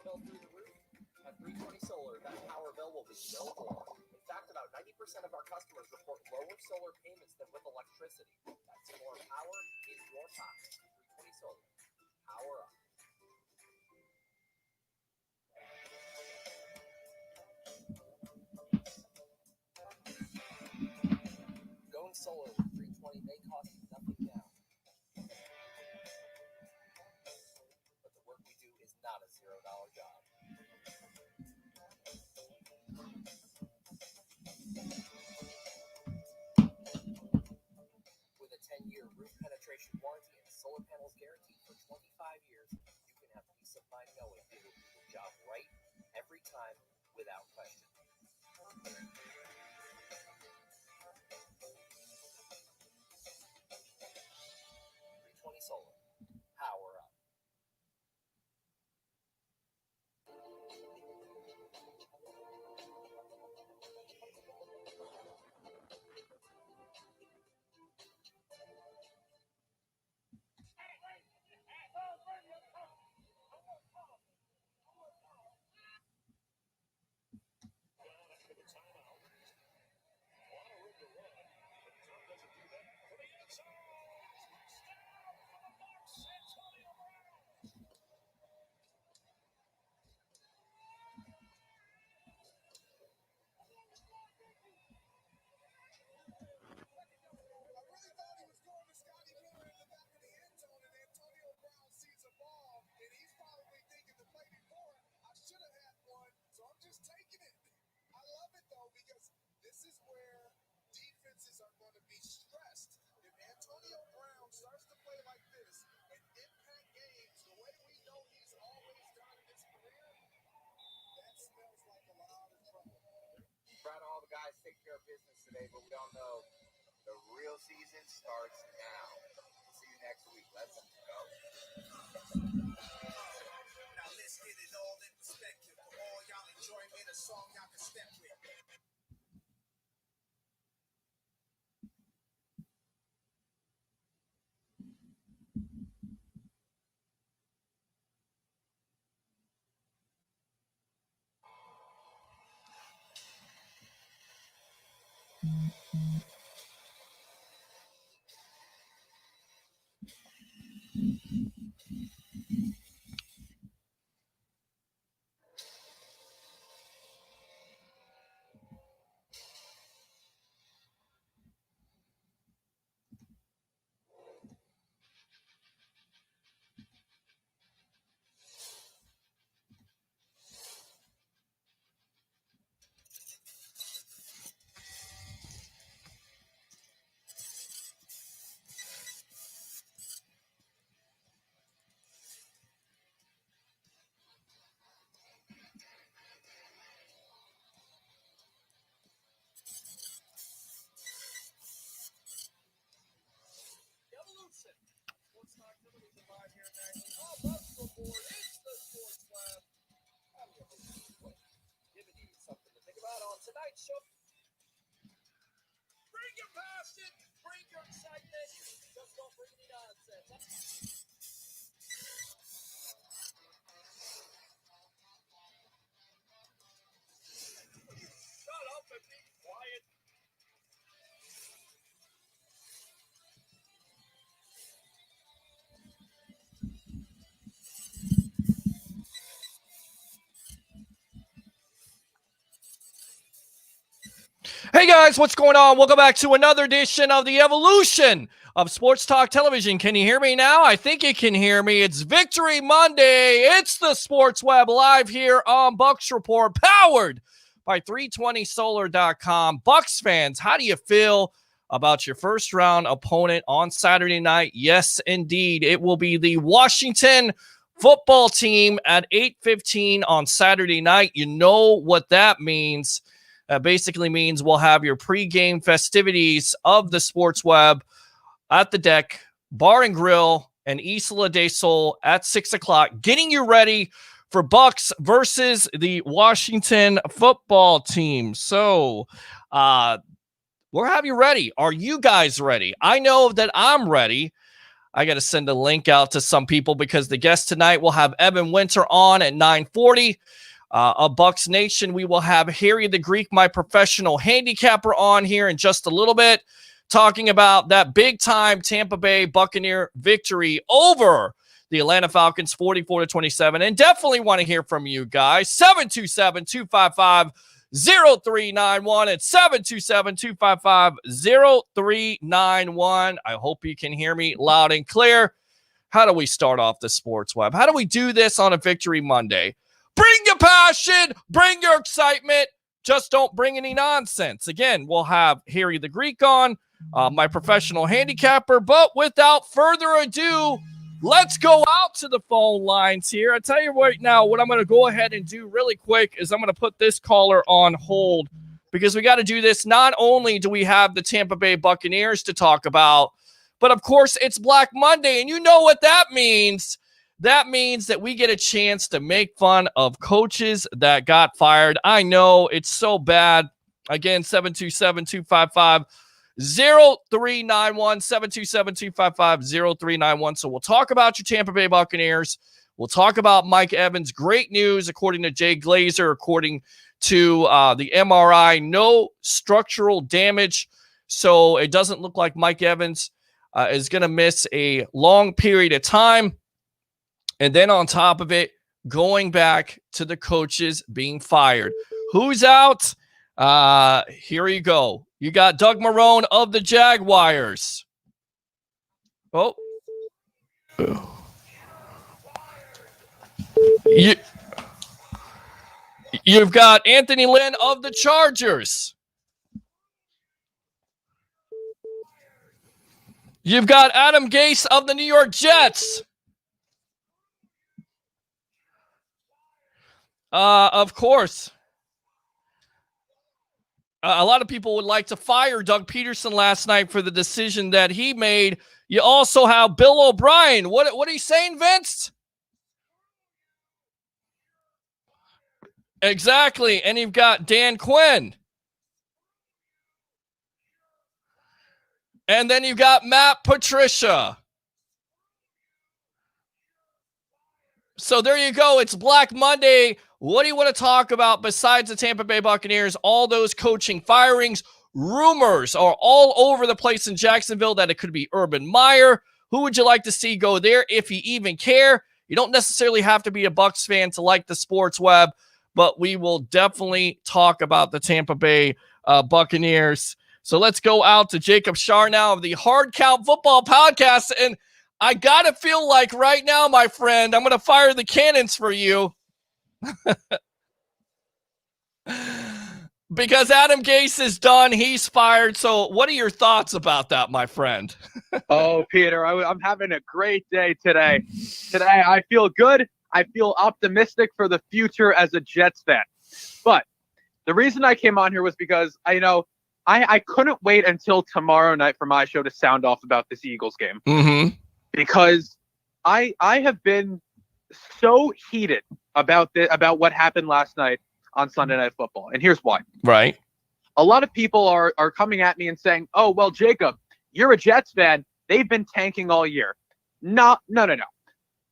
power bill through the roof? At 320 Solar, that power bill will be no more. In fact, about 90% of our customers report lower solar payments than with electricity. That's more power in your pocket. 320 Solar. Power up. Going solar with 320 may cost you nothing down. But the work we do is not a $0 job. With a 10-year roof penetration warranty and solar panels guaranteed for 25 years, you can have peace of mind knowing you will do the job right every time without question. 320 Solar. Power up. Proud of all the guys take care of business today, but we all know the real season starts now. See you next week. Let's go. Now let's get it all in perspective. For all y'all enjoyment, a song y'all can step with. Sports Talk Television live here nightly. All Bucs Report. It's the Sports Lab. I'm your host, giving you something to think about on tonight's show. Bring your passion, bring your excitement. Just don't bring any nonsense. Shut up and be quiet. Hey guys, what's going on? Welcome back to another edition of the evolution of Sports Talk Television. Can you hear me now? I think you can hear me. It's Victory Monday. It's the Sports Web live here on Bucs Report, powered by 320solar.com. Bucs fans, how do you feel about your first round opponent on Saturday night? Yes, indeed. It will be the Washington football team at 8:15 on Saturday night. You know what that means. Basically means we'll have your pregame festivities of the Sports Web at the Deck, Bar and Grill, and Isla del Sol at 6 o'clock, getting you ready for Bucs versus the Washington football team. So we'll have you ready. Are you guys ready? I know that I'm ready. I got to send a link out to some people because the guest tonight will have Evan Winter on at 9:40. A Bucs Nation, we will have Harry the Greek, my professional handicapper, on here in just a little bit, talking about that big-time Tampa Bay Buccaneer victory over the Atlanta Falcons 44-27. And definitely want to hear from you guys. 727-255-0391 and 727-255-0391. I hope you can hear me loud and clear. How do we start off the Sports Web? How do we do this on a Victory Monday? Bring your passion, bring your excitement. Just don't bring any nonsense. Again, we'll have Harry the Greek on, my professional handicapper. But without further ado, let's go out to the phone lines here. I tell you right now, what I'm going to go ahead and do really quick is I'm going to put this caller on hold because we got to do this. Not only do we have the Tampa Bay Buccaneers to talk about, but of course it's Black Monday, and you know what that means. That means that we get a chance to make fun of coaches that got fired. I know it's so bad. Again, 727-255-0391, 727-255-0391. So we'll talk about your Tampa Bay Buccaneers. We'll talk about Mike Evans. Great news, according to Jay Glazer, according to the MRI, no structural damage. So it doesn't look like Mike Evans is going to miss a long period of time. And then on top of it, going back to the coaches being fired. Who's out? Here you go. You got Doug Marrone of the Jaguars. Oh. You've got Anthony Lynn of the Chargers. You've got Adam Gase of the New York Jets. Of course. A lot of people would like to fire Doug Peterson last night for the decision that he made. You also have Bill O'Brien. What are you saying, Vince? Exactly. And you've got Dan Quinn. And then you've got Matt Patricia. So there you go. It's Black Monday. What do you want to talk about besides the Tampa Bay Buccaneers? All those coaching firings. Rumors are all over the place in Jacksonville that it could be Urban Meyer. Who would you like to see go there if you even care? You don't necessarily have to be a Bucs fan to like the Sports Web, but we will definitely talk about the Tampa Bay Buccaneers. So let's go out to Jacob Shar now of the Hard Count Football Podcast. And I got to feel like right now, my friend, I'm going to fire the cannons for you. Because Adam Gase is done. He's fired. So what are your thoughts about that, my friend? Oh, Peter, I'm having a great day today. Today, I feel good. I feel optimistic for the future as a Jets fan. But the reason I came on here was because I couldn't wait until tomorrow night for my show to sound off about this Eagles game. Mm-hmm. Because I have been so heated about what happened last night on Sunday Night Football. And here's why. Right. A lot of people are coming at me and saying, oh, well, Jacob, you're a Jets fan. They've been tanking all year. No.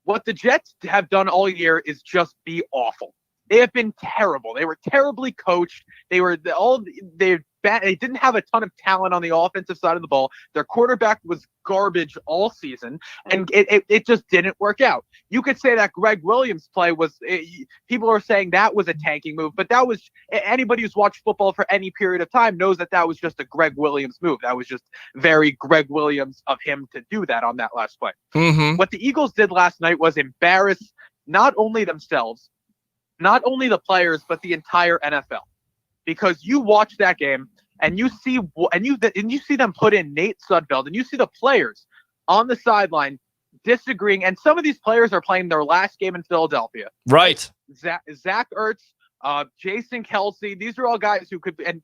What the Jets have done all year is just be awful. They have been terrible. They were terribly coached. They didn't have a ton of talent on the offensive side of the ball. Their quarterback was garbage all season, and it just didn't work out. You could say that Greg Williams' play people are saying that was a tanking move, but that was, anybody who's watched football for any period of time knows that was just a Greg Williams move. That was just very Greg Williams of him to do that on that last play. Mm-hmm. What the Eagles did last night was embarrass not only themselves, not only the players, but the entire NFL. Because you watch that game and you see them put in Nate Sudfeld, and you see the players on the sideline disagreeing, and some of these players are playing their last game in Philadelphia. Right. Zach Ertz, Jason Kelsey, these are all guys who could, and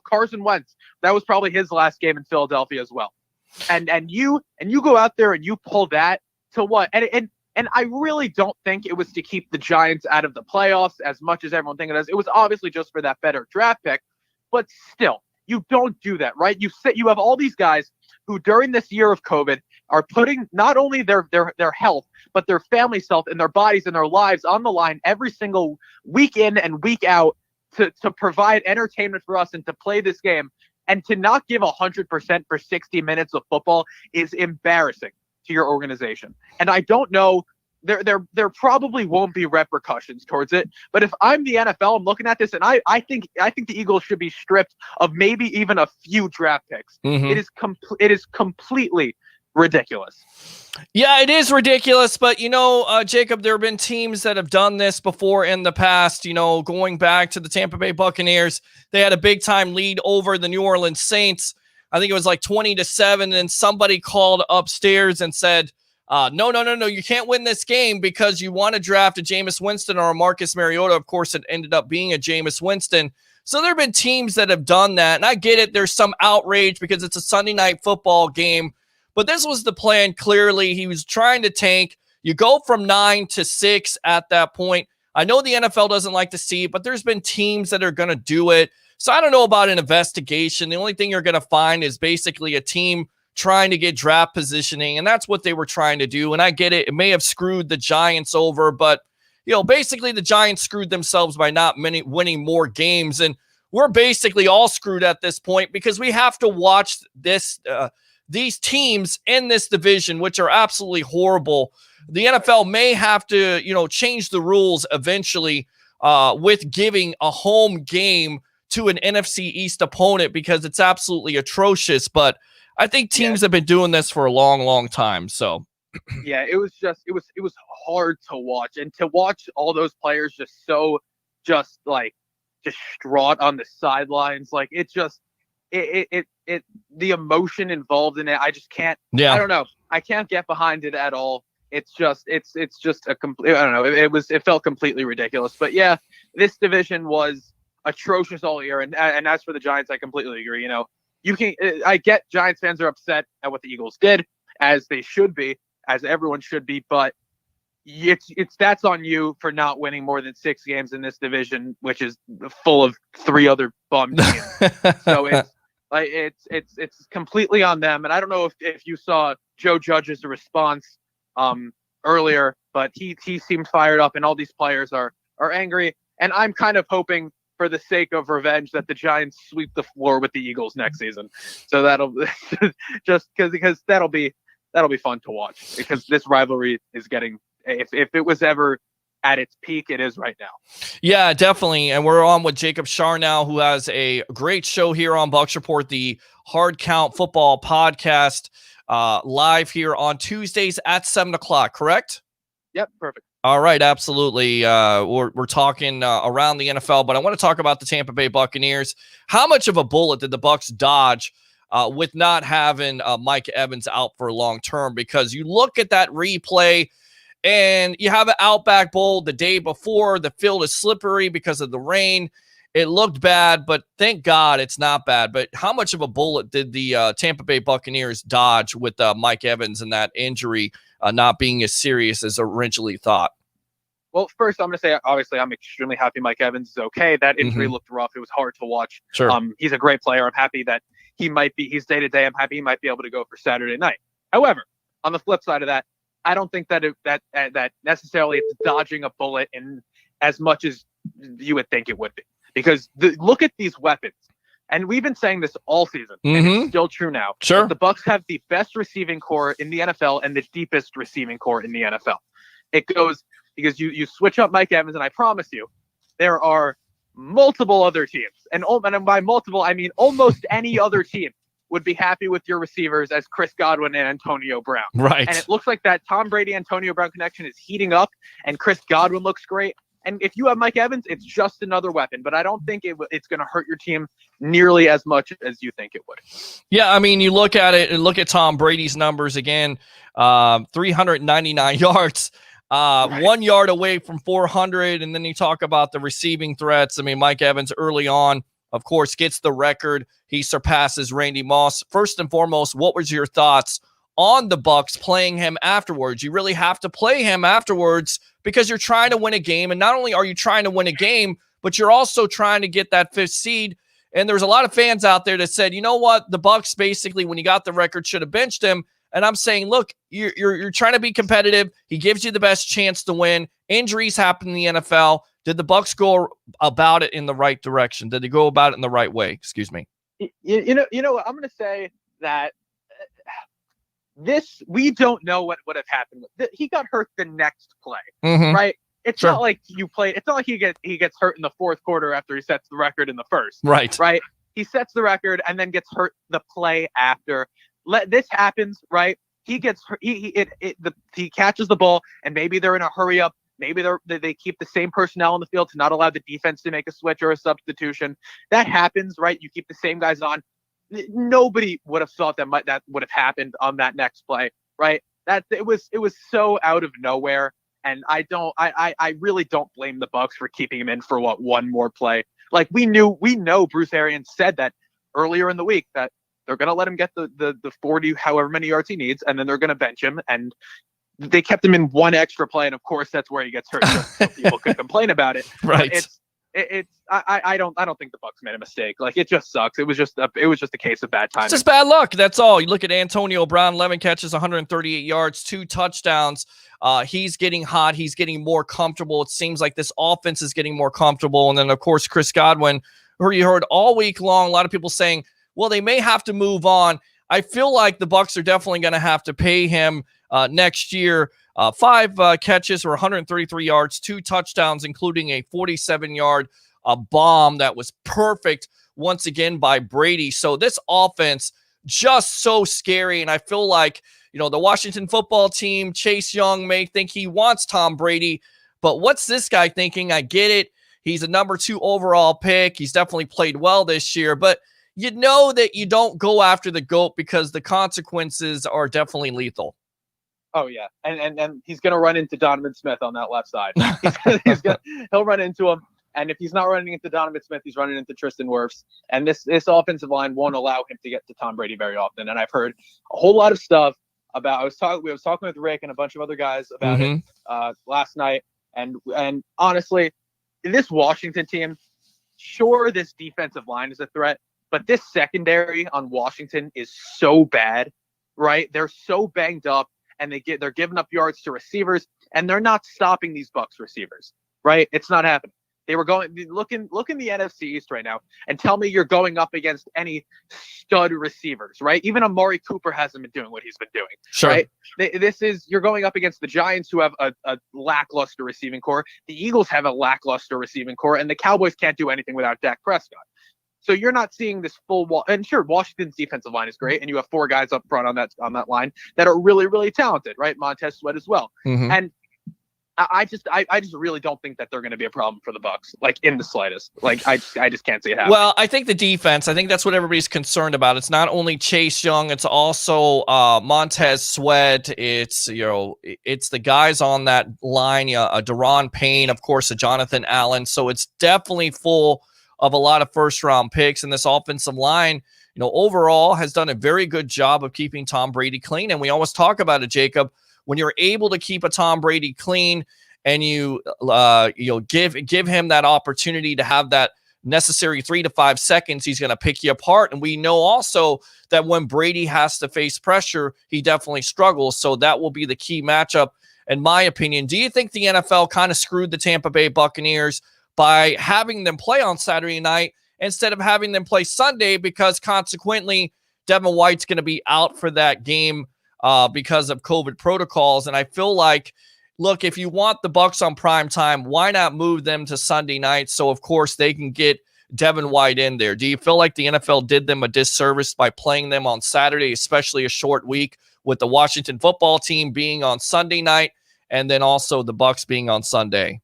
Carson Wentz, that was probably his last game in Philadelphia as well. And you go out there and you pull that to what? And I really don't think it was to keep the Giants out of the playoffs as much as everyone thinks it is. It was obviously just for that better draft pick, but still, you don't do that, right? You have all these guys who during this year of COVID are putting not only their health, but their family's health and their bodies and their lives on the line every single week in and week out to provide entertainment for us and to play this game. And to not give 100% for 60 minutes of football is embarrassing to your organization. And I don't know, there probably won't be repercussions towards it. But if I'm the NFL, I'm looking at this, and I think the Eagles should be stripped of maybe even a few draft picks. Mm-hmm. It is completely ridiculous. Yeah, it is ridiculous, but Jacob, there have been teams that have done this before in the past. Going back to the Tampa Bay Buccaneers, they had a big time lead over the New Orleans Saints. I think it was like 20-7, and somebody called upstairs and said, no, you can't win this game because you want to draft a Jameis Winston or a Marcus Mariota. Of course, it ended up being a Jameis Winston. So there have been teams that have done that, and I get it. There's some outrage because it's a Sunday night football game. But this was the plan, clearly. He was trying to tank. You go from 9-6 at that point. I know the NFL doesn't like to see it, but there's been teams that are going to do it. So I don't know about an investigation. The only thing you're going to find is basically a team trying to get draft positioning, and that's what they were trying to do. And I get it. It may have screwed the Giants over, but, basically the Giants screwed themselves by not winning more games. And we're basically all screwed at this point because we have to watch these teams in this division, which are absolutely horrible. The NFL may have to, change the rules eventually with giving a home game to an NFC East opponent because it's absolutely atrocious. But I think teams have been doing this for a long, long time. So, yeah, it was hard to watch, and to watch all those players just distraught on the sidelines. Like the emotion involved in it, I just can't. Yeah. I don't know. I can't get behind it at all. It's just a complete. I don't know. It felt completely ridiculous. But yeah, this division was atrocious all year. And as for the Giants, I completely agree. I get Giants fans are upset at what the Eagles did, as they should be, as everyone should be. But that's on you for not winning more than 6 games in this division, which is full of 3 other bum teams. So it's completely on them. And I don't know if you saw Joe Judge's response earlier, but he seemed fired up, and all these players are angry. And I'm kind of hoping, for the sake of revenge, that the Giants sweep the floor with the Eagles next season. So that'll just because that'll be fun to watch, because this rivalry is getting, if it was ever at its peak, it is right now. Yeah, definitely. And we're on with Jacob Schar now, who has a great show here on Bucs Report, the Hard Count Football Podcast, live here on Tuesdays at 7:00, correct? Yep, perfect. All right, absolutely. We're talking around the NFL, but I want to talk about the Tampa Bay Buccaneers. How much of a bullet did the Bucs dodge with not having Mike Evans out for long term? Because you look at that replay, and you have an Outback Bowl the day before. The field is slippery because of the rain. It looked bad, but thank God it's not bad. But how much of a bullet did the Tampa Bay Buccaneers dodge with Mike Evans and that injury not being as serious as originally thought? Well, first, I'm going to say, obviously, I'm extremely happy Mike Evans is okay. That injury looked rough. It was hard to watch. Sure. He's a great player. I'm happy that he's day-to-day. I'm happy he might be able to go for Saturday night. However, on the flip side of that, I don't think that that necessarily it's dodging a bullet in as much as you would think it would be. Because look at these weapons. And we've been saying this all season, and it's still true now. Sure. The Bucs have the best receiving core in the NFL and the deepest receiving core in the NFL. It goes because you switch up Mike Evans, and I promise you, there are multiple other teams. And by multiple, I mean almost any other team would be happy with your receivers as Chris Godwin and Antonio Brown. Right. And it looks like that Tom Brady-Antonio Brown connection is heating up, and Chris Godwin looks great. And if you have Mike Evans, it's just another weapon. But I don't think it's going to hurt your team nearly as much as you think it would. Yeah, I mean, you look at it and look at Tom Brady's numbers again, 399 yards, right. 1 yard away from 400. And then you talk about the receiving threats. I mean, Mike Evans early on, of course, gets the record. He surpasses Randy Moss. First and foremost, what was your thoughts on the Bucs playing him afterwards? You really have to play him afterwards because you're trying to win a game. And not only are you trying to win a game, but you're also trying to get that 5th seed. And there's a lot of fans out there that said, you know what? The Bucs basically, when he got the record, should have benched him. And I'm saying, look, you're trying to be competitive. He gives you the best chance to win. Injuries happen in the NFL. Did the Bucs go about it in the right direction? Did they go about it in the right way? Excuse me. You know what? I'm going to say that we don't know what would have happened. He got hurt the next play, right? It's not like it's not like he gets hurt in the fourth quarter after he sets the record in the first. Right. He sets the record and then gets hurt the play after. This happens, right? He gets hurt, he catches the ball, and maybe they're in a hurry up. Maybe they keep the same personnel on the field to not allow the defense to make a switch or a substitution. That happens, right? You keep the same guys on. Nobody would have thought that would have happened on that next play, right? It was so out of nowhere, and I really don't blame the Bucs for keeping him in for one more play. Like we know Bruce Arians said that earlier in the week that they're going to let him get the 40 however many yards he needs, and then they're going to bench him. And they kept him in one extra play, and of course that's where he gets hurt. So people could complain about it. Right. I don't think the Bucs made a mistake. Like, it just sucks. It was just a case of bad timing. It's just bad luck. That's all. You look at Antonio Brown, 11 catches, 138 yards, 2 touchdowns. He's getting hot. He's getting more comfortable. It seems like this offense is getting more comfortable. And then, of course, Chris Godwin, who you heard all week long, a lot of people saying, well, they may have to move on. I feel like the Bucs are definitely going to have to pay him next year. 5 catches for 133 yards, 2 touchdowns, including a 47-yard bomb that was perfect once again by Brady. So this offense just so scary. And I feel like, the Washington football team, Chase Young may think he wants Tom Brady, but what's this guy thinking? I get it. He's a number 2 overall pick. He's definitely played well this year, but you know that you don't go after the GOAT because the consequences are definitely lethal. Oh yeah, and he's gonna run into Donovan Smith on that left side. He'll run into him, and if he's not running into Donovan Smith, he's running into Tristan Wirfs. And this offensive line won't allow him to get to Tom Brady very often. And I've heard a whole lot of stuff about. We was talking with Rick and a bunch of other guys about it last night. And honestly, this Washington team, sure, this defensive line is a threat, but this secondary on Washington is so bad, right? They're so banged up. And they're giving up yards to receivers, and they're not stopping these Bucs receivers, right? It's not happening. They were look in the NFC East right now, and tell me you're going up against any stud receivers, right? Even Amari Cooper hasn't been doing what he's been doing, sure. Right? You're going up against the Giants, who have a lackluster receiving core. The Eagles have a lackluster receiving core, and the Cowboys can't do anything without Dak Prescott. So you're not seeing this full wall. And sure, Washington's defensive line is great, and you have 4 guys up front on that line that are really, really talented, right? Montez Sweat as well. And I just really don't think that they're going to be a problem for the Bucs, like in the slightest. Like I just can't see it happening. Well, I think the defense. I think that's what everybody's concerned about. It's not only Chase Young. It's also Montez Sweat. It's the guys on that line. A Daron Payne, of course, a Jonathan Allen. So it's definitely full of a lot of first-round picks, and this offensive line, overall has done a very good job of keeping Tom Brady clean. And we always talk about it, Jacob, when you're able to keep a Tom Brady clean and you give him that opportunity to have that necessary 3 to 5 seconds, he's going to pick you apart. And we know also that when Brady has to face pressure, he definitely struggles. So that will be the key matchup, in my opinion. Do you think the NFL kind of screwed the Tampa Bay Buccaneers by having them play on Saturday night instead of having them play Sunday, because consequently Devin White's going to be out for that game because of COVID protocols? And I feel like, look, if you want the Bucs on prime time, why not move them to Sunday night so, of course, they can get Devin White in there? Do you feel like the NFL did them a disservice by playing them on Saturday, especially a short week, with the Washington football team being on Sunday night and then also the Bucs being on Sunday?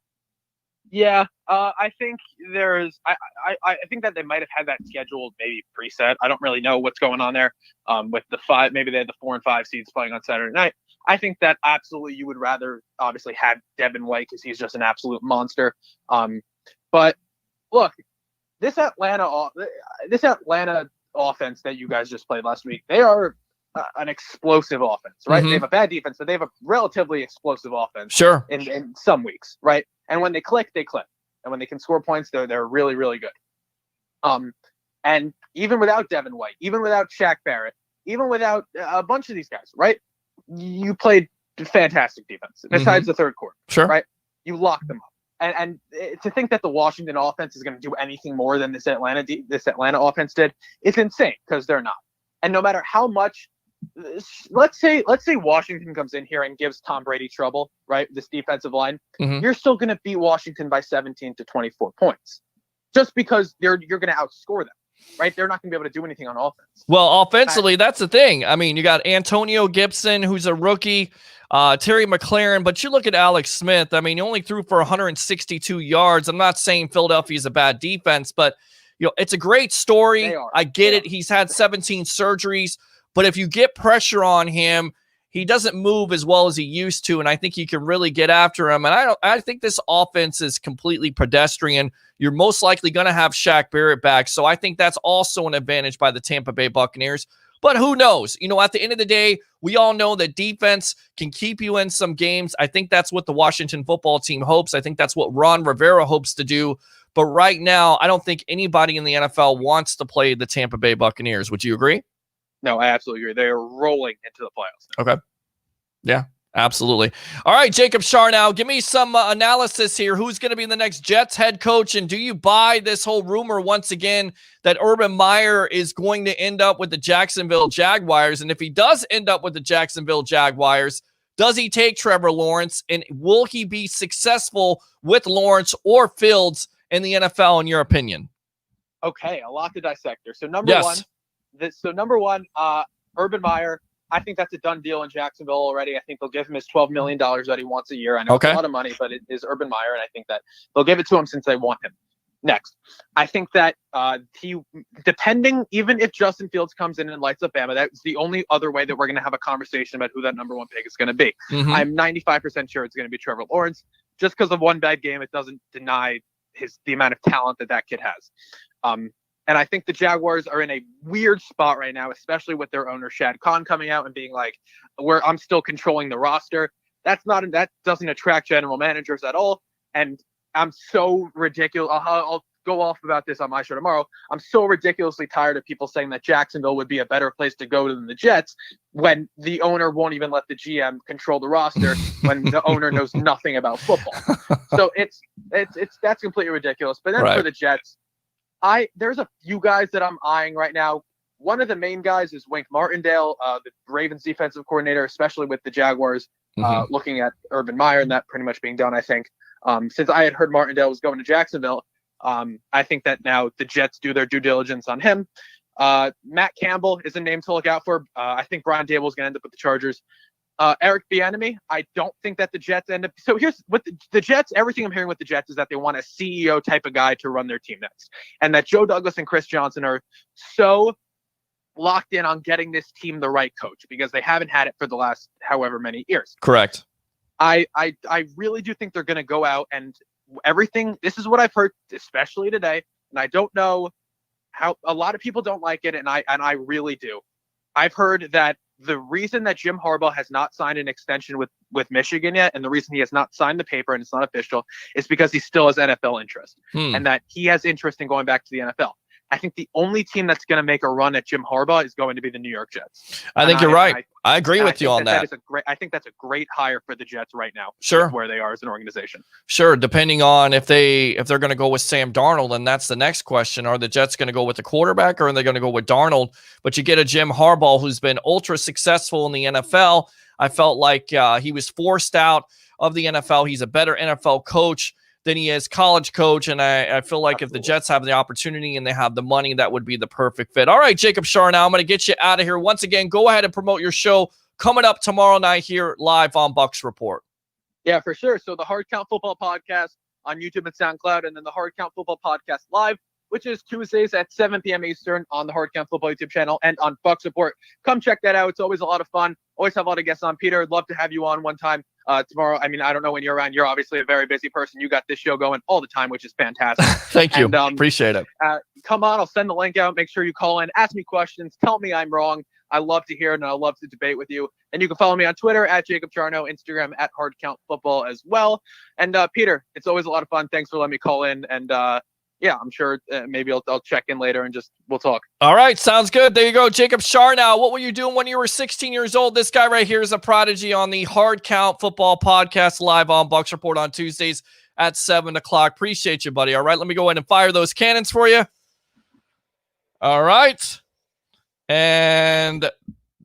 Yeah, I think I think that they might have had that scheduled maybe preset. I don't really know what's going on there with the 5. Maybe they had the 4 and 5 seeds playing on Saturday night. I think that absolutely you would rather obviously have Devin White because he's just an absolute monster. But look, this Atlanta offense that you guys just played last week, they are an explosive offense, right? They have a bad defense, but they have a relatively explosive offense. Sure. In some weeks, right? And when they click, they click. And when they can score points, they're really, really good. And even without Devin White, even without Shaq Barrett, even without a bunch of these guys, right? You played fantastic defense besides the third quarter, Sure. right? You locked them up. And to think that the Washington offense is going to do anything more than this Atlanta offense did, it's insane because they're not. And no matter how much, let's say Washington comes in here and gives Tom Brady trouble, right? This defensive line, you're still going to beat Washington by 17 to 24 points, just because you're going to outscore them, right? They're not going to be able to do anything on offense. Well, offensively, that's the thing. I mean, you got Antonio Gibson, who's a rookie. Terry McLaurin, but you look at Alex Smith. I mean, he only threw for 162 yards. I'm not saying Philadelphia's a bad defense, but it's a great story. I get it. He's had 17 surgeries, but if you get pressure on him, he doesn't move as well as he used to, and I think you can really get after him. And I think this offense is completely pedestrian. You're most likely going to have Shaq Barrett back, so I think that's also an advantage by the Tampa Bay Buccaneers. But who knows? At the end of the day, we all know that defense can keep you in some games. I think that's what the Washington football team hopes. I think that's what Ron Rivera hopes to do. But right now, I don't think anybody in the NFL wants to play the Tampa Bay Buccaneers. Would you agree? No, I absolutely agree. They are rolling into the playoffs. Okay. Yeah. Absolutely. All right, Jacob Charnow, give me some analysis here. Who's going to be the next Jets head coach? And do you buy this whole rumor once again that Urban Meyer is going to end up with the Jacksonville Jaguars? And if he does end up with the Jacksonville Jaguars, does he take Trevor Lawrence? And will he be successful with Lawrence or Fields in the NFL, in your opinion? Okay, a lot to dissect there. So number one, Urban Meyer, I think that's a done deal in Jacksonville already. I think they'll give him his $12 million that he wants a year. I know it's a lot of money, but it is Urban Meyer, and I think that they'll give it to him since they want him. Next, I think that even if Justin Fields comes in and lights up Bama, that's the only other way that we're going to have a conversation about who that number one pick is going to be. I'm 95% sure it's going to be Trevor Lawrence. Just because of one bad game, it doesn't deny the amount of talent that kid has. And I think the Jaguars are in a weird spot right now, especially with their owner Shad Khan coming out and being like, "Where I'm still controlling the roster." That doesn't attract general managers at all. And I'm so ridiculous. I'll go off about this on my show tomorrow. I'm so ridiculously tired of people saying that Jacksonville would be a better place to go than the Jets when the owner won't even let the GM control the roster when the owner knows nothing about football. So that's completely ridiculous. But then for the Jets, there's a few guys that I'm eyeing right now. One of the main guys is Wink Martindale, the Ravens defensive coordinator, especially with the Jaguars, looking at Urban Meyer and that pretty much being done, I think. Since I had heard Martindale was going to Jacksonville, I think that now the Jets do their due diligence on him. Matt Campbell is a name to look out for. I think Brian Dable is going to end up with the Chargers. Eric Bieniemy, I don't think that the Jets end up. So here's what the Jets. Everything I'm hearing with the Jets is that they want a CEO type of guy to run their team next, and that Joe Douglas and Chris Johnson are so locked in on getting this team the right coach because they haven't had it for the last however many years. Correct. I really do think they're going to go out and everything. This is what I've heard, especially today, and I don't know how a lot of people don't like it, and I really do. I've heard that the reason that Jim Harbaugh has not signed an extension with Michigan yet, and the reason he has not signed the paper and it's not official, is because he still has NFL interest, and that he has interest in going back to the NFL. I think the only team that's going to make a run at Jim Harbaugh is going to be the New York Jets. I think you're right. I agree with you on that. I think that's a great hire for the Jets right now. Sure. Where they are as an organization. Sure. Depending on if they're going to go with Sam Darnold, and that's the next question. Are the Jets going to go with the quarterback or are they going to go with Darnold? But you get a Jim Harbaugh who's been ultra successful in the NFL. I felt like he was forced out of the NFL. He's a better NFL coach than he is college coach. And I feel like if the Jets have the opportunity and they have the money, that would be the perfect fit. All right, Jacob Charnow, I'm going to get you out of here. Once again, go ahead and promote your show coming up tomorrow night here live on Bucs Report. Yeah, for sure. So the Hard Count Football Podcast on YouTube and SoundCloud, and then the Hard Count Football Podcast live, which is Tuesdays at 7 p.m. Eastern on the Hard Count Football YouTube channel and on Bucs Report. Come check that out. It's always a lot of fun. Always have a lot of guests on. Peter, I'd love to have you on one time tomorrow. I mean, I don't know when you're around. You're obviously a very busy person. You got this show going all the time, which is fantastic. Thank you. Appreciate it. Come on. I'll send the link out. Make sure you call in. Ask me questions. Tell me I'm wrong. I love to hear it, and I love to debate with you. And you can follow me on Twitter at Jacob Charnow, Instagram at Hard Count Football as well. And Peter, it's always a lot of fun. Thanks for letting me call in. And yeah, I'm sure maybe I'll check in later and we'll talk. All right, sounds good. There you go, Jacob Charnow. What were you doing when you were 16 years old? This guy right here is a prodigy on the Hard Count Football Podcast, live on Bucs Report on Tuesdays at 7 o'clock. Appreciate you, buddy. All right, let me go ahead and fire those cannons for you. All right. And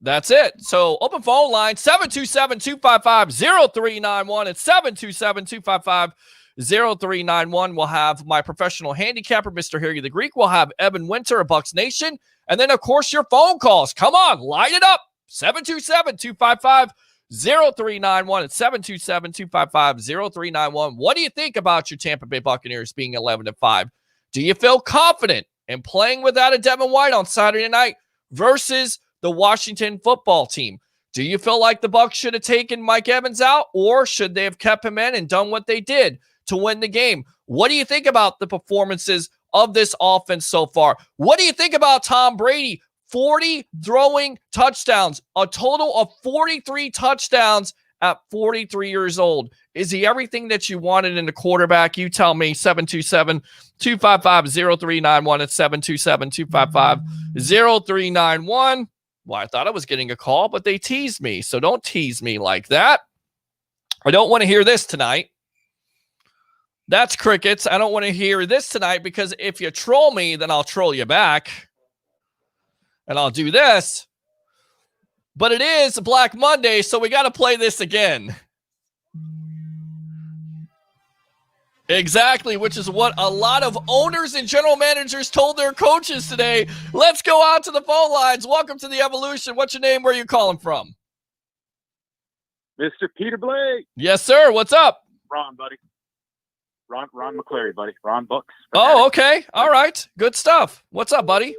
that's it. So open phone line, 727-255-0391. It's 727-255-0391. We'll have my professional handicapper, Mr. Harry the Greek. We'll have Evan Winter of Bucs Nation. And then, of course, your phone calls. Come on, light it up. 727-255-0391. It's 727-255-0391. What do you think about your Tampa Bay Buccaneers being 11-5? Do you feel confident in playing without a Devin White on Saturday night versus the Washington football team? Do you feel like the Bucs should have taken Mike Evans out, or should they have kept him in and done what they did to win the game? What do you think about the performances of this offense so far? What do you think about Tom Brady? 40 throwing touchdowns, a total of 43 touchdowns at 43 years old. Is he everything that you wanted in the quarterback? You tell me. 727-255-0391. It's 727-255-0391. Well, I thought I was getting a call, but they teased me. So don't tease me like that. I don't want to hear this tonight. That's crickets. I don't want to hear this tonight, because if you troll me, then I'll troll you back. And I'll do this. But it is Black Monday, so we got to play this again. Exactly, which is what a lot of owners and general managers told their coaches today. Let's go out to the phone lines. Welcome to the Evolution. What's your name? Where are you calling from? Mr. Peter Blake. Yes, sir. What's up? Ron, buddy. Ron McClary, buddy. Ron Bucs. Oh, okay. All right. Good stuff. What's up, buddy?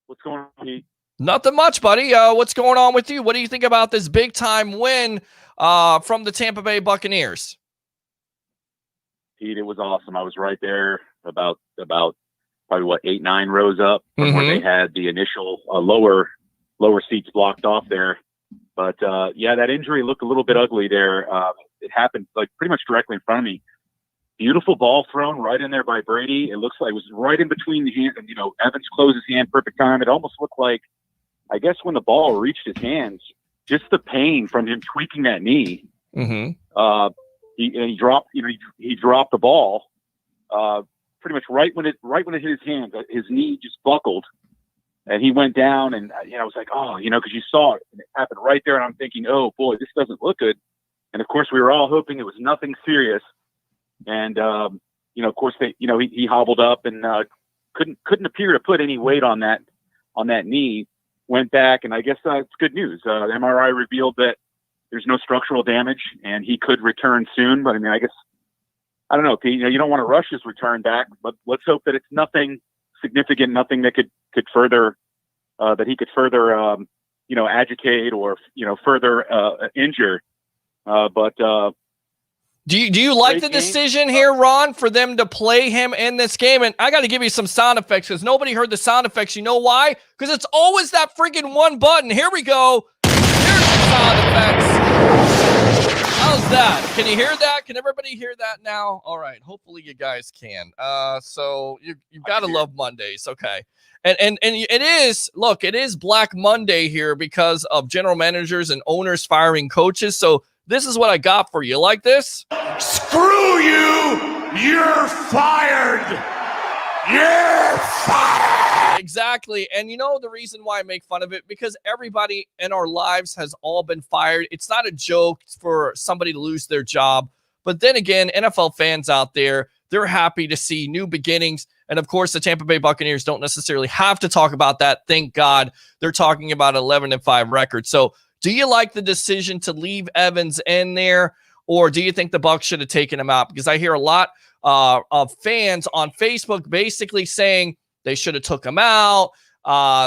What's going on, Pete? Nothing much, buddy. What's going on with you? What do you think about this big-time win from the Tampa Bay Buccaneers? Pete, it was awesome. I was right there about probably 8-9 rows up from where they had the initial lower seats blocked off there. But yeah, that injury looked a little bit ugly there. It happened like pretty much directly in front of me. Beautiful ball thrown right in there by Brady. It looks like it was right in between the hands, and Evans closed his hand perfect time. It almost looked like, I guess, when the ball reached his hands, just the pain from him tweaking that knee. He dropped the ball pretty much right when it hit his hand. His knee just buckled, and he went down. And I was like, oh, because you saw it, and it happened right there. And I'm thinking, oh boy, this doesn't look good. And of course, we were all hoping it was nothing serious. And of course, he hobbled up and couldn't appear to put any weight on that knee. Went back, and I guess it's good news. The MRI revealed that there's no structural damage, and he could return soon. But I mean, I don't know, Pete. You don't want to rush his return back, but let's hope that it's nothing significant, nothing that could further agitate or further injure. But do you like the decision here, Ron, for them to play him in this game? And I got to give you some sound effects, because nobody heard the sound effects. You know why? Because it's always that freaking one button. Here we go. Here's the sound effects. How's that? Can you hear that? Can everybody hear that now? All right. Hopefully you guys can. So you've got to love Mondays. Okay. And it is Black Monday here because of general managers and owners firing coaches. So this is what I got for you. Like this? Screw you! You're fired! You're fired! Exactly. And the reason why I make fun of it, because everybody in our lives has all been fired. It's not a joke for somebody to lose their job. But then again, NFL fans out there, they're happy to see new beginnings. And of course, the Tampa Bay Buccaneers don't necessarily have to talk about that. Thank God they're talking about 11-5 record. So do you like the decision to leave Evans in there, or do you think the Bucs should have taken him out? Because I hear a lot of fans on Facebook basically saying they should have took him out.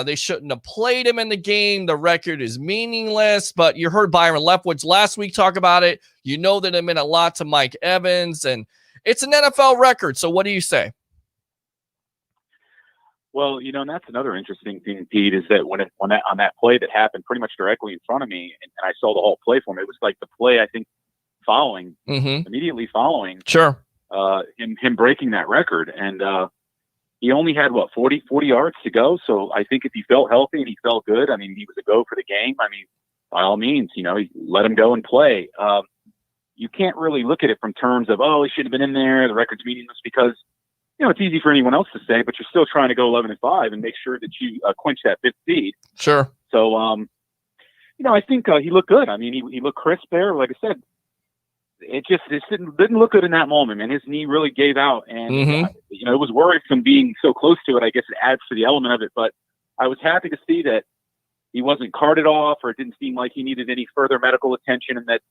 They shouldn't have played him in the game. The record is meaningless. But you heard Byron Leftwich last week talk about it. You know that it meant a lot to Mike Evans, and it's an NFL record. So what do you say? Well, and that's another interesting thing, Pete, is that on that play that happened pretty much directly in front of me, and I saw the whole play for me. It was like the play, I think, immediately following. Sure. him breaking that record. And he only had 40 yards to go. So I think if he felt healthy and he felt good, I mean, he was a go for the game. I mean, by all means, let him go and play. You can't really look at it from terms of, he should have been in there, the record's meaningless, because it's easy for anyone else to say, but you're still trying to go 11-5 and make sure that you quench that 5th seed. Sure. So, I think he looked good. I mean, he looked crisp there. Like I said, it didn't look good in that moment, man. His knee really gave out, and it was worrisome being so close to it. I guess it adds to the element of it, but I was happy to see that he wasn't carted off, or it didn't seem like he needed any further medical attention, and that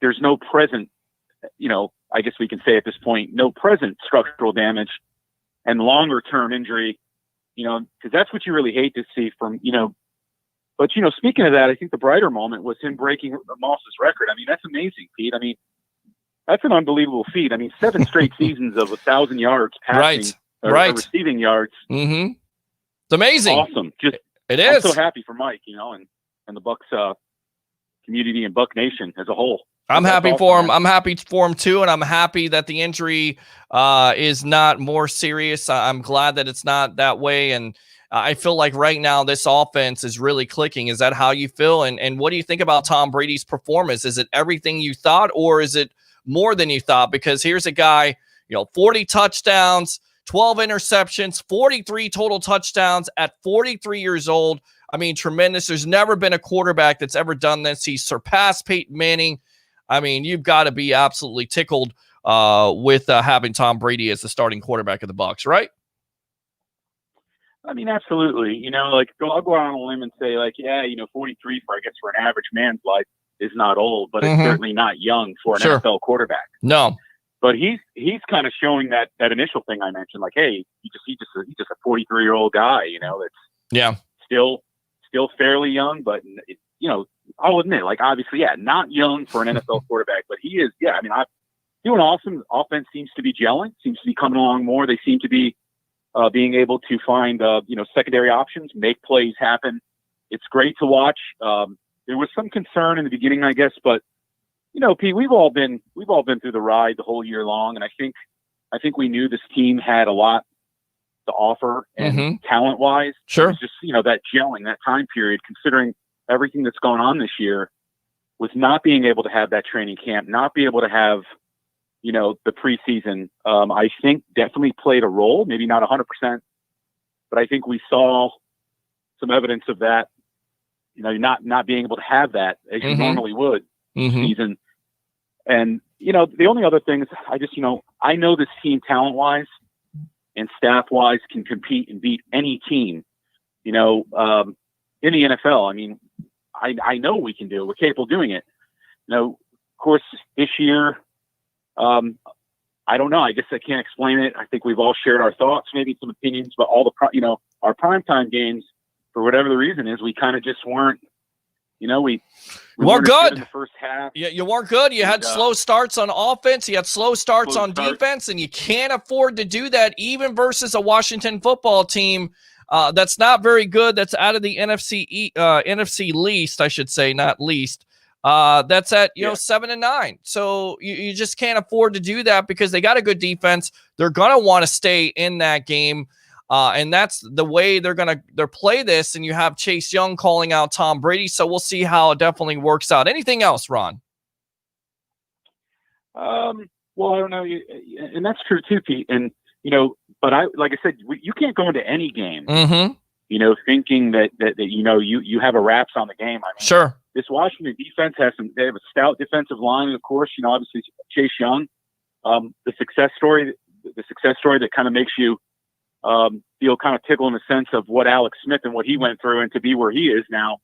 there's no present, I guess we can say at this point, no present structural damage and longer term injury, because that's what you really hate to see from, but, speaking of that, I think the brighter moment was him breaking Moss's record. I mean, that's amazing, Pete. I mean, that's an unbelievable feat. I mean, 7 straight seasons of 1,000 yards passing, right. Receiving yards. Mm-hmm. It's amazing. Awesome. It is. I'm so happy for Mike, and the Bucs community and Buck Nation as a whole. I'm happy for him. I'm happy for him too, and I'm happy that the injury is not more serious. I'm glad that it's not that way, and I feel like right now this offense is really clicking. Is that how you feel? And what do you think about Tom Brady's performance? Is it everything you thought, or is it more than you thought? Because here's a guy, 40 touchdowns, 12 interceptions, 43 total touchdowns at 43 years old. I mean, tremendous. There's never been a quarterback that's ever done this. He surpassed Peyton Manning. I mean, you've got to be absolutely tickled with having Tom Brady as the starting quarterback of the Bucs, right? I mean, absolutely. I'll go out on a limb and say, 43 for an average man's life is not old, but it's certainly not young for an NFL quarterback. No. But he's kind of showing that initial thing I mentioned, like, hey, he's just a 43-year-old guy, that's still fairly young, but I'll admit, obviously, not young for an NFL quarterback, but he is, doing awesome. Offense seems to be gelling, seems to be coming along more. They seem to be being able to find, secondary options, make plays happen. It's great to watch. There was some concern in the beginning, I guess, but Pete, we've all been through the ride the whole year long, and I think we knew this team had a lot to offer, and talent-wise, sure, it was just that gelling, that time period, considering everything that's going on this year, with not being able to have that training camp, not be able to have the preseason, I think definitely played a role. Maybe not 100%, but I think we saw some evidence of that. Not being able to have that as you normally would season. And the only other thing is, I know this team talent-wise and staff-wise can compete and beat any team, in the NFL. I mean, I know we can do it. We're capable of doing it. Of course, this year, I don't know. I guess I can't explain it. I think we've all shared our thoughts, maybe some opinions, but all our primetime games, for whatever the reason is, we kind of just weren't, we weren't good in the first half. Yeah, you weren't good. You had slow starts on offense. You had slow starts on defense, and you can't afford to do that even versus a Washington football team that's not very good. That's out of the NFC least, I should say, not least. That's at 7-9. So you just can't afford to do that because they got a good defense. They're gonna want to stay in that game, and that's the way they're play this. And you have Chase Young calling out Tom Brady, so we'll see how it definitely works out. Anything else, Ron? Well, I don't know, and that's true too, Pete. And but like I said, you can't go into any game, thinking that you have a wraps on the game. I mean, sure. This Washington defense they have a stout defensive line, and of course, obviously Chase Young, the success story that kind of makes you feel kind of tickle in the sense of what Alex Smith and what he went through and to be where he is now.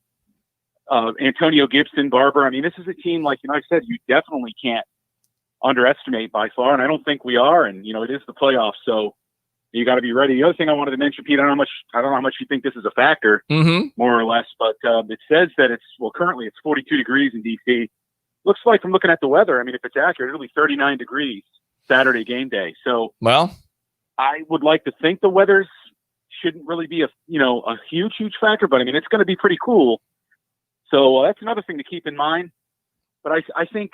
Antonio Gibson, Barber. I mean, this is a team, like I said, you definitely can't underestimate by far, and I don't think we are. And it is the playoffs, so you got to be ready. The other thing I wanted to mention, Pete, I don't know how much you think this is a factor, more or less, but it says that currently it's 42 degrees in DC. Looks like, from looking at the weather, I mean, if it's accurate, it'll be 39 degrees Saturday game day. So, well, I would like to think the weather shouldn't really be a huge factor, but I mean, it's going to be pretty cool. So that's another thing to keep in mind. But I think,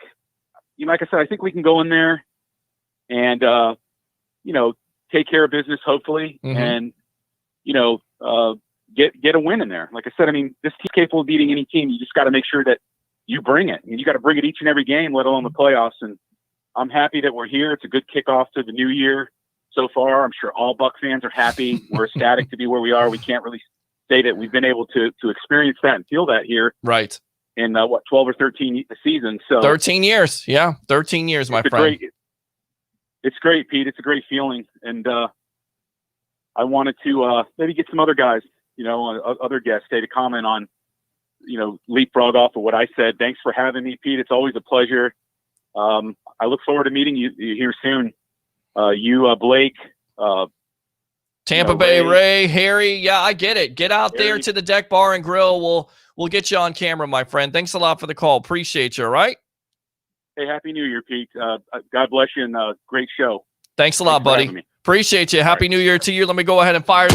like I said, I think we can go in there and take care of business, hopefully, and get a win in there. Like I said, I mean, this team's capable of beating any team. You just got to make sure that you bring it. And you got to bring it each and every game, let alone the playoffs. And I'm happy that we're here. It's a good kickoff to the new year so far. I'm sure all Bucs fans are happy. We're ecstatic to be where we are. We can't really say that we've been able to experience that and feel that here. Right. In 12 or 13 seasons. So 13 years. Yeah. 13 years, my friend. It's great, Pete. It's a great feeling. And I wanted to maybe get some other guys, other guests, to comment on, leapfrog off of what I said. Thanks for having me, Pete. It's always a pleasure. I look forward to meeting you here soon. Blake, Tampa Bay Ray, Harry. Yeah, I get it. Get out there to the Deck Bar and Grill. We'll get you on camera, my friend. Thanks a lot for the call. Appreciate you. All right. Hey, Happy New Year, Pete. God bless you, and great show. Thanks a lot, buddy. Appreciate you. Happy New Year to you. Let me go ahead and fire.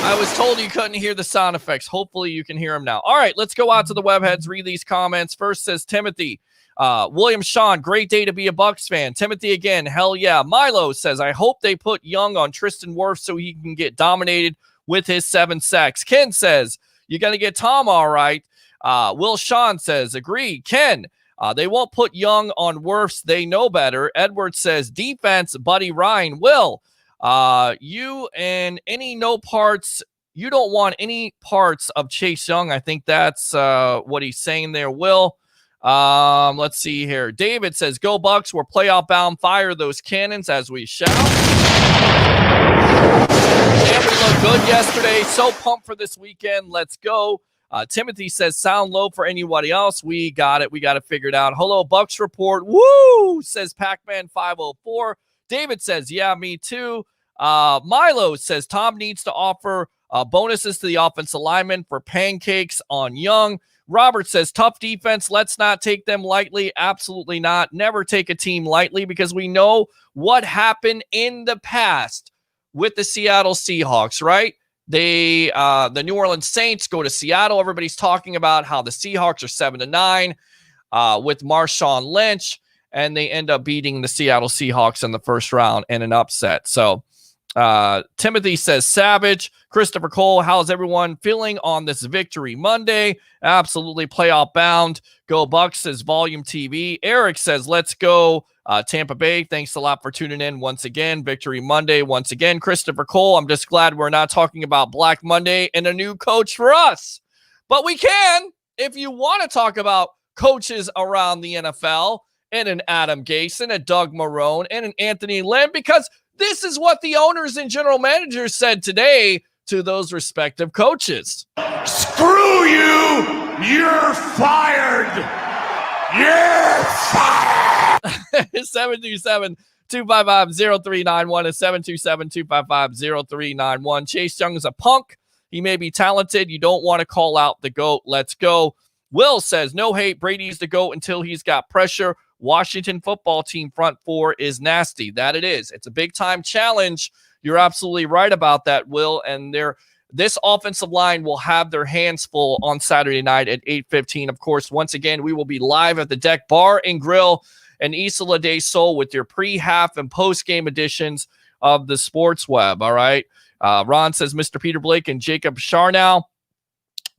I was told you couldn't hear the sound effects. Hopefully you can hear them now. All right, let's go out to the webheads, read these comments. First says Timothy. William Sean, great day to be a Bucs fan. Timothy again, hell yeah. Milo says, I hope they put Young on Tristan Wirfs so he can get dominated with his 7 sacks. Ken says, you're going to get Tom all right. Will Sean says, agreed. Ken, they won't put Young on Wirfs. They know better. Edward says, defense, Buddy Ryan. Will, you and any no parts, you don't want any parts of Chase Young. I think that's what he's saying there, Will. Let's see here. David says, go Bucs. We're playoff bound. Fire those cannons as we shout. And we looked good yesterday. So pumped for this weekend. Let's go. Timothy says, sound low for anybody else. We got it. We got it figured out. Hello, Bucs Report. Woo, says Pac-Man 504. David says, yeah, me too. Milo says, Tom needs to offer bonuses to the offensive linemen for pancakes on Young. Robert says, tough defense. Let's not take them lightly. Absolutely not. Never take a team lightly because we know what happened in the past with the Seattle Seahawks, right? They, the New Orleans Saints go to Seattle. Everybody's talking about how the Seahawks are 7-9 with Marshawn Lynch, and they end up beating the Seattle Seahawks in the first round in an upset. So Timothy says, savage. Christopher Cole, how's everyone feeling on this Victory Monday? Absolutely playoff bound. Go Bucs, says Volume TV. Eric says, let's go Tampa Bay. Thanks a lot for tuning in once again. Victory Monday once again. Christopher Cole, I'm just glad we're not talking about Black Monday and a new coach for us. But we can, if you want to talk about coaches around the NFL and an Adam Gase and a Doug Marrone and an Anthony Lynn, because this is what the owners and general managers said today to those respective coaches. Screw you! You're fired! You're fired! 727-255-0391 and 727-255-0391. Chase Young is a punk. He may be talented. You don't want to call out the GOAT. Let's go. Will says, no hate. Brady's the GOAT until he's got pressure. Washington football team front four is nasty. That it is. It's a big-time challenge. You're absolutely right about that, Will. And this offensive line will have their hands full on Saturday night at 8:15. Of course, once again, we will be live at the Deck Bar and Grill in Isla del Sol with your pre-half and post-game editions of the Sports Web. All right. Ron says, Mr. Peter Blake and Jacob Charnow.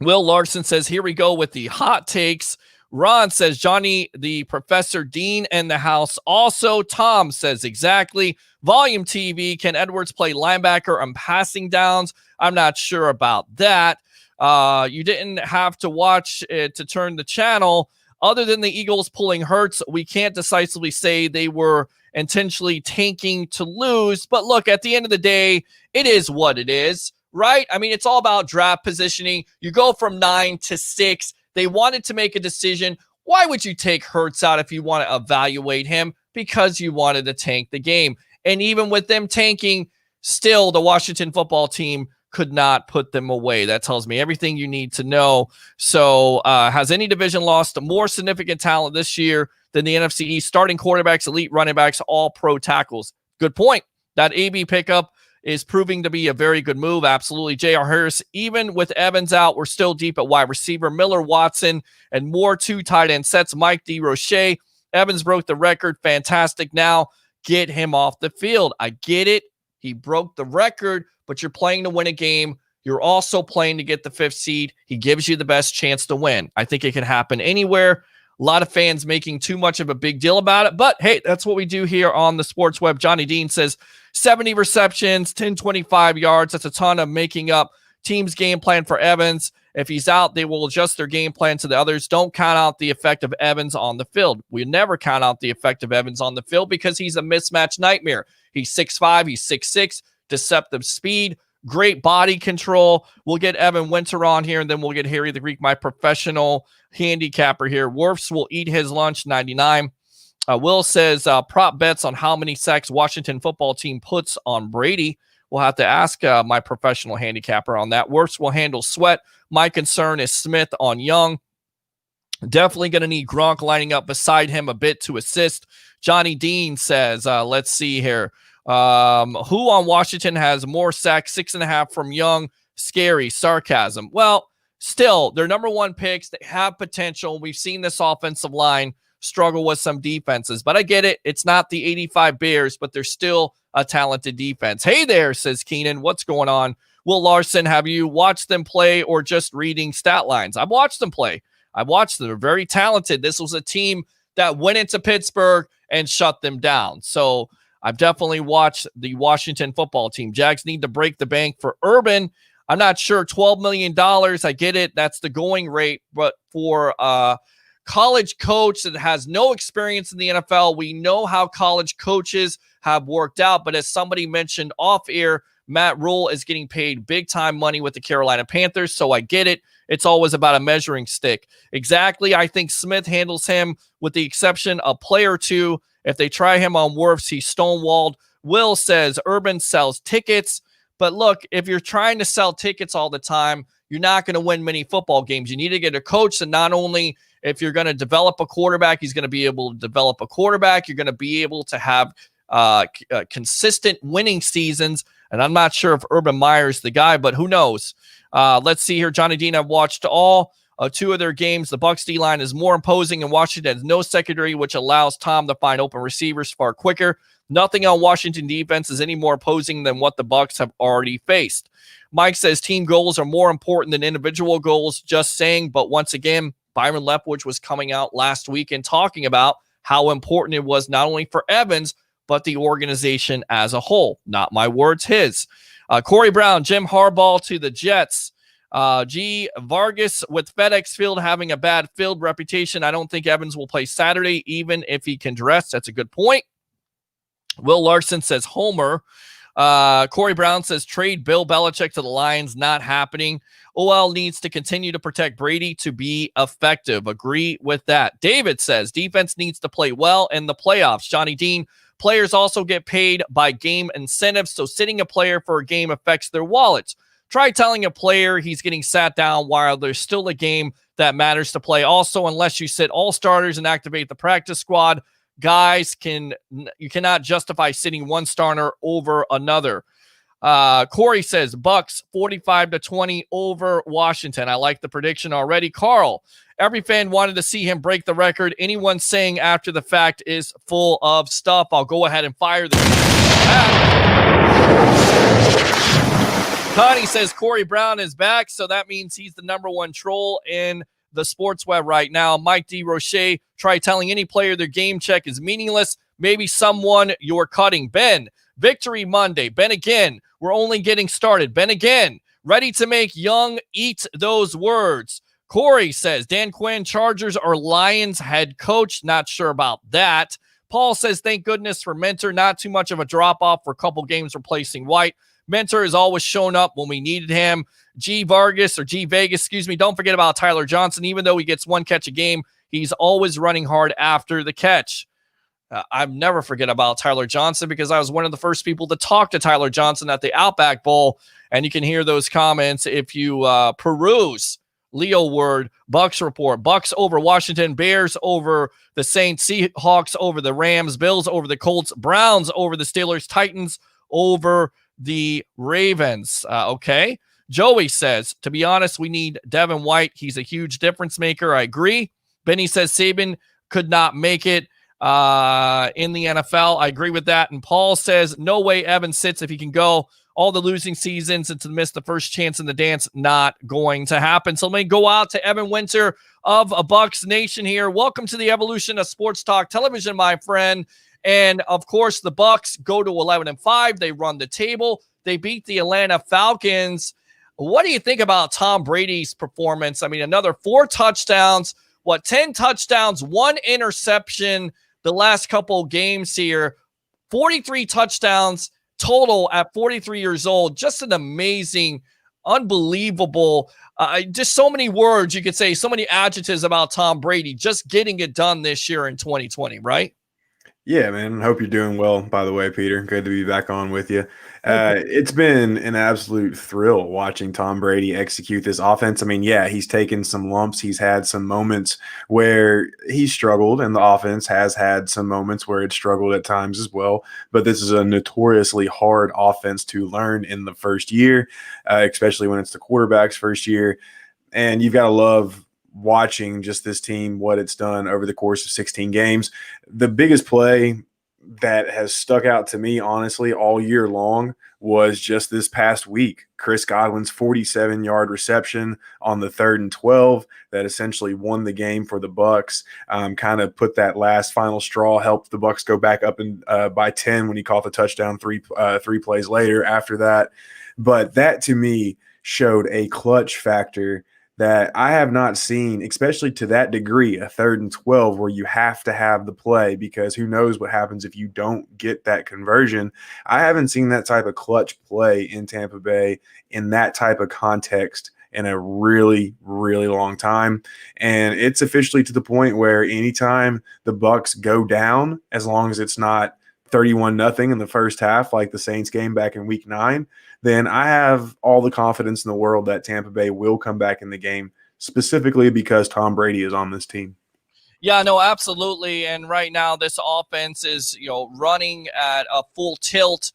Will Larson says, here we go with the hot takes. Ron says, Johnny, the Professor Dean and the house. Also, Tom says, exactly. Volume TV, can Edwards play linebacker on passing downs? I'm not sure about that. You didn't have to watch it to turn the channel. Other than the Eagles pulling Hurts, we can't decisively say they were intentionally tanking to lose. But look, at the end of the day, it is what it is, right? I mean, it's all about draft positioning. You go from 9 to 6. They wanted to make a decision. Why would you take Hurts out if you want to evaluate him? Because you wanted to tank the game. And even with them tanking, still the Washington football team could not put them away. That tells me everything you need to know. So has any division lost more significant talent this year than the NFC East? Starting quarterbacks, elite running backs, all pro tackles. Good point. That AB pickup is proving to be a very good move. Absolutely. J.R. Harris, even with Evans out, we're still deep at wide receiver. Miller, Watson, and more 2 tight end sets. Mike DeRoche, Evans broke the record. Fantastic. Now get him off the field. I get it. He broke the record, but you're playing to win a game. You're also playing to get the 5th seed. He gives you the best chance to win. I think it can happen anywhere. A lot of fans making too much of a big deal about it, but hey, that's what we do here on the Sports Web. Johnny Dean says 70 receptions, 1025 yards. That's a ton of making up team's game plan for Evans. If he's out, they will adjust their game plan to the others. Don't count out the effect of Evans on the field. We never count out the effect of Evans on the field because he's a mismatch nightmare. He's 6'5", he's 6'6", deceptive speed, great body control. We'll get Evan Winter on here, and then we'll get Harry the Greek, my professional handicapper here. Wirfs will eat his lunch, 99. Will says prop bets on how many sacks Washington football team puts on Brady. We'll have to ask my professional handicapper on that. Wirfs will handle Sweat. My concern is Smith on Young. Definitely going to need Gronk lining up beside him a bit to assist. Johnny Dean says, let's see here. Who on Washington has more sacks? 6.5 from Young. Scary. Sarcasm. Well, still, they're number 1 picks. They have potential. We've seen this offensive line struggle with some defenses, but I get it. It's not the 85 Bears, but they're still a talented defense. Hey there, says Keenan. What's going on? Will Larson, have you watched them play or just reading stat lines? I've watched them play. I've watched them. They're very talented. This was a team that went into Pittsburgh and shut them down. So I've definitely watched the Washington football team. Jags need to break the bank for Urban. I'm not sure. $12 million. I get it. That's the going rate. But for a college coach that has no experience in the NFL, we know how college coaches have worked out. But as somebody mentioned off air, Matt Rule is getting paid big time money with the Carolina Panthers. So I get it. It's always about a measuring stick. Exactly. I think Smith handles him with the exception of play or two. If they try him on Wirfs, he's stonewalled. Will says Urban sells tickets. But look, if you're trying to sell tickets all the time, you're not going to win many football games. You need to get a coach that not only if you're going to develop a quarterback, he's going to be able to develop a quarterback. You're going to be able to have consistent winning seasons. And I'm not sure if Urban Meyer's the guy, but who knows? Let's see here. Johnny Dean, I've watched all 2 of their games. The Bucs D-line is more imposing, and Washington has no secondary, which allows Tom to find open receivers far quicker. Nothing on Washington defense is any more imposing than what the Bucs have already faced. Mike says team goals are more important than individual goals. Just saying, but once again, Byron Leftwich was coming out last week and talking about how important it was not only for Evans, but the organization as a whole. Not my words, his. Corey Brown, Jim Harbaugh to the Jets. G. Vargas with FedEx Field having a bad field reputation. I don't think Evans will play Saturday, even if he can dress. That's a good point. Will Larson says Homer. Corey Brown says trade Bill Belichick to the Lions. Not happening. OL needs to continue to protect Brady to be effective. Agree with that. David says defense needs to play well in the playoffs. Johnny Dean, players also get paid by game incentives, so sitting a player for a game affects their wallets. Try telling a player he's getting sat down while there's still a game that matters to play. Also, unless you sit all starters and activate the practice squad, you cannot justify sitting one starter over another. Corey says Bucs 45-20 over Washington. I like the prediction already. Carl, every fan wanted to see him break the record. Anyone saying after the fact is full of stuff. I'll go ahead and fire the Connie says Corey Brown is back, so that means he's the number 1 troll in the sports web right now. Mike D. Roche, try telling any player their game check is meaningless. Maybe someone you're cutting. Ben, Victory Monday. Ben again, we're only getting started. Ben again, ready to make Young eat those words. Corey says Dan Quinn, Chargers or Lions head coach. Not sure about that. Paul says thank goodness for Mentor. Not too much of a drop-off for a couple games replacing White. Mentor has always shown up when we needed him. G. Vegas, don't forget about Tyler Johnson. Even though he gets 1 catch a game, he's always running hard after the catch. I never forget about Tyler Johnson because I was one of the first people to talk to Tyler Johnson at the Outback Bowl, and you can hear those comments if you peruse Leo Word, Bucs Report. Bucs over Washington, Bears over the Saints, Seahawks over the Rams, Bills over the Colts, Browns over the Steelers, Titans over the Ravens. Okay. Joey says, to be honest, we need Devin White. He's a huge difference maker. I agree. Benny says Saban could not make it. in the NFL. I agree with that. And Paul says, no way Evans sits if he can go all the losing seasons and to miss the first chance in the dance. Not going to happen. So let me go out to Evan Winter of a Bucs Nation here. Welcome to the evolution of sports talk television, my friend. And of course, the Bucs go to 11-5. They run the table. They beat the Atlanta Falcons. What do you think about Tom Brady's performance? I mean, another 4 touchdowns, 10 touchdowns, 1 interception the last couple games here, 43 touchdowns total at 43 years old. Just an amazing, unbelievable, just so many words you could say, so many adjectives about Tom Brady just getting it done this year in 2020, right? Yeah, man. Hope you're doing well, by the way, Peter. Good to be back on with you. It's been an absolute thrill watching Tom Brady execute this offense. I mean, yeah, he's taken some lumps. He's had some moments where he struggled, and the offense has had some moments where it struggled at times as well. But this is a notoriously hard offense to learn in the first year, especially when it's the quarterback's first year. And you've got to love watching just this team, what it's done over the course of 16 games. The biggest play that has stuck out to me, honestly, all year long was just this past week. Chris Godwin's 47-yard reception on the 3rd and 12 that essentially won the game for the Bucs. Kind of put that last final straw, helped the Bucs go back up by 10 when he caught the touchdown three plays later after that. But that, to me, showed a clutch factor that I have not seen, especially to that degree, a 3rd and 12 where you have to have the play because who knows what happens if you don't get that conversion. I haven't seen that type of clutch play in Tampa Bay in that type of context in a really, really long time. And it's officially to the point where anytime the Bucs go down, as long as it's not 31-0 in the first half like the Saints game back in week 9, then I have all the confidence in the world that Tampa Bay will come back in the game, specifically because Tom Brady is on this team. Yeah, no, absolutely. And right now, this offense is, running at a full tilt.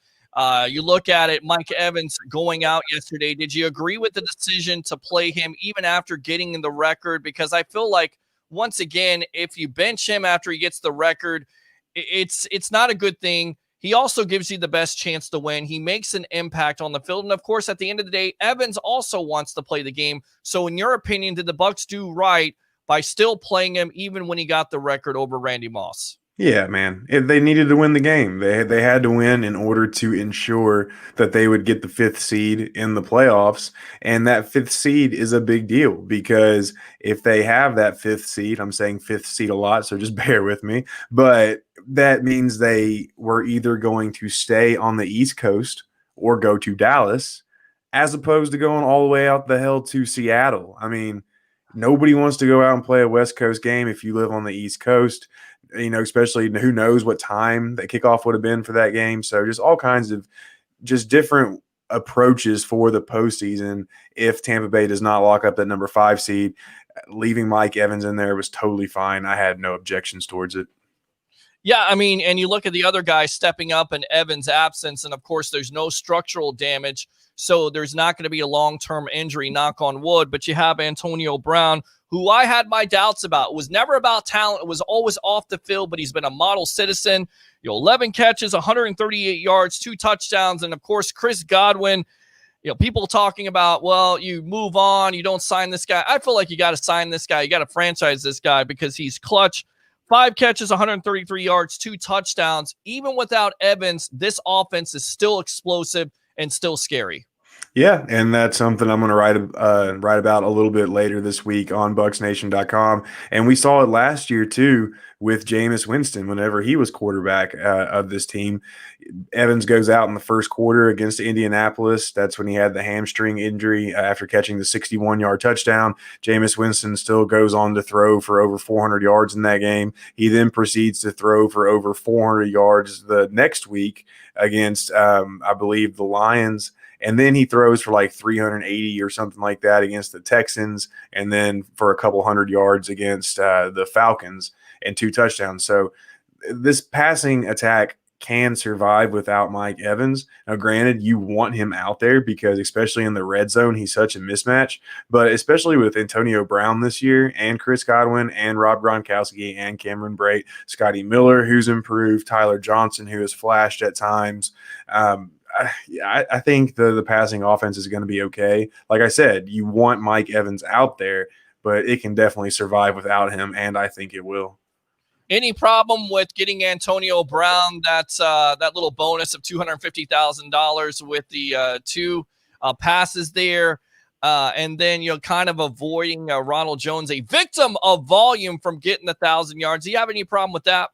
You look at it, Mike Evans going out yesterday. Did you agree with the decision to play him even after getting in the record? Because I feel like, once again, if you bench him after he gets the record, it's not a good thing. He also gives you the best chance to win. He makes an impact on the field. And, of course, at the end of the day, Evans also wants to play the game. So, in your opinion, did the Bucs do right by still playing him even when he got the record over Randy Moss? Yeah, man. They needed to win the game. They had to win in order to ensure that they would get the 5th seed in the playoffs. And that 5th seed is a big deal because if they have that 5th seed, I'm saying 5th seed a lot, so just bear with me, but that means they were either going to stay on the East Coast or go to Dallas, as opposed to going all the way out the hell to Seattle. I mean, nobody wants to go out and play a West Coast game if you live on the East Coast. Especially who knows what time that kickoff would have been for that game. So just all kinds of just different approaches for the postseason. If Tampa Bay does not lock up that number 5 seed, leaving Mike Evans in there was totally fine. I had no objections towards it. Yeah, I mean, and you look at the other guys stepping up in Evans' absence, and of course, there's no structural damage, so there's not going to be a long-term injury, knock on wood, but you have Antonio Brown, who I had my doubts about. It was never about talent. It was always off the field, but he's been a model citizen. 11 catches, 138 yards, 2 touchdowns, and of course, Chris Godwin. People talking about, well, you move on, you don't sign this guy. I feel like you got to sign this guy. You got to franchise this guy because he's clutch. 5 catches, 133 yards, 2 touchdowns. Even without Evans, this offense is still explosive and still scary. Yeah, and that's something I'm going to write about a little bit later this week on BucsNation.com. And we saw it last year, too, with Jameis Winston whenever he was quarterback of this team. Evans goes out in the first quarter against Indianapolis. That's when he had the hamstring injury after catching the 61-yard touchdown. Jameis Winston still goes on to throw for over 400 yards in that game. He then proceeds to throw for over 400 yards the next week against, I believe, the Lions. And then he throws for like 380 or something like that against the Texans, and then for a couple hundred yards against the Falcons and 2 touchdowns. So this passing attack can survive without Mike Evans. Now, granted, you want him out there because, especially in the red zone, he's such a mismatch. But especially with Antonio Brown this year, and Chris Godwin, and Rob Gronkowski, and Cameron Brate, Scotty Miller, who's improved, Tyler Johnson, who has flashed at times. I think the passing offense is going to be okay. Like I said, you want Mike Evans out there, but it can definitely survive without him, and I think it will. Any problem with getting Antonio Brown that little bonus of $250,000 with the two passes there, and then kind of avoiding Ronald Jones, a victim of volume, from getting 1,000 yards? Do you have any problem with that?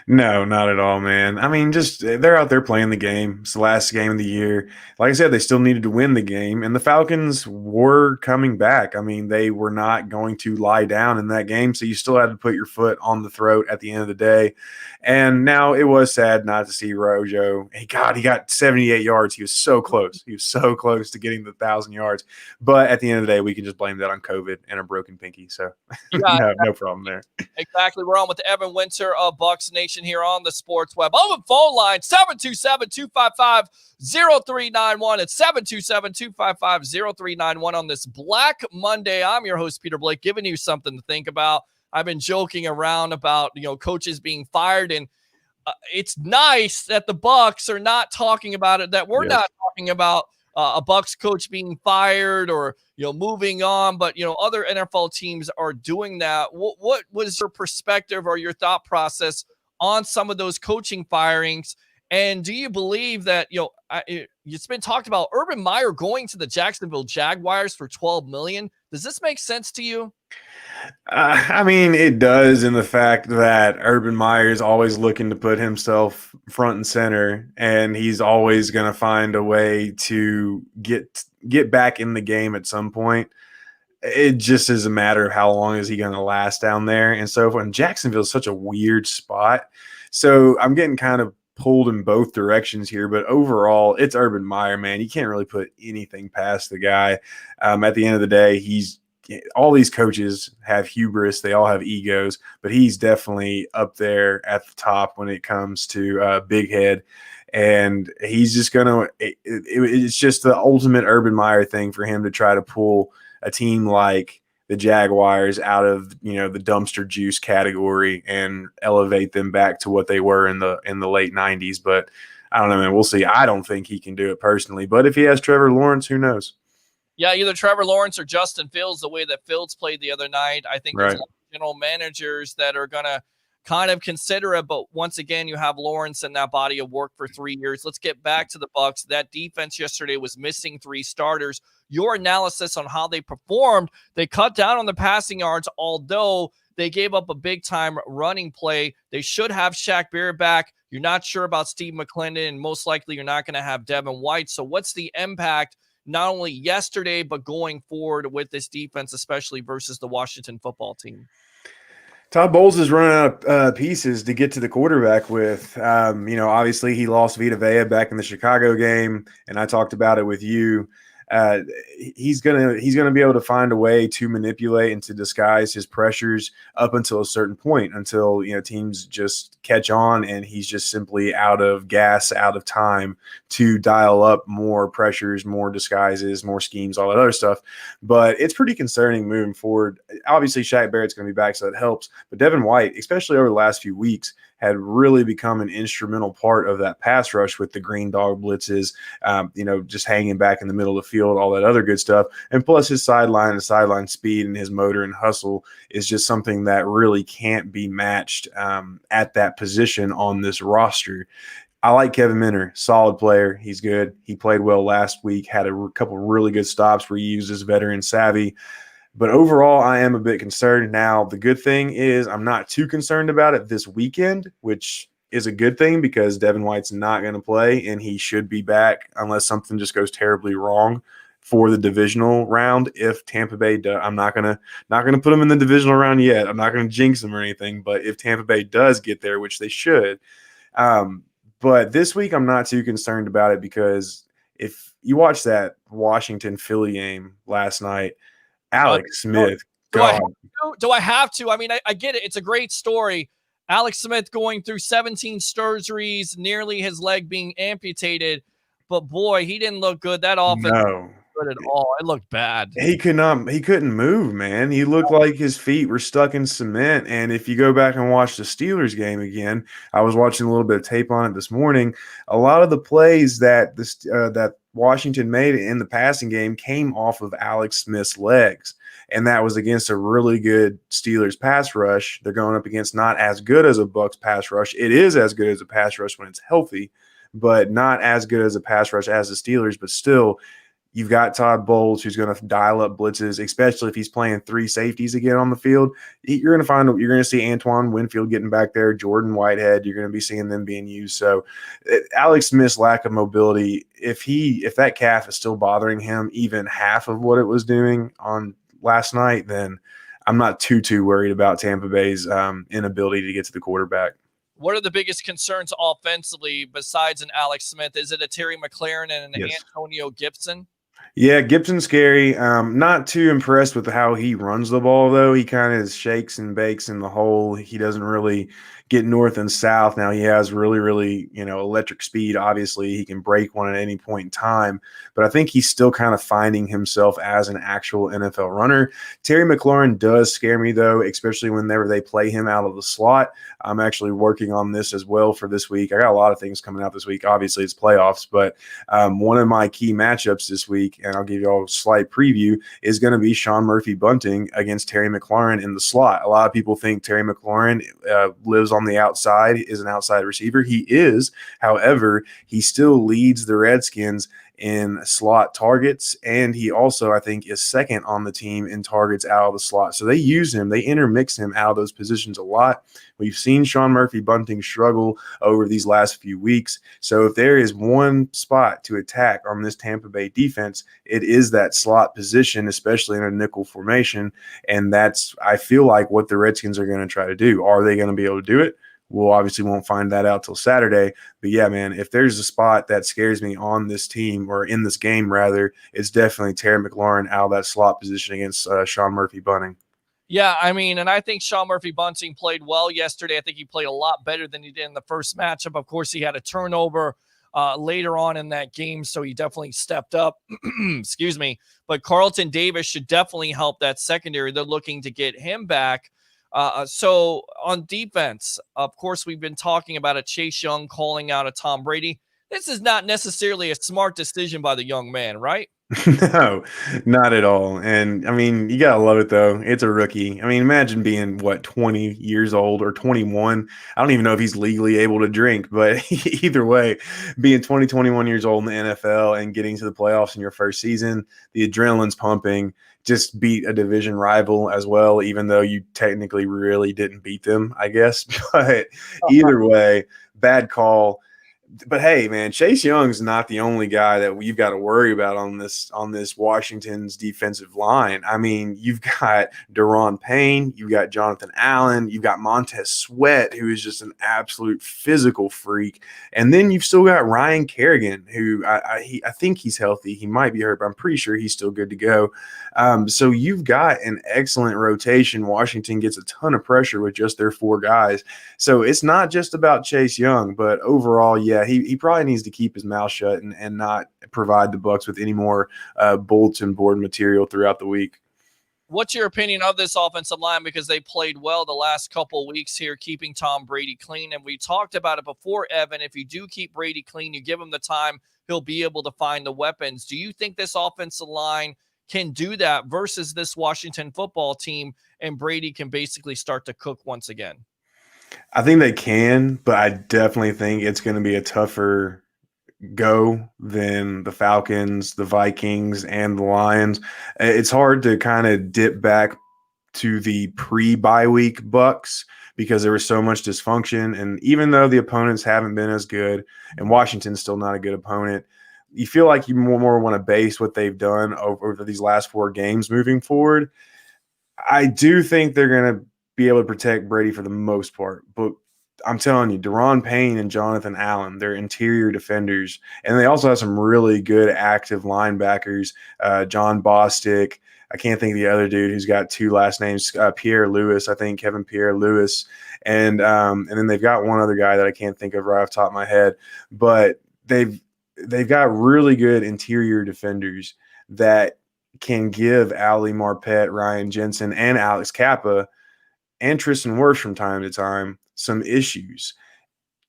No, not at all, man. I mean, just they're out there playing the game. It's the last game of the year. Like I said, they still needed to win the game, and the Falcons were coming back. I mean, they were not going to lie down in that game, so you still had to put your foot on the throat at the end of the day. And now it was sad not to see Rojo. He got 78 yards. He was so close. He was so close to getting the 1,000 yards. But at the end of the day, we can just blame that on COVID and a broken pinky. So no problem there. Exactly. We're on with Evan Winter of Bucs Nation here on the Sports Web. On the phone line, 727-255-0391. It's 727-255-0391 on this Black Monday. I'm your host, Peter Blake, giving you something to think about. I've been joking around about, coaches being fired, and it's nice that the Bucs are not talking about it, that we're not talking about a Bucs coach being fired or, moving on, but, other NFL teams are doing that. What was your perspective or your thought process on some of those coaching firings? And do you believe that, it's been talked about Urban Meyer going to the Jacksonville Jaguars for $12 million. Does this make sense to you? I mean, it does, in the fact that Urban Meyer is always looking to put himself front and center, and he's always going to find a way to get back in the game at some point. It just is a matter of how long is he going to last down there. And so when Jacksonville is such a weird spot, so I'm getting kind of pulled in both directions here, but overall it's Urban Meyer, man. You can't really put anything past the guy. At the end of the day, all these coaches have hubris. They all have egos, but he's definitely up there at the top when it comes to big head. And he's just it's just the ultimate Urban Meyer thing for him to try to pull a team like the Jaguars out of, the dumpster juice category and elevate them back to what they were in the late 90s. But I don't know, man. We'll see. I don't think he can do it personally, but if he has Trevor Lawrence, who knows? Yeah, either Trevor Lawrence or Justin Fields, the way that Fields played the other night. I think there's a lot of general managers that are going to kind of consider it, but once again, you have Lawrence and that body of work for 3 years. Let's get back to the Bucs. That defense yesterday was missing 3 starters. Your analysis on how they performed, they cut down on the passing yards, although they gave up a big-time running play. They should have Shaq Barrett back. You're not sure about Steve McClendon, and most likely you're not going to have Devin White. So what's the impact not only yesterday, but going forward with this defense, especially versus the Washington football team? Todd Bowles is running out of pieces to get to the quarterback with. Obviously he lost Vita Vea back in the Chicago game, and I talked about it with you. He's gonna be able to find a way to manipulate and to disguise his pressures up until a certain point, until teams just catch on and he's just simply out of gas, out of time to dial up more pressures, more disguises, more schemes, all that other stuff. But it's pretty concerning moving forward. Obviously, Shaq Barrett's going to be back, so that helps. But Devin White, especially over the last few weeks, had really become an instrumental part of that pass rush with the green dog blitzes, just hanging back in the middle of the field, all that other good stuff. And plus his sideline speed and his motor and hustle is just something that really can't be matched at that position on this roster. I like Kevin Minter, solid player. He's good. He played well last week, had a couple really good stops where he used his veteran savvy. But overall, I am a bit concerned. Now, the good thing is I'm not too concerned about it this weekend, which is a good thing because Devin White's not going to play, and he should be back unless something just goes terribly wrong for the divisional round. If Tampa Bay does, I'm not gonna put them in the divisional round yet. I'm not going to jinx them or anything. But if Tampa Bay does get there, which they should, but this week I'm not too concerned about it because if you watch that Washington Philly game last night, Alex Smith. Do I have to? I mean, I get it. It's a great story. Alex Smith going through 17 surgeries, nearly his leg being amputated. But boy, he didn't look good. That offense No. good at all. It looked bad. He couldn't move, man. He looked like his feet were stuck in cement. And if you go back and watch the Steelers game again, I was watching a little bit of tape on it this morning. A lot of the plays that that Washington made in the passing game came off of Alex Smith's legs. And that was against a really good Steelers pass rush. They're going up against not as good as a Bucs pass rush. It is as good as a pass rush when it's healthy, but not as good as a pass rush as the Steelers. But still, you've got Todd Bowles who's going to dial up blitzes, especially if he's playing three safeties again on the field. You're going to see Antoine Winfield getting back there, Jordan Whitehead. You're going to be seeing them being used. So Alex Smith's lack of mobility, if that calf is still bothering him even half of what it was doing on last night, then I'm not too worried about Tampa Bay's inability to get to the quarterback. What are the biggest concerns offensively besides an Alex Smith? Is it a Terry McLaurin and an Antonio Gibson? Yeah, Gibson's scary. Not too impressed with how he runs the ball, though. He kind of shakes and bakes in the hole. He doesn't really get north and south. Now he has really, electric speed. Obviously, he can break one at any point in time. But I think he's still kind of finding himself as an actual NFL runner. Terry McLaurin does scare me, though, especially whenever they play him out of the slot. I'm actually working on this as well for this week. I got a lot of things coming out this week. Obviously, it's playoffs, but one of my key matchups this week, and I'll give you all a slight preview, is going to be Sean Murphy-Bunting against Terry McLaurin in the slot. A lot of people think Terry McLaurin lives on the outside, is an outside receiver. He is. However, he still leads the Redskins in slot targets, and he also, I think, is second on the team in targets out of the slot. So they use him, they intermix him out of those positions a lot. We've seen Sean Murphy-Bunting struggle over these last few weeks. So if there is one spot to attack on this Tampa Bay defense, it is that slot position, especially in a nickel formation. And that's, I feel like, what the Redskins are going to try to do. Are they going to be able to do it? We'll obviously won't find that out till Saturday. But yeah, man, if there's a spot that scares me on this team, or in this game rather, it's definitely Terry McLaurin out of that slot position against Sean Murphy-Bunting. Yeah, I mean, and I think Sean Murphy-Bunting played well yesterday. I think he played a lot better than he did in the first matchup. Of course, he had a turnover later on in that game, so he definitely stepped up. Excuse me. But Carlton Davis should definitely help that secondary. They're looking to get him back. So on defense, of course, we've been talking about a Chase Young calling out a Tom Brady. This is not necessarily a smart decision by the young man, right? No, not at all. And I mean, you gotta love it though. It's a rookie. I mean, imagine being 20 years old or 21. I don't even know if he's legally able to drink, but either way, being 21 years old in the NFL and getting to the playoffs in your first season, the adrenaline's pumping. Just beat a division rival as well, even though you technically really didn't beat them, I guess. But either way, bad call. But hey, man, Chase Young's not the only guy that we've got to worry about on this Washington's defensive line. I mean, you've got Daron Payne, you've got Jonathan Allen, you've got Montez Sweat, who is just an absolute physical freak, and then you've still got Ryan Kerrigan, who I think he's healthy. He might be hurt, but I'm pretty sure he's still good to go. So you've got an excellent rotation. Washington gets a ton of pressure with just their four guys. So it's not just about Chase Young, but overall, yeah, he probably needs to keep his mouth shut and not provide the Bucs with any more bulletin board material throughout the week. What's your opinion of this offensive line? Because they played well the last couple of weeks here, keeping Tom Brady clean. And we talked about it before, Evan. If you do keep Brady clean, you give him the time, he'll be able to find the weapons. Do you think this offensive line can do that versus this Washington football team, and Brady can basically start to cook once again? I think they can, but I definitely think it's going to be a tougher go than the Falcons, the Vikings, and the Lions. It's hard to kind of dip back to the pre-bye week Bucs because there was so much dysfunction. And even though the opponents haven't been as good, and Washington's still not a good opponent, you feel like you more want to base what they've done over these last four games moving forward. I do think they're going to be able to protect Brady for the most part, but I'm telling you, Deron Payne and Jonathan Allen, they're interior defenders. And they also have some really good active linebackers. John Bostic. I can't think of the other dude who's got two last names, Pierre Lewis, I think, Kevin Pierre Lewis. And then they've got one other guy that I can't think of right off the top of my head. But they've got really good interior defenders that can give Ali Marpet, Ryan Jensen, and Alex Kappa and Tristan Wirfs from time to time some issues.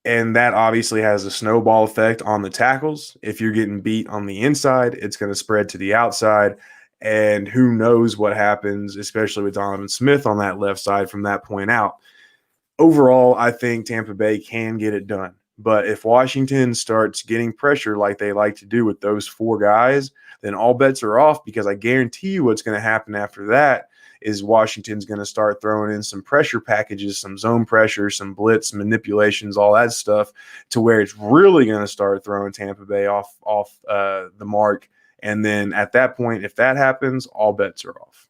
And that obviously has a snowball effect on the tackles. If you're getting beat on the inside, it's going to spread to the outside. And who knows what happens, especially with Donovan Smith on that left side from that point out. Overall, I think Tampa Bay can get it done. But if Washington starts getting pressure like they like to do with those four guys, then all bets are off, because I guarantee you what's going to happen after that is Washington's going to start throwing in some pressure packages, some zone pressure, some blitz manipulations, all that stuff, to where it's really going to start throwing Tampa Bay off the mark. And then at that point, if that happens, all bets are off.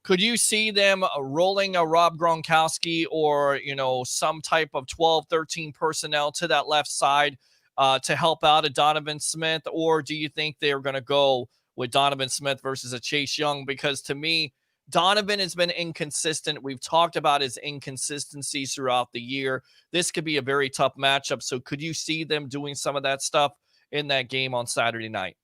Could you see them rolling a Rob Gronkowski or, some type of 12, 13 personnel to that left side to help out a Donovan Smith? Or do you think they're going to go with Donovan Smith versus a Chase Young? Because to me, Donovan has been inconsistent. We've talked about his inconsistencies throughout the year. This could be a very tough matchup. So could you see them doing some of that stuff in that game on Saturday night?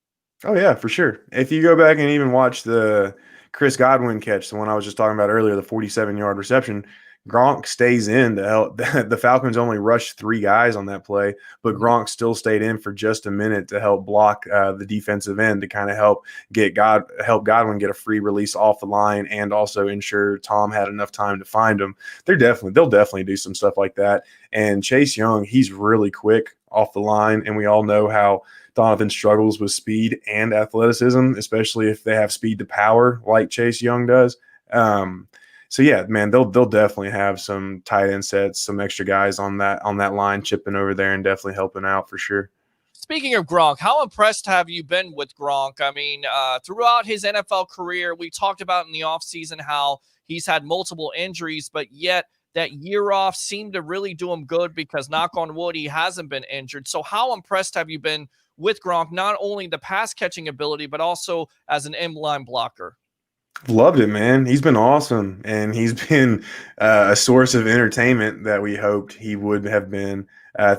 Oh, yeah, for sure. If you go back and even watch the Chris Godwin catch, the one I was just talking about earlier, the 47-yard reception, Gronk stays in to help. The Falcons only rushed 3 guys on that play, but Gronk still stayed in for just a minute to help block the defensive end, to kind of help Godwin get a free release off the line, and also ensure Tom had enough time to find him. They'll definitely do some stuff like that. And Chase Young, he's really quick off the line, and we all know how Donovan struggles with speed and athleticism, especially if they have speed to power like Chase Young does. So yeah, man, they'll definitely have some tight end sets, some extra guys on that line chipping over there and definitely helping out for sure. Speaking of Gronk, how impressed have you been with Gronk? I mean, throughout his NFL career, we talked about in the offseason how he's had multiple injuries, but yet that year off seemed to really do him good, because knock on wood, he hasn't been injured. So how impressed have you been with Gronk, not only the pass catching ability, but also as an in-line blocker? Loved it, man. He's been awesome, and he's been a source of entertainment that we hoped he would have been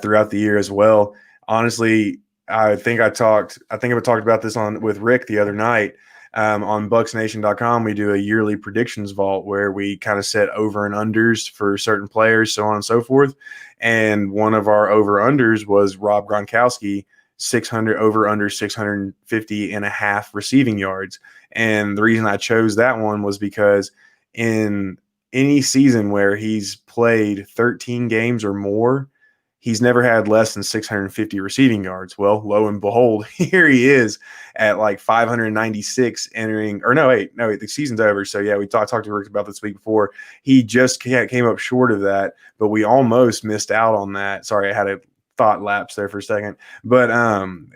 throughout the year as well. Honestly, I think I've talked about this with Rick the other night. On BucsNation.com, we do a yearly predictions vault where we kind of set over and unders for certain players, so on and so forth. And one of our over unders was Rob Gronkowski, 600 over under 650 and a half receiving yards. And the reason I chose that one was because in any season where he's played 13 games or more, he's never had less than 650 receiving yards. Well, lo and behold, here he is at like 596 entering, or no, wait, the season's over. So yeah, we talked to Rick about this week before. He just came up short of that, but we almost missed out on that. Sorry, I had a thought lapse there for a second, but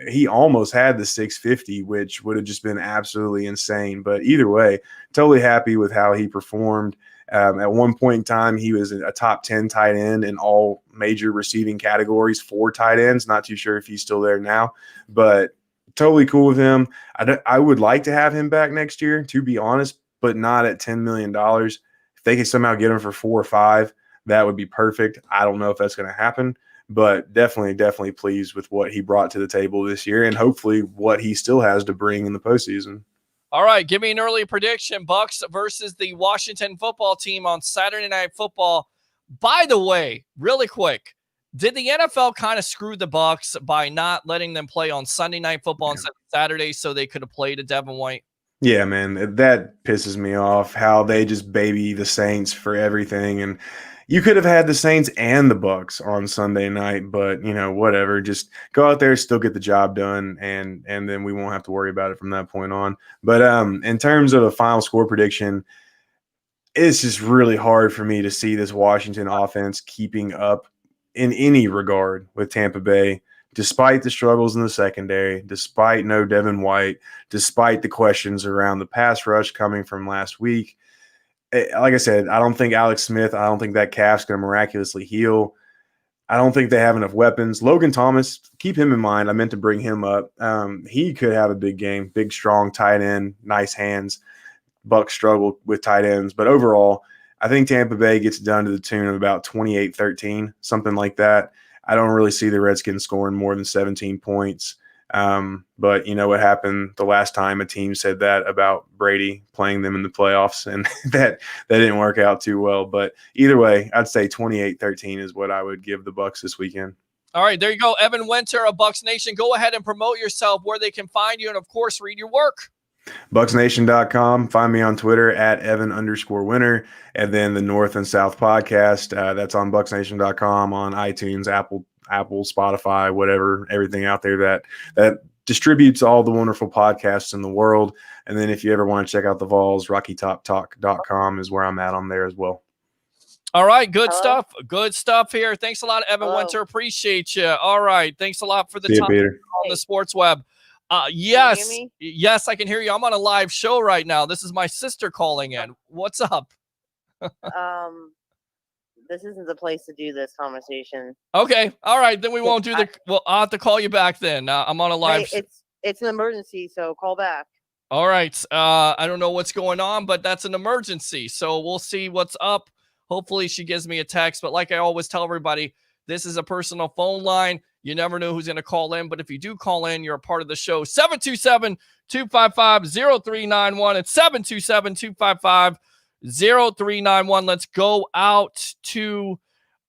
he almost had the 650, which would have just been absolutely insane. But either way, totally happy with how he performed. At one point in time, he was a top 10 tight end in all major receiving categories for tight ends. Not too sure if he's still there now, but totally cool with him. I would like to have him back next year, to be honest, but not at $10 million. If they could somehow get him for 4 or 5, that would be perfect. I don't know if that's going to happen, but definitely pleased with what he brought to the table this year, and hopefully what he still has to bring in the postseason. All right, give me an early prediction. Bucs versus the Washington football team on Saturday Night Football. By the way, really quick, did the NFL kind of screw the Bucs by not letting them play on Sunday Night Football instead of Saturday so they could have played at Devin White? Yeah, man, that pisses me off, how they just baby the Saints for everything. And you could have had the Saints and the Bucs on Sunday night, but whatever. Just go out there, still get the job done, and then we won't have to worry about it from that point on. But in terms of a final score prediction, it's just really hard for me to see this Washington offense keeping up in any regard with Tampa Bay, despite the struggles in the secondary, despite no Devin White, despite the questions around the pass rush coming from last week. Like I said, I don't think Alex Smith, I don't think that calf's going to miraculously heal. I don't think they have enough weapons. Logan Thomas, keep him in mind. I meant to bring him up. He could have a big game, big, strong tight end, nice hands. Bucs struggle with tight ends. But overall, I think Tampa Bay gets done to the tune of about 28-13, something like that. I don't really see the Redskins scoring more than 17 points. But you know what happened the last time a team said that about Brady playing them in the playoffs, and that didn't work out too well. But either way, I'd say 28-13 is what I would give the Bucs this weekend. All right, there you go. Evan Winter of Bucs Nation. Go ahead and promote yourself, where they can find you, and of course, read your work. BucsNation.com. Find me on Twitter at Evan_Winter. And then the North and South podcast, that's on BucsNation.com, on iTunes, Apple, Spotify, whatever, everything out there that distributes all the wonderful podcasts in the world. And then if you ever want to check out the Vols, RockyTopTalk.com is where I'm at on there as well. All right, good stuff. Good stuff here. Thanks a lot, Evan Winter. Appreciate you. All right, thanks a lot for the time Peter. on the Sports Web. Yes, I can hear you. I'm on a live show right now. This is my sister calling in. What's up? This isn't the place to do this conversation. Okay, all right, then we won't do well, I'll have to call you back then. I'm on a live. Hey, it's an emergency, so call back. All right. I don't know what's going on, but that's an emergency. So we'll see what's up. Hopefully she gives me a text. But like I always tell everybody, this is a personal phone line. You never know who's going to call in. But if you do call in, you're a part of the show. 727-255-0391. It's 727-255-0391. Let's go out to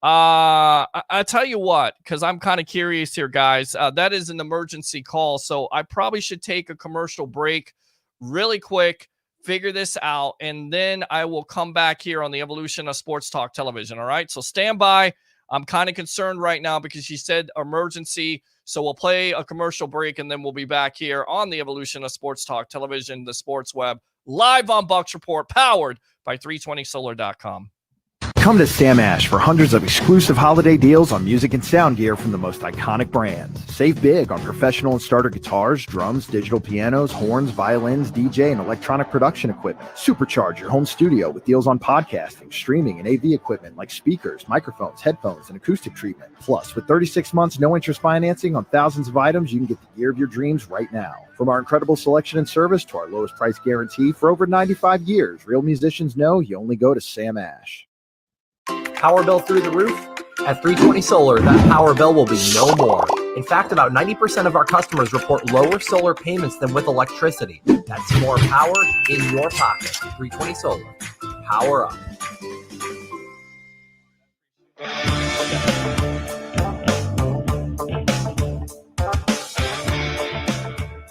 I tell you what, because I'm kind of curious here, guys. That is an emergency call. So I probably should take a commercial break really quick, figure this out, and then I will come back here on the Evolution of Sports Talk Television. All right, so stand by. I'm kind of concerned right now because she said emergency. So we'll play a commercial break, and then we'll be back here on the Evolution of Sports Talk Television, the Sports Web, live on Bucs Report, powered by 320solar.com. Come to Sam Ash for hundreds of exclusive holiday deals on music and sound gear from the most iconic brands. Save big on professional and starter guitars, drums, digital pianos, horns, violins, DJ, and electronic production equipment. Supercharge your home studio with deals on podcasting, streaming, and AV equipment like speakers, microphones, headphones, and acoustic treatment. Plus, with 36 months no interest financing on thousands of items, you can get the gear of your dreams right now. From our incredible selection and service to our lowest price guarantee for over 95 years, real musicians know you only go to Sam Ash. Power bill through the roof? At 320 Solar, that power bill will be no more. In fact, about 90% of our customers report lower solar payments than with electricity. That's more power in your pocket. 320 Solar. Power up.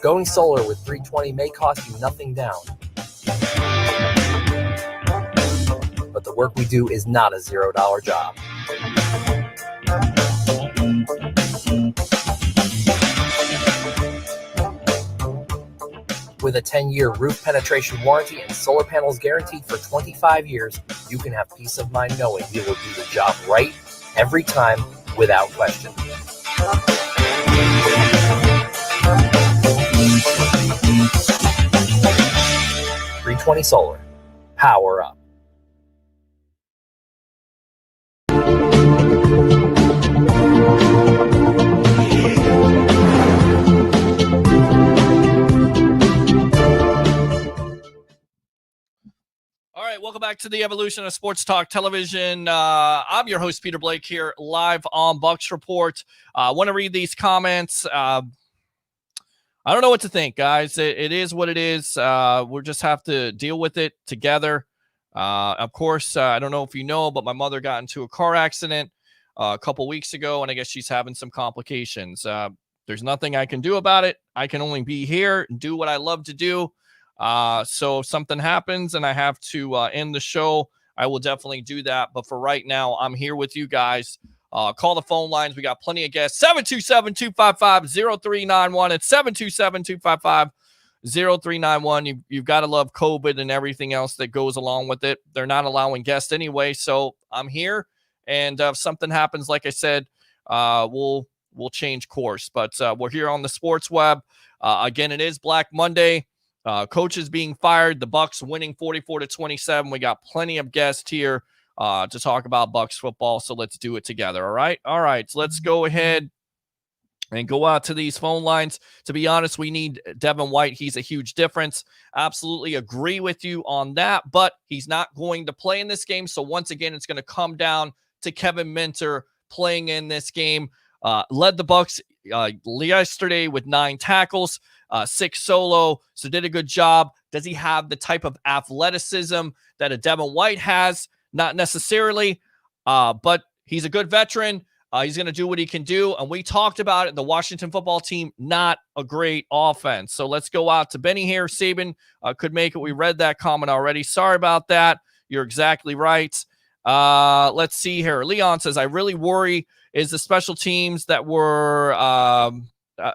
Going solar with 320 may cost you nothing down. But the work we do is not a $0 job. With a 10-year roof penetration warranty and solar panels guaranteed for 25 years, you can have peace of mind knowing you will do the job right every time without question. 320 Solar. Power up. All right, welcome back to the Evolution of Sports Talk Television. I'm your host, Peter Blake, here live on Bucs Report. I want to read these comments. I don't know what to think, guys. It is what it is. We'll just have to deal with it together. Of course, I don't know if you know, but my mother got into a car accident a couple weeks ago, and I guess she's having some complications. There's nothing I can do about it. I can only be here and do what I love to do. So if something happens and I have to end the show, I will definitely do that. But for right now, I'm here with you guys. Call the phone lines. We got plenty of guests. 727-255-0391. It's 727-255-0391. You've got to love COVID and everything else that goes along with it. They're not allowing guests anyway. So I'm here. And if something happens, like I said, we'll change course. But we're here on the Sports Web. Again, it is Black Monday. Coaches being fired, the Bucs winning 44-27. We got plenty of guests here to talk about Bucs football. So let's do it together. All right. All right. So let's go ahead and go out to these phone lines. To be honest, we need Devin White. He's a huge difference. Absolutely agree with you on that, but he's not going to play in this game. So once again, it's going to come down to Kevin Minter playing in this game. Led the Bucs yesterday with 9 tackles, 6 solo, so did a good job. Does he have the type of athleticism that a Devin White has? Not necessarily, but he's a good veteran. He's going to do what he can do, and we talked about it. The Washington football team, not a great offense. So let's go out to Benny here. Saban could make it. We read that comment already. Sorry about that. You're exactly right. Let's see here. Leon says, I really worry is the special teams that were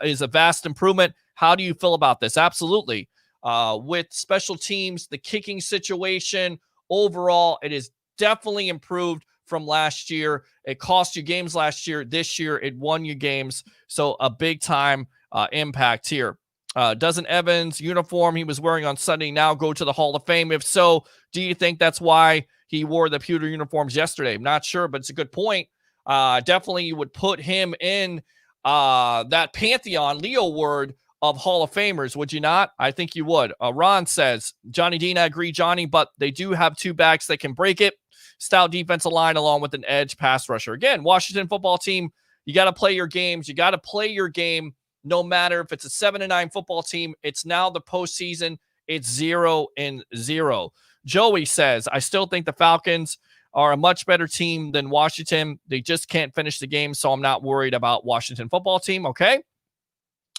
is a vast improvement. How do you feel about this? Absolutely. With special teams, the kicking situation overall, it is definitely improved from last year. It cost you games last year. This year, it won you games. So a big time impact here. Doesn't Evans' uniform he was wearing on Sunday now go to the Hall of Fame? If so, do you think that's why he wore the pewter uniforms yesterday? I'm not sure, but it's a good point. Definitely you would put him in that pantheon, Leo word, of Hall of Famers, would you not? I think you would. Ron says, Johnny Dean, I agree, Johnny, but they do have 2 backs that can break it. Stout defensive line along with an edge pass rusher. Again, Washington football team, you got to play your games. You got to play your game no matter if it's a 7-9 football team. It's now the postseason. It's 0-0. Joey says, I still think the Falcons are a much better team than Washington. They just can't finish the game, so I'm not worried about Washington football team. Okay.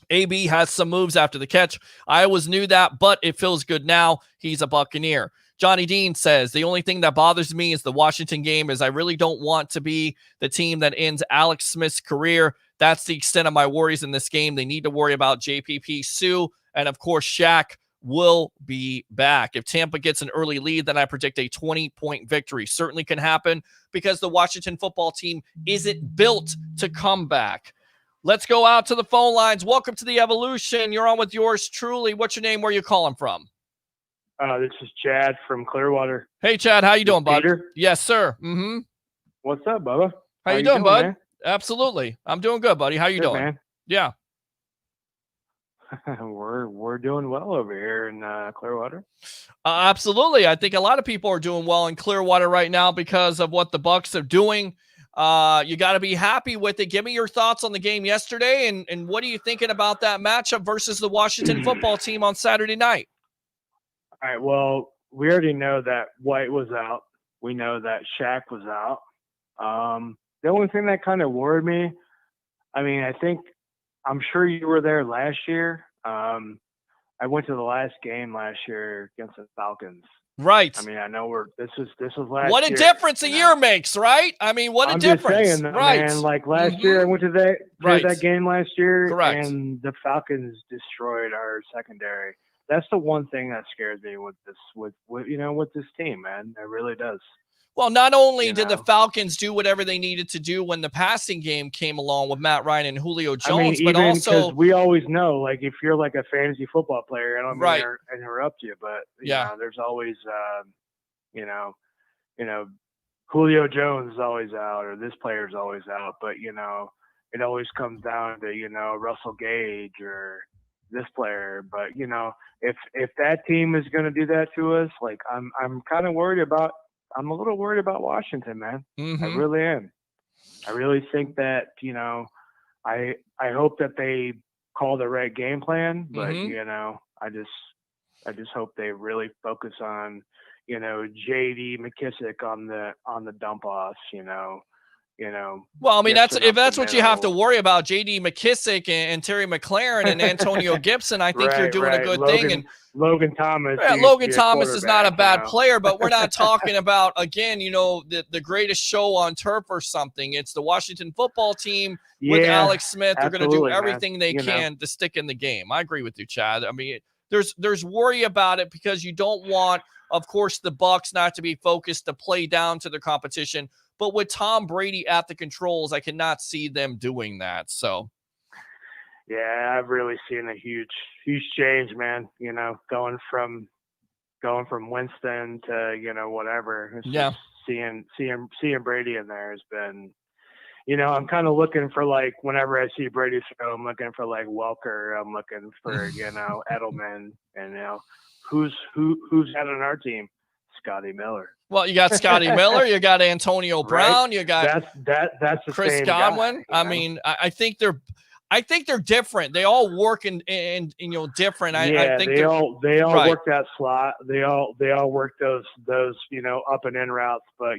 AB has some moves after the catch. I always knew that, but it feels good now. He's a Buccaneer. Johnny Dean says, the only thing that bothers me is the Washington game is I really don't want to be the team that ends Alex Smith's career. That's the extent of my worries in this game. They need to worry about JPP, Sue, and of course, Shaq will be back. If Tampa gets an early lead, then I predict a 20-point victory. Certainly can happen because the Washington football team isn't built to come back. Let's go out to the phone lines. Welcome to the Evolution. You're on with yours truly. What's your name? Where are you calling from? This is Chad from Clearwater. Hey, Chad. How you doing, bud? Peter? Yes, sir. Mm-hmm. What's up, Bubba? How you doing, bud? Man? Absolutely. I'm doing good, buddy. How you Good, doing? man. Yeah. We're doing well over here in Clearwater. Absolutely. I think a lot of people are doing well in Clearwater right now because of what the Bucs are doing. You got to be happy with it. Give me your thoughts on the game yesterday, and what are you thinking about that matchup versus the Washington football team on Saturday night? All right. Well, we already know that White was out. We know that Shaq was out. The only thing that kind of worried me, I'm sure you were there last year. I went to the last game last year against the Falcons. Right. I mean, I know this was last what a year, difference a year makes, right? I mean, what a difference. I'm just saying, right. Man, like last year, I went to that game last year, Correct. and the Falcons destroyed our secondary. That's the one thing that scares me with this team, man. It really does. Well, not only did the Falcons do whatever they needed to do when the passing game came along with Matt Ryan and Julio Jones, but also we always know, like, if you're like a fantasy football player, I don't mean to interrupt you, but you know, there's always, Julio Jones is always out, or this player's always out, but it always comes down to Russell Gage or this player. But if that team is going to do that to us, like I'm kind of worried about. I'm a little worried about Washington, man. Mm-hmm. I really am. I really think that, I hope that they call the right game plan, but I just hope they really focus on, JD McKissick on the dump offs, Well, I mean, if that's what you have to worry about, J.D. McKissick and Terry McLaurin and Antonio Gibson, I think you're doing a good thing. And Logan Thomas. Logan Thomas is not a bad player, but we're not talking about, again, the greatest show on turf or something. It's the Washington football team with Alex Smith. They're going to do everything they can to stick in the game. I agree with you, Chad. I mean, there's worry about it because you don't want, of course, the Bucs not to be focused to play down to their competition. But with Tom Brady at the controls, I cannot see them doing that. So, yeah, I've really seen a huge change, man. Going from Winston to whatever. It's just seeing Brady in there has been, I'm kind of looking for, like, whenever I see Brady throw, I'm looking for, like, Welker. I'm looking for, Edelman, and who's had on our team? Scotty Miller. Well, you got Scotty Miller, you got Antonio Brown, Right? you got that's the Chris same Godwin. guy, I mean, I think they're different. They all work in different. I think they all right. work that slot. They all work those up and in routes. But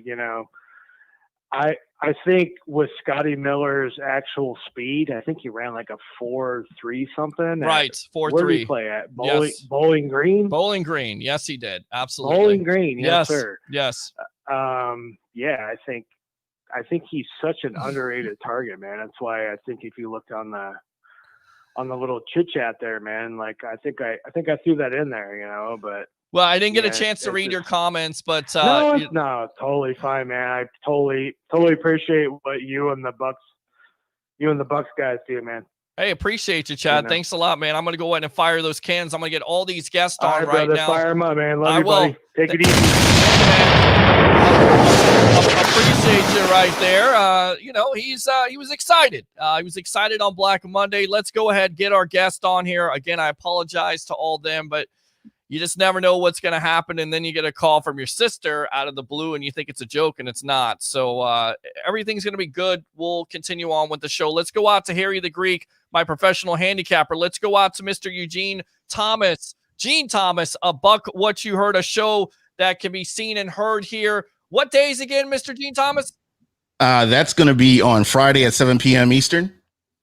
I think with Scotty Miller's actual speed, I think he ran like a 4.3 something. Right, 4.3. Where did he play at? Bowling Green. Bowling Green. Yes, he did. Absolutely. Bowling Green. Yes, sir. Yes. Yeah, I think he's such an underrated target, man. That's why I think if you looked on the little chit chat there, man, like I think I threw that in there, but. Well, I didn't get a chance to read your comments, but no, totally fine, man. I totally appreciate what you and the Bucs guys do, man. Hey, appreciate you, Chad. Thanks a lot, man. I'm gonna go ahead and fire those cans. I'm gonna get all these guests on right brother, now. Fire them up, man. Love you, buddy. Take it easy. Appreciate you right there. He was excited. He was excited on Black Monday. Let's go ahead, get our guest on here. Again, I apologize to all them, but you just never know what's going to happen. And then you get a call from your sister out of the blue and you think it's a joke and it's not. So everything's going to be good. We'll continue on with the show. Let's go out to Harry the Greek, my professional handicapper. Let's go out to Mr. Eugene Thomas. Gene Thomas, a Buck What You Heard, a show that can be seen and heard here. What days again, Mr. Gene Thomas? That's going to be on Friday at 7 p.m. Eastern.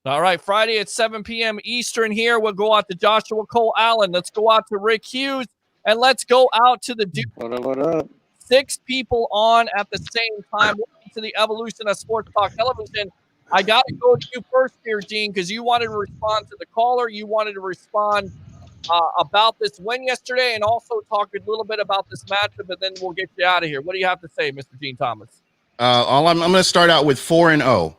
All right, Friday at 7 p.m. Eastern here. We'll go out to Joshua Cole Allen. Let's go out to Rick Hughes. And let's go out to the Duke. What up? 6 people on at the same time. Welcome to the evolution of Sports Talk Television. I got to go to you first here, Gene, because you wanted to respond to the caller. You wanted to respond about this win yesterday and also talk a little bit about this matchup, and then we'll get you out of here. What do you have to say, Mr. Gene Thomas? I'm going to start out with 4-0.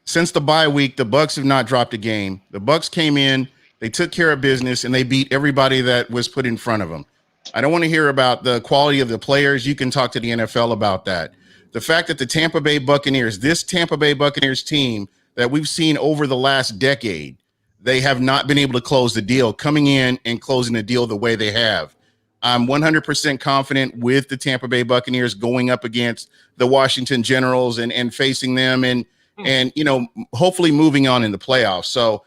Since the bye week, the Bucs have not dropped a game. The Bucs came in, they took care of business, and they beat everybody that was put in front of them. I don't want to hear about the quality of the players. You can talk to the NFL about that. The fact that the Tampa Bay Buccaneers, this Tampa Bay Buccaneers team that we've seen over the last decade, they have not been able to close the deal, coming in and closing the deal the way they have. I'm 100% confident with the Tampa Bay Buccaneers going up against the Washington Generals and facing them and hopefully moving on in the playoffs. So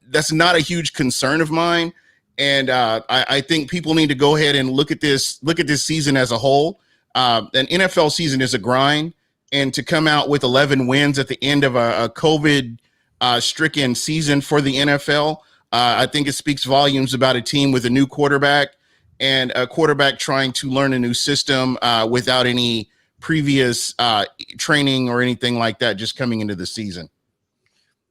that's not a huge concern of mine. And I think people need to go ahead and look at this season as a whole. An NFL season is a grind, and to come out with 11 wins at the end of a COVID stricken season for the NFL, I think it speaks volumes about a team with a new quarterback and a quarterback trying to learn a new system without any previous training or anything like that, just coming into the season.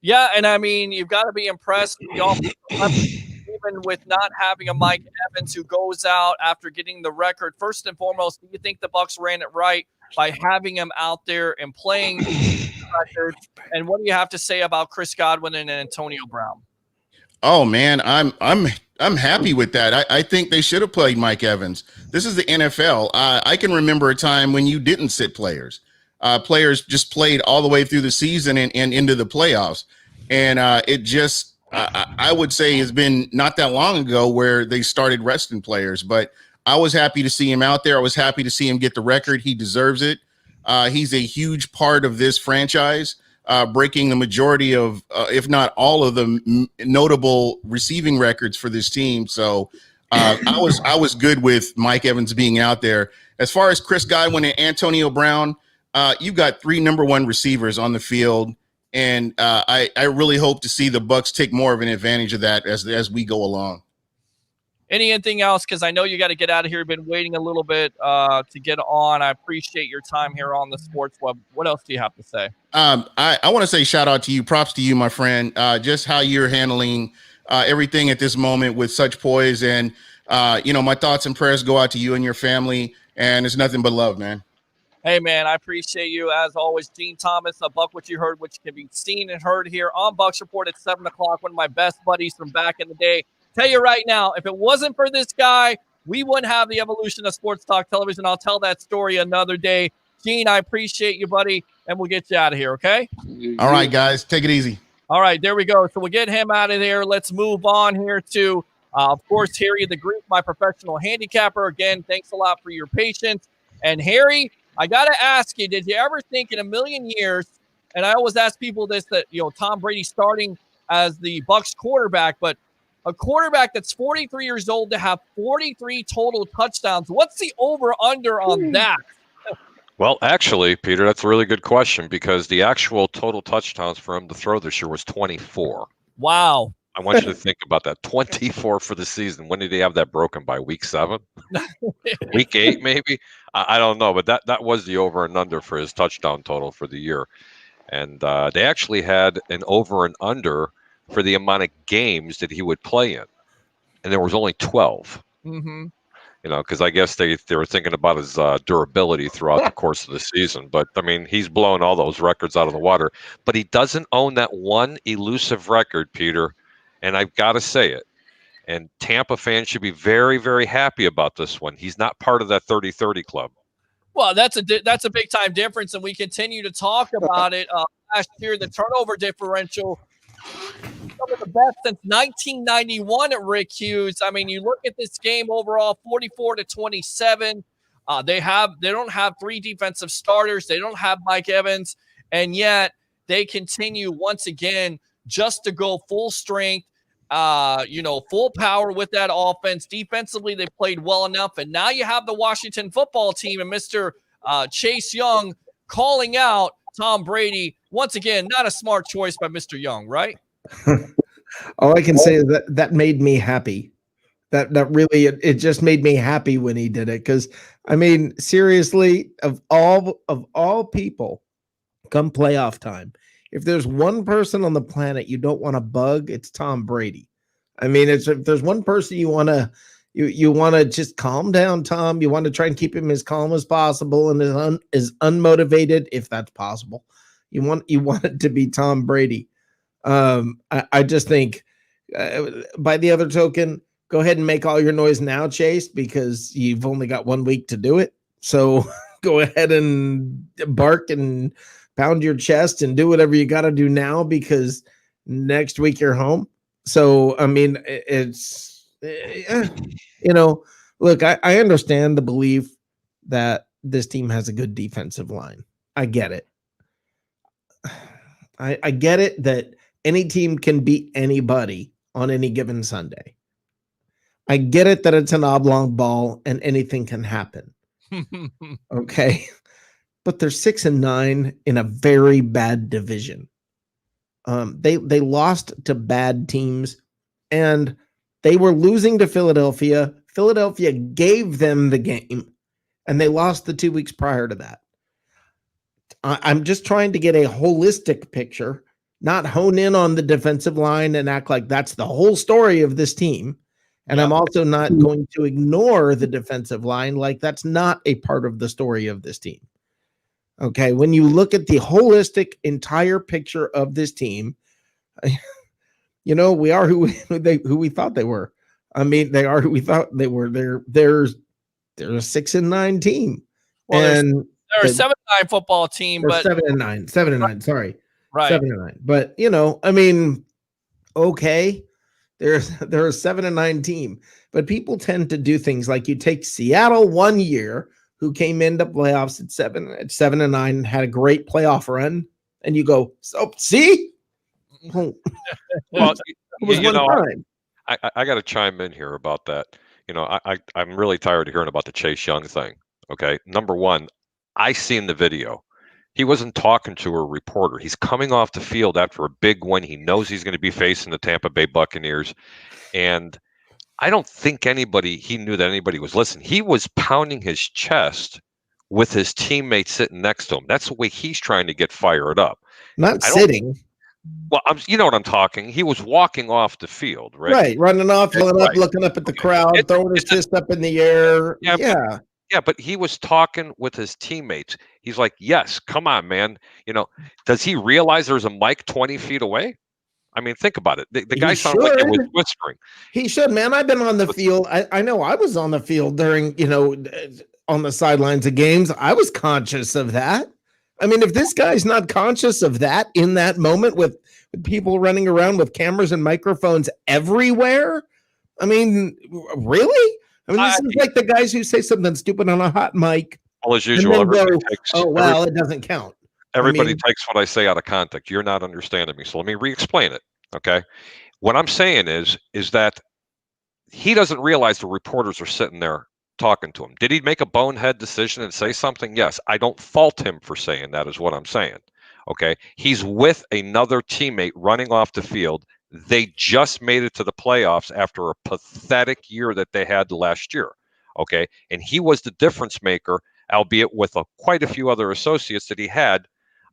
Yeah, and I mean, you've got to be impressed even with not having a Mike Evans who goes out after getting the record. First and foremost, do you think the Bucs ran it right by having him out there and playing the record? And what do you have to say about Chris Godwin and Antonio Brown? Oh man, I'm happy with that. I think they should have played Mike Evans. This is the NFL. I can remember a time when you didn't sit players. Players just played all the way through the season and into the playoffs. And it just, I would say, has been not that long ago where they started resting players. But I was happy to see him out there. I was happy to see him get the record. He deserves it. He's a huge part of this franchise. Breaking the majority of, if not all of the notable receiving records for this team. So I was good with Mike Evans being out there. As far as Chris Godwin and Antonio Brown, you've got 3 number 1 receivers on the field. And I really hope to see the Bucs take more of an advantage of that as we go along. Anything else? Because I know you got to get out of here. You've been waiting a little bit to get on. I appreciate your time here on the Sports Web. What else do you have to say? I want to say shout out to you. Props to you, my friend. Just how you're handling everything at this moment with such poise. And, my thoughts and prayers go out to you and your family. And it's nothing but love, man. Hey, man, I appreciate you. As always, Gene Thomas, a Buck What You Heard, which can be seen and heard here on Bucs Report at 7 o'clock. One of my best buddies from back in the day. Tell you right now, if it wasn't for this guy, we wouldn't have the evolution of Sports Talk Television. I'll tell that story another day. Gene, I appreciate you, buddy, and we'll get you out of here, okay? All right, guys, take it easy. All right, there we go. So we'll get him out of there. Let's move on here to, of course, Harry the Greek, my professional handicapper. Again, thanks a lot for your patience. And Harry, I got to ask you, did you ever think in a million years, and I always ask people this, that, Tom Brady starting as the Bucs quarterback, but a quarterback that's 43 years old to have 43 total touchdowns, what's the over-under on that? Well, actually, Peter, that's a really good question because the actual total touchdowns for him to throw this year was 24. Wow. I want you to think about that. 24 for the season. When did he have that broken by? Week 7? Week 8, maybe? I don't know, but that was the over and under for his touchdown total for the year. And they actually had an over and under for the amount of games that he would play in. And there was only 12. Mm-hmm. Because I guess they were thinking about his durability throughout the course of the season. But, I mean, he's blown all those records out of the water. But he doesn't own that one elusive record, Peter, and I've got to say it. And Tampa fans should be very, very happy about this one. He's not part of that 30-30 club. Well, that's a big-time difference, and we continue to talk about it. Last year, the turnover differential, some of the best since 1991 at Rick Hughes. I mean, you look at this game overall, 44-27. They don't have 3 defensive starters. They don't have Mike Evans, and yet they continue once again just to go full strength, full power with that offense. Defensively, they played well enough, and now you have the Washington football team and Mr. Chase Young calling out Tom Brady. Once again, not a smart choice by Mr. Young, right? All I can say is that made me happy. That really it just made me happy when he did it, because I mean, seriously, of all people, come playoff time, if there's one person on the planet you don't want to bug, it's Tom Brady. I mean, if there's one person you want to just calm down, Tom. You want to try and keep him as calm as possible and as unmotivated, if that's possible. You want it to be Tom Brady. I just think, by the other token, go ahead and make all your noise now, Chase, because you've only got 1 week to do it. So go ahead and bark and pound your chest and do whatever you got to do now, because next week you're home. So, I mean, it's, look, I understand the belief that this team has a good defensive line. I get it. I get it that any team can beat anybody on any given Sunday. I get it that it's an oblong ball and anything can happen. Okay. But they're 6-9 in a very bad division. They lost to bad teams, and they were losing to Philadelphia. Philadelphia gave them the game, and they lost the 2 weeks prior to that. I'm just trying to get a holistic picture, not hone in on the defensive line and act like that's the whole story of this team. And I'm also not going to ignore the defensive line like that's not a part of the story of this team. Okay, when you look at the holistic entire picture of this team, we are who we thought they were. I mean, they are who we thought they were. They're a 6-9 team, well, and they're a 7-9 football team, but 7-9. Sorry, right, 7-9. But I mean, okay, they're a 7-9 team, but people tend to do things like you take Seattle one year, who came into playoffs at 7-9 and had a great playoff run, and you go, so see, well, I got to chime in here about that. I'm really tired of hearing about the Chase Young thing. Okay, number one, I seen the video. He wasn't talking to a reporter. He's coming off the field after a big win. He knows he's going to be facing the Tampa Bay Buccaneers, and I don't think he knew that anybody was listening. He was pounding his chest with his teammates sitting next to him. That's the way he's trying to get fired up. Not sitting. Well, you know what I'm talking. He was walking off the field, right? Right, running off, looking up at the crowd, throwing his fist up in the air. Yeah, but he was talking with his teammates. He's like, yes, come on, man. Does he realize there's a mic 20 feet away? I mean, think about it. The guy sounded like he was whispering. He should, man. I've been on the field. I know I was on the field during, on the sidelines of games. I was conscious of that. I mean, if this guy's not conscious of that in that moment with people running around with cameras and microphones everywhere, I mean, really? I mean, this is like the guys who say something stupid on a hot mic. Well, as and usual, then everybody go, takes oh, well, it doesn't count. everybody mean- takes what I say out of context. You're not understanding me, so let me re-explain it. Okay, what I'm saying is that he doesn't realize the reporters are sitting there talking to him. Did he make a bonehead decision and say something? Yes. I don't fault him for saying that, is what I'm saying. Okay. He's with another teammate running off the field. They just made it to the playoffs after a pathetic year that they had last year. Okay. And he was the difference maker, albeit with quite a few other associates that he had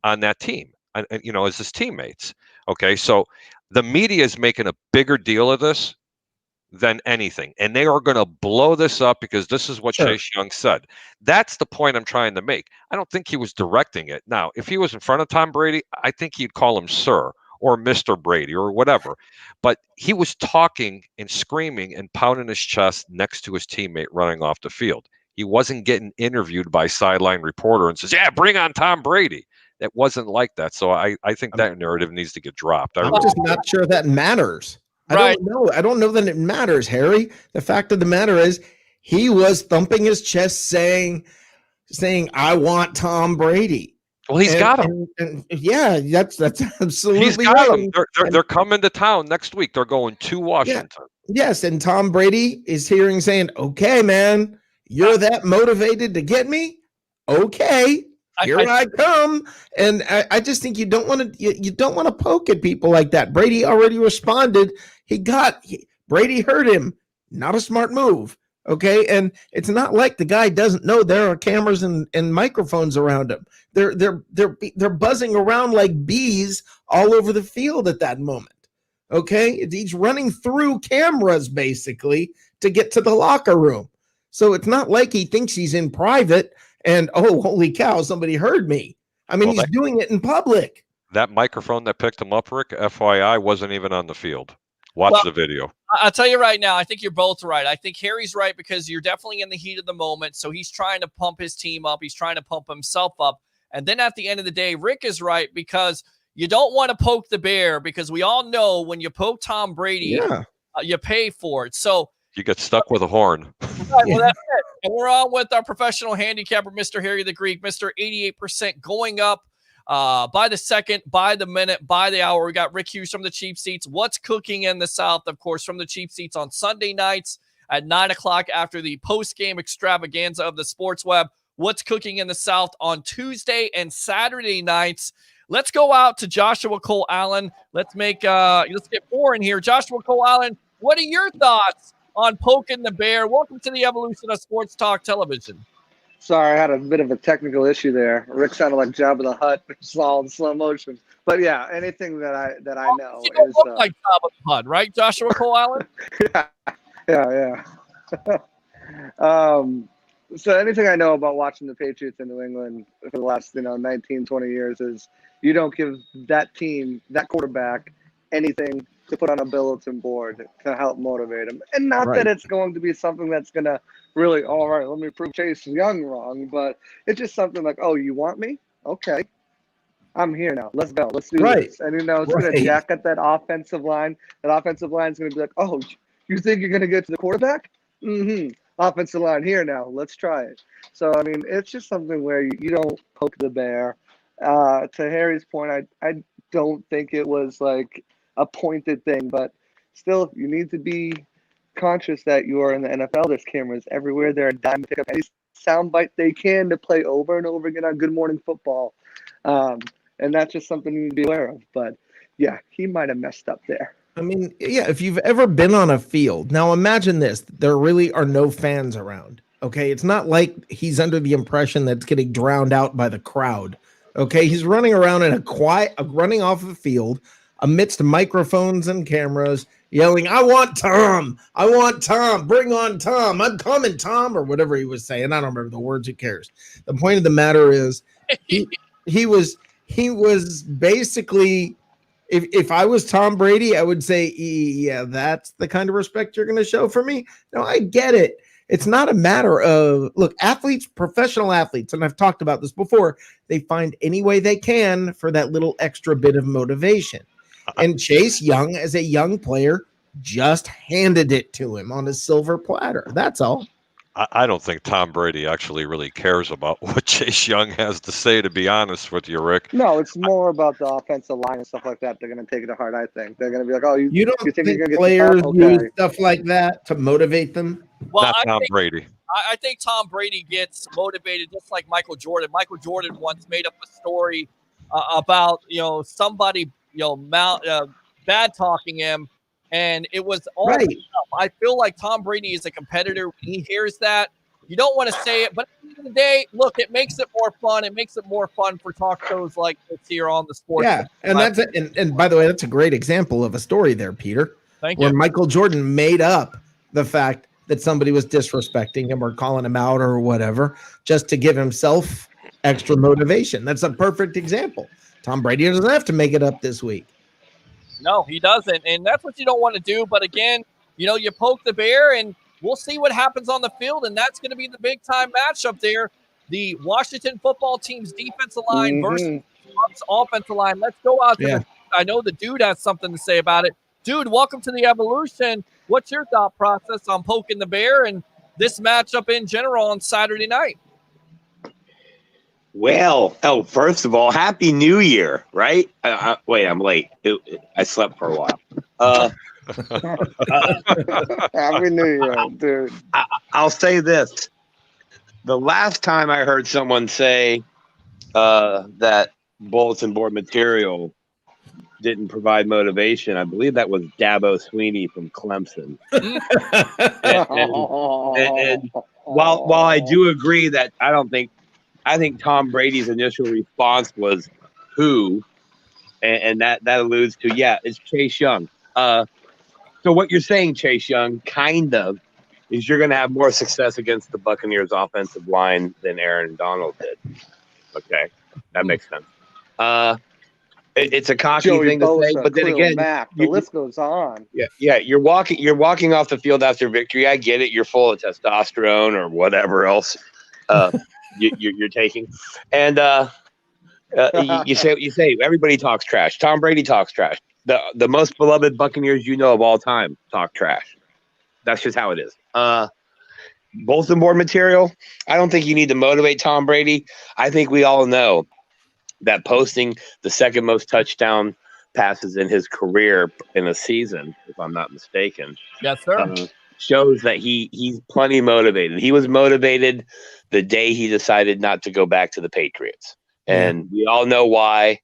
on that team, and as his teammates. Okay. So the media is making a bigger deal of this than anything. And they are going to blow this up because this is what Chase Young said. That's the point I'm trying to make. I don't think he was directing it. Now, if he was in front of Tom Brady, I think he'd call him sir or Mr. Brady or whatever. But he was talking and screaming and pounding his chest next to his teammate running off the field. He wasn't getting interviewed by sideline reporter and says, yeah, bring on Tom Brady. It wasn't like that. So I think that narrative needs to get dropped. I'm just not sure that matters. Right. I don't know that it matters, Harry. The fact of the matter is he was thumping his chest saying, I want Tom Brady. Well, he's got him. And yeah, that's absolutely he's got right. him. They're coming to town next week. They're going to Washington. Yes, and Tom Brady is hearing saying, okay, man, you're that motivated to get me? Okay. Here I come, and I just think you don't want to poke at people like that. Brady already responded. Brady heard him. Not a smart move. Okay, and it's not like the guy doesn't know there are cameras and microphones around him. They're buzzing around like bees all over the field at that moment. Okay, he's running through cameras basically to get to the locker room. So it's not like he thinks he's in private. And oh, holy cow, somebody heard me. I mean, he's doing it in public. That microphone that picked him up, Rick, FYI, wasn't even on the field. Watch the video. I'll tell you right now, I think you're both right. I think Harry's right because you're definitely in the heat of the moment. So he's trying to pump his team up. He's trying to pump himself up. And then at the end of the day, Rick is right because you don't want to poke the bear because we all know when you poke Tom Brady, you pay for it. So you get stuck with a horn. Right, well, that's it. And we're on with our professional handicapper, Mr. Harry the Greek, Mr. 88% going up by the second, by the minute, by the hour. We got Rick Hughes from the Cheap Seats. What's cooking in the South, of course, from the Cheap Seats on Sunday nights at 9 o'clock after the post-game extravaganza of the Sports Web. What's cooking in the South on Tuesday and Saturday nights. Let's go out to Joshua Cole Allen. Let's get four in here. Joshua Cole Allen, what are your thoughts on poking the bear? Welcome to the evolution of Sports Talk Television. Sorry, I had a bit of a technical issue there. Rick sounded like Jabba the Hutt, all in slow motion. But yeah, anything that I know You don't is look like Jabba the Hutt, right, Joshua Cole Allen? yeah. So anything I know about watching the Patriots in New England for the last 19, 20 years is you don't give that team, that quarterback, anything to put on a bulletin board to help motivate him. And not that it's going to be something that's going to really, all right, let me prove Chase Young wrong, but it's just something like, oh, you want me? Okay. I'm here now. Let's go. Let's do this. And, it's going to jack up that offensive line. That offensive line is going to be like, oh, you think you're going to get to the quarterback? Mm-hmm. Offensive line here now. Let's try it. So, I mean, it's just something where you don't poke the bear. To Harry's point, I don't think it was like a pointed thing, but still, you need to be conscious that you are in the NFL. There's cameras everywhere. They're a dime to pick up any soundbite they can to play over and over again on Good Morning Football. And that's just something you need to be aware of. But yeah, he might have messed up there. I mean, yeah, if you've ever been on a field, now imagine this, there really are no fans around. Okay. It's not like he's under the impression that's getting drowned out by the crowd. Okay. He's running around in running off the field amidst microphones and cameras, yelling, I want Tom. I want Tom. Bring on Tom. I'm coming, Tom, or whatever he was saying. I don't remember the words. Who cares? The point of the matter is he was basically, if I was Tom Brady, I would say, yeah, that's the kind of respect you're going to show for me. No, I get it. It's not a matter of, look, athletes, professional athletes, and I've talked about this before, they find any way they can for that little extra bit of motivation. And Chase Young, as a young player, just handed it to him on a silver platter. That's all. I don't think Tom Brady actually really cares about what Chase Young has to say, to be honest with you, Rick. No, it's more about the offensive line and stuff like that. They're going to take it to heart, I think. They're going to be like, oh, You don't you think you're gonna players get use stuff like that to motivate them? Well, Not I Tom think, Brady. I think Tom Brady gets motivated just like Michael Jordan. Michael Jordan once made up a story about somebody bad talking him, and it was all Right. I feel like Tom Brady is a competitor. When he hears that, you don't want to say it, but at the end of the day, look, it makes it more fun. It makes it more fun for talk shows like this here on the sports. Yeah, and that's it. And by the way, that's a great example of a story there, Peter. Thank where you. Michael Jordan made up the fact that somebody was disrespecting him or calling him out or whatever, just to give himself extra motivation. That's a perfect example. Tom Brady doesn't have to make it up this week. No, he doesn't. And that's what you don't want to do. But again, you poke the bear and we'll see what happens on the field. And that's going to be the big time matchup there. The Washington football team's defensive line versus the Bucs offensive line. Let's go out to I know the dude has something to say about it. Dude, welcome to the Evolution. What's your thought process on poking the bear and this matchup in general on Saturday night? Well, first of all, Happy New Year, right? Wait, I'm late. I slept for a while. Happy New Year, dude. I'll say this. The last time I heard someone say that bulletin board material didn't provide motivation, I believe that was Dabo Sweeney from Clemson. and while I do agree that I think Tom Brady's initial response was who, and that alludes to, it's Chase Young. So what you're saying, Chase Young, kind of, is you're going to have more success against the Buccaneers offensive line than Aaron Donald did. Okay, that makes sense. It's a cocky thing to say, but then again, the list goes on. Yeah, you're walking off the field after victory. I get it. You're full of testosterone or whatever else you're taking, and you say what you say. Everybody talks trash. Tom Brady talks trash. The most beloved Buccaneers of all time talk trash. That's just how it is. Bulletin board material. I don't think you need to motivate Tom Brady. I think we all know that posting the second most touchdown passes in his career in a season, if I'm not mistaken, yes, sir, shows that he's plenty motivated. He was motivated the day he decided not to go back to the Patriots. And we all know why.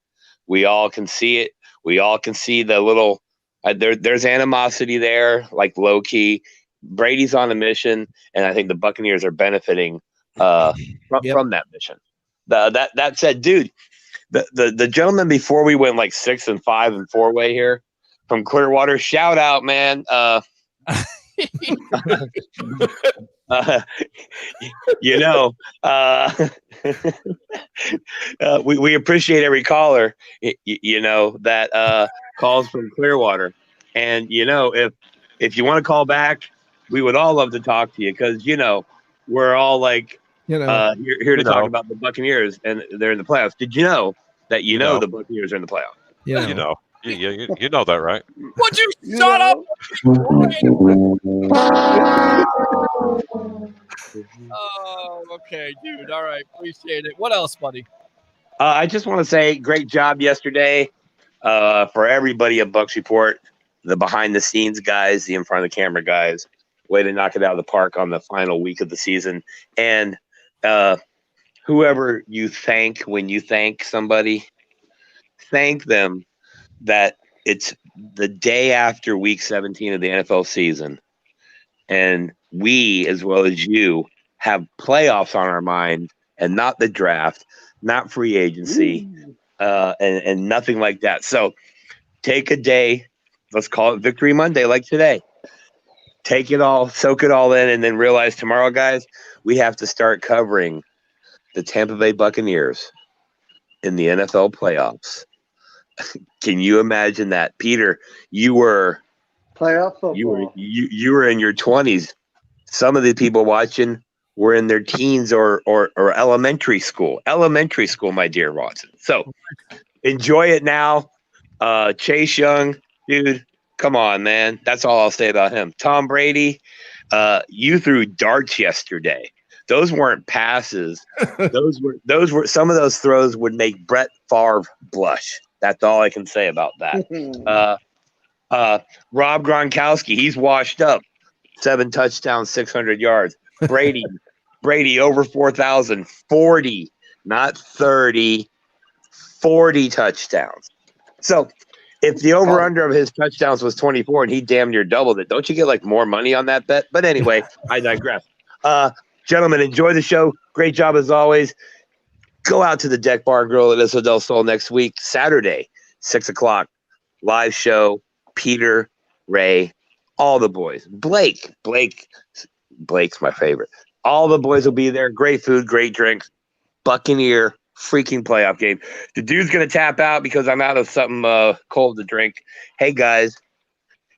We all can see it. We all can see the little there's animosity there, like low key. Brady's on a mission, and I think the Buccaneers are benefiting from that mission. That said, dude, the gentleman before we went like 6 and 5 and 4-way here from Clearwater, shout out, man. We appreciate every caller, that calls from Clearwater. And, if you want to call back, we would all love to talk to you because, we're all like here to talk about the Buccaneers and they're in the playoffs. Did you know that the Buccaneers are in the playoffs? Yeah. You know that, right? Would you shut up? Oh, okay, dude. All right. Appreciate it. What else, buddy? I just want to say great job yesterday for everybody at Bucs Report, the behind-the-scenes guys, the in-front-of-the-camera guys. Way to knock it out of the park on the final week of the season. And whoever you thank when you thank somebody, thank them that it's the day after week 17 of the NFL season. And we, as well as you, have playoffs on our mind and not the draft, not free agency, and nothing like that. So take a day. Let's call it Victory Monday like today. Take it all, soak it all in, and then realize tomorrow, guys, we have to start covering the Tampa Bay Buccaneers in the NFL playoffs. Can you imagine that, Peter? You were playoff football. You were in your 20s some of the people watching were in their teens or elementary school. Elementary school, my dear Watson. So enjoy it now. Chase Young, dude, come on, man. That's all I'll say about him. Tom Brady, you threw darts yesterday. Those weren't passes. those were some of those throws would make Brett Favre blush. That's all I can say about that. Rob Gronkowski, he's washed up. 7 touchdowns, 600 yards. Brady over 4,000, 40, not 30, 40 touchdowns. So if the over-under of his touchdowns was 24 and he damn near doubled it, don't you get like more money on that bet? But anyway, I digress. Gentlemen, enjoy the show. Great job as always. Go out to the Deck Bar and Grill at Iso del Sol next week, Saturday, 6 o'clock. Live show, Peter, Ray, all the boys. Blake's my favorite. All the boys will be there. Great food, great drinks. Buccaneer freaking playoff game. The dude's going to tap out because I'm out of something cold to drink. Hey, guys,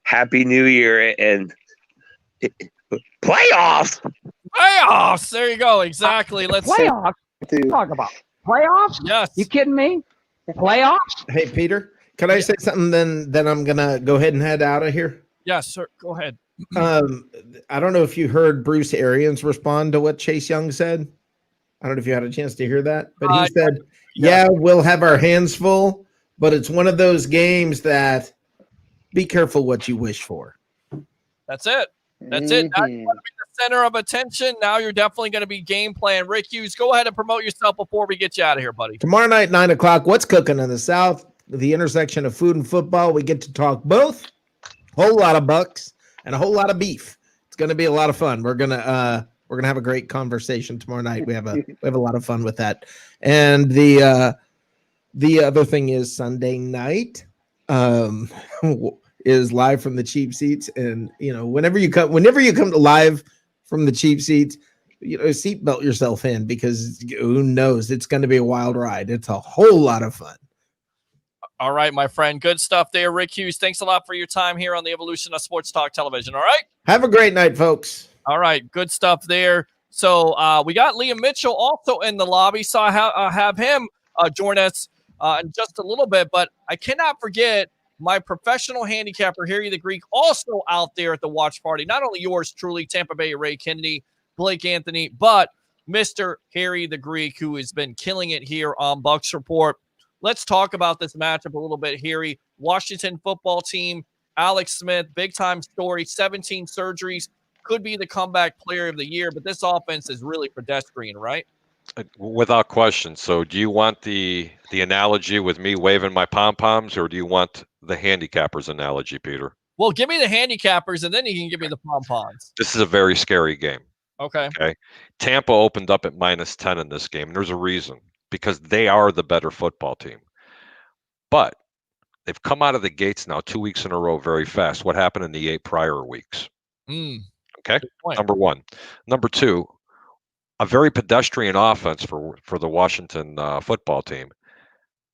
Happy New Year and playoffs. Playoffs. There you go. Exactly. Let's Playoffs? Talk about playoffs? Yes. You kidding me? Playoffs? Hey, Peter, can I say something? Then I'm gonna go ahead and head out of here. Yes, sir. Go ahead. I don't know if you heard Bruce Arians respond to what Chase Young said. I don't know if you had a chance to hear that, but he said, "Yeah, we'll have our hands full, but it's one of those games that be careful what you wish for." That's it. That's it. Now you want to be the center of attention. Now you're definitely going to be game plan. Rick Hughes, go ahead and promote yourself before we get you out of here, buddy. Tomorrow night, 9 o'clock, what's cooking in the South? The intersection of food and football. We get to talk both. Whole lot of Bucks and a whole lot of beef. It's going to be a lot of fun. We're gonna have a great conversation tomorrow night. We have a lot of fun with that. And the other thing is Sunday night is live from the cheap seats. And whenever you come to live from the cheap seats, seatbelt yourself in, because who knows, it's going to be a wild ride. It's a whole lot of fun. All right, my friend. Good stuff there, Rick Hughes. Thanks a lot for your time here on the Evolution of Sports Talk Television. All right. Have a great night, folks. All right. Good stuff there. So we got Liam Mitchell also in the lobby. So I have him join us in just a little bit. But I cannot forget my professional handicapper, Harry the Greek, also out there at the watch party. Not only yours truly, Tampa Bay Ray Kennedy, Blake Anthony, but Mr. Harry the Greek, who has been killing it here on Bucs Report. Let's talk about this matchup a little bit, Harry. Washington football team, Alex Smith, big-time story, 17 surgeries, could be the comeback player of the year, but this offense is really pedestrian, right? Without question. So do you want the analogy with me waving my pom-poms, or do you want the handicapper's analogy, Peter? Well, give me the handicappers, and then you can give me the pom-poms. This is a very scary game. Okay. Tampa opened up at -10 in this game, and there's a reason, because they are the better football team. But they've come out of the gates now 2 weeks in a row very fast. What happened in the 8 prior weeks? Okay, number one. Number two, a very pedestrian offense for the Washington football team.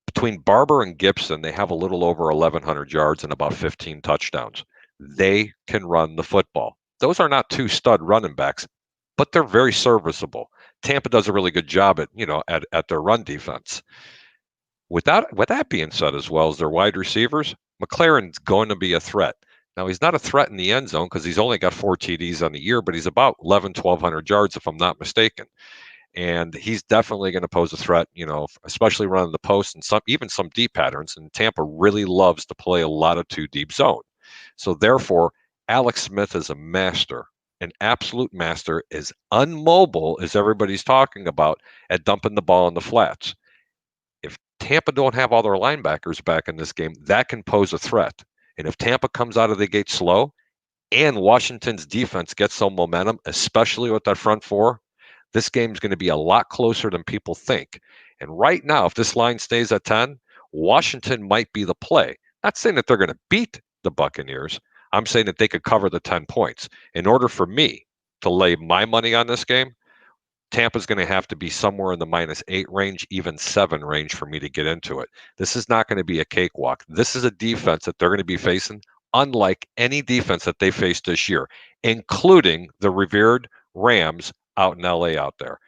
Between Barber and Gibson, they have a little over 1,100 yards and about 15 touchdowns. They can run the football. Those are not 2 stud running backs, but they're very serviceable. Tampa does a really good job at their run defense. With that being said, as well as their wide receivers, McLaurin's going to be a threat. Now, he's not a threat in the end zone because he's only got 4 TDs on the year, but he's about 1,200 yards, if I'm not mistaken. And he's definitely going to pose a threat, especially running the post and even some deep patterns. And Tampa really loves to play a lot of 2 deep zone. So therefore, Alex Smith is a master, an absolute master, as unmobile as everybody's talking about at dumping the ball in the flats. If Tampa don't have all their linebackers back in this game, that can pose a threat. And if Tampa comes out of the gate slow and Washington's defense gets some momentum, especially with that front 4, this game's going to be a lot closer than people think. And right now, if this line stays at 10, Washington might be the play. Not saying that they're going to beat the Buccaneers. I'm saying that they could cover the 10 points. In order for me to lay my money on this game, Tampa's going to have to be somewhere in the -8 range, even 7 range for me to get into it. This is not going to be a cakewalk. This is a defense that they're going to be facing unlike any defense that they faced this year, including the revered Rams out in LA out there.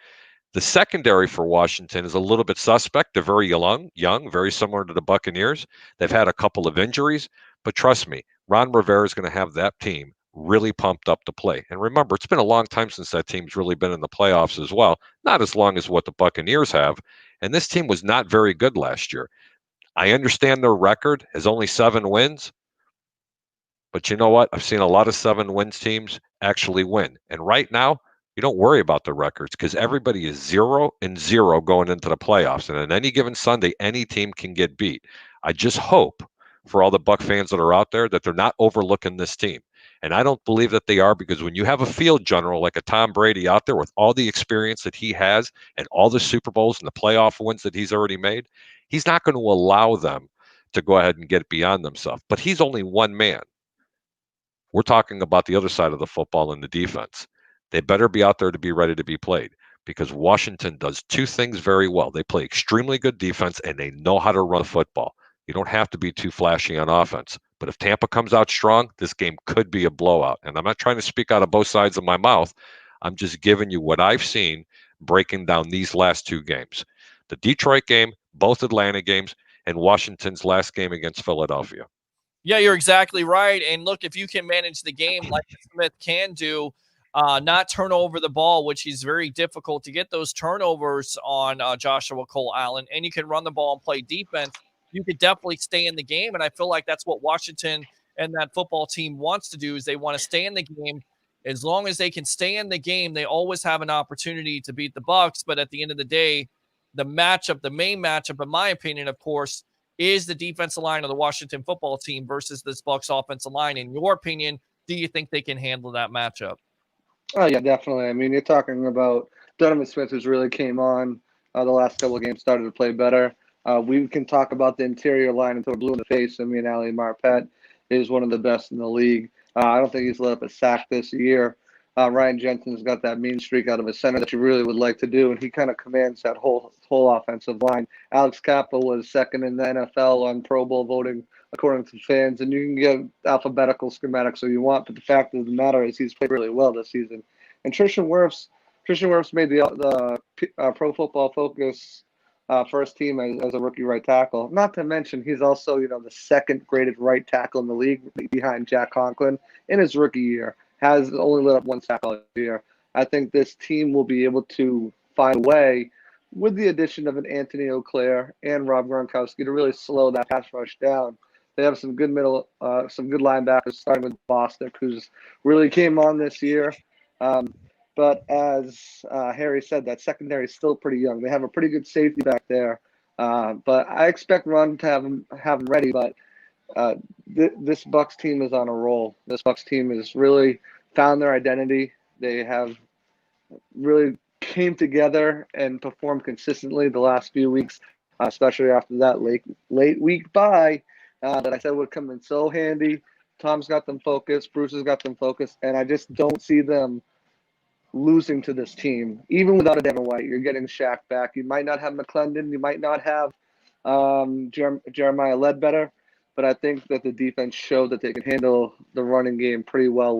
The secondary for Washington is a little bit suspect. They're very young, very similar to the Buccaneers. They've had a couple of injuries, but trust me, Ron Rivera is going to have that team really pumped up to play. And remember, it's been a long time since that team's really been in the playoffs as well. Not as long as what the Buccaneers have. And this team was not very good last year. I understand their record is only 7 wins, but you know what? I've seen a lot of 7 wins teams actually win. And right now, you don't worry about the records because everybody is 0-0 going into the playoffs. And on any given Sunday, any team can get beat. I just hope for all the Buck fans that are out there that they're not overlooking this team. And I don't believe that they are, because when you have a field general like a Tom Brady out there with all the experience that he has and all the Super Bowls and the playoff wins that he's already made, he's not going to allow them to go ahead and get beyond themselves. But he's only one man. We're talking about the other side of the football and the defense. They better be out there to be ready to be played, because Washington does 2 things very well. They play extremely good defense and they know how to run football. You don't have to be too flashy on offense. But if Tampa comes out strong, this game could be a blowout. And I'm not trying to speak out of both sides of my mouth. I'm just giving you what I've seen breaking down these last 2 games. The Detroit game, both Atlanta games, and Washington's last game against Philadelphia. Yeah, you're exactly right. And look, if you can manage the game like Smith can do, not turn over the ball, which is very difficult to get those turnovers on Joshua Cole Allen, and you can run the ball and play defense, you could definitely stay in the game. And I feel like that's what Washington and that football team wants to do, is they want to stay in the game. As long as they can stay in the game, they always have an opportunity to beat the Bucs. But at the end of the day, the matchup, the main matchup, in my opinion, of course, is the defensive line of the Washington football team versus this Bucs offensive line. In your opinion, do you think they can handle that matchup? Oh, yeah, definitely. I mean, you're talking about Donovan Smith, who's really came on the last couple of games, started to play better. We can talk about the interior line until we're blue in the face. I mean, Ali Marpet is one of the best in the league. I don't think he's let up a sack this year. Ryan Jensen's got that mean streak out of his center that you really would like to do, and he kind of commands that whole offensive line. Alex Kappa was second in the NFL on Pro Bowl voting, according to fans, and you can get alphabetical schematics if you want, but the fact of the matter is he's played really well this season. And Tristan Wirfs made the Pro Football Focus first team as a rookie right tackle. Not to mention he's also, the second graded right tackle in the league behind Jack Conklin in his rookie year. Has only let up 1 sack all year. I think this team will be able to find a way, with the addition of an Anthony Auclair and Rob Gronkowski, to really slow that pass rush down. They have some good some good linebackers, starting with Bostic, who's really came on this year. But as Harry said, that secondary is still pretty young. They have a pretty good safety back there. But I expect Ron to have them ready. But this Bucs team is on a roll. This Bucs team has really found their identity. They have really came together and performed consistently the last few weeks, especially after that late week bye that I said would come in so handy. Tom's got them focused. Bruce has got them focused. And I just don't see them losing to this team. Even without a Devin White, you're getting Shaq back. You might not have McClendon. You might not have Jeremiah Ledbetter. But I think that the defense showed that they can handle the running game pretty well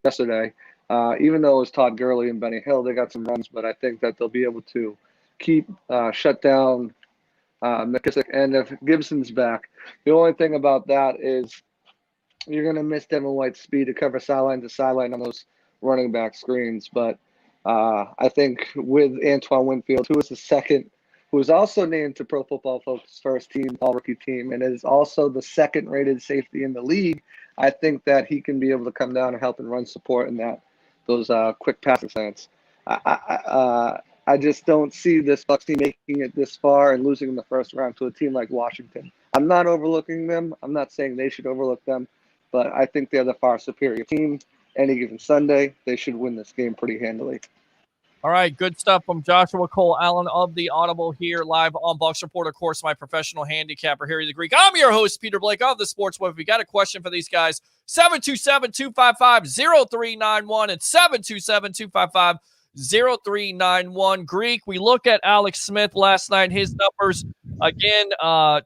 yesterday. Even though it was Todd Gurley and Benny Hill, they got some runs, but I think that they'll be able to shut down McKissick. And if Gibson's back, the only thing about that is you're going to miss Devin White's speed to cover sideline to sideline on those running back screens. But I think with Antoine Winfield, who was also named to Pro Football Focus first team, all-rookie team, and is also the second-rated safety in the league, I think that he can be able to come down and help and run support in those quick passing slants. I just don't see this Bucs team making it this far and losing in the first round to a team like Washington. I'm not overlooking them. I'm not saying they should overlook them, but I think they're the far superior team. Any given Sunday, they should win this game pretty handily. All right, good stuff from Joshua Cole Allen of the Audible here live on Bucs Report. Of course, my professional handicapper, Harry the Greek. I'm your host, Peter Blake of the Sports Web. If you got a question for these guys, 727-255-0391 and 727-255-0391. Greek, we look at Alex Smith last night. His numbers Again,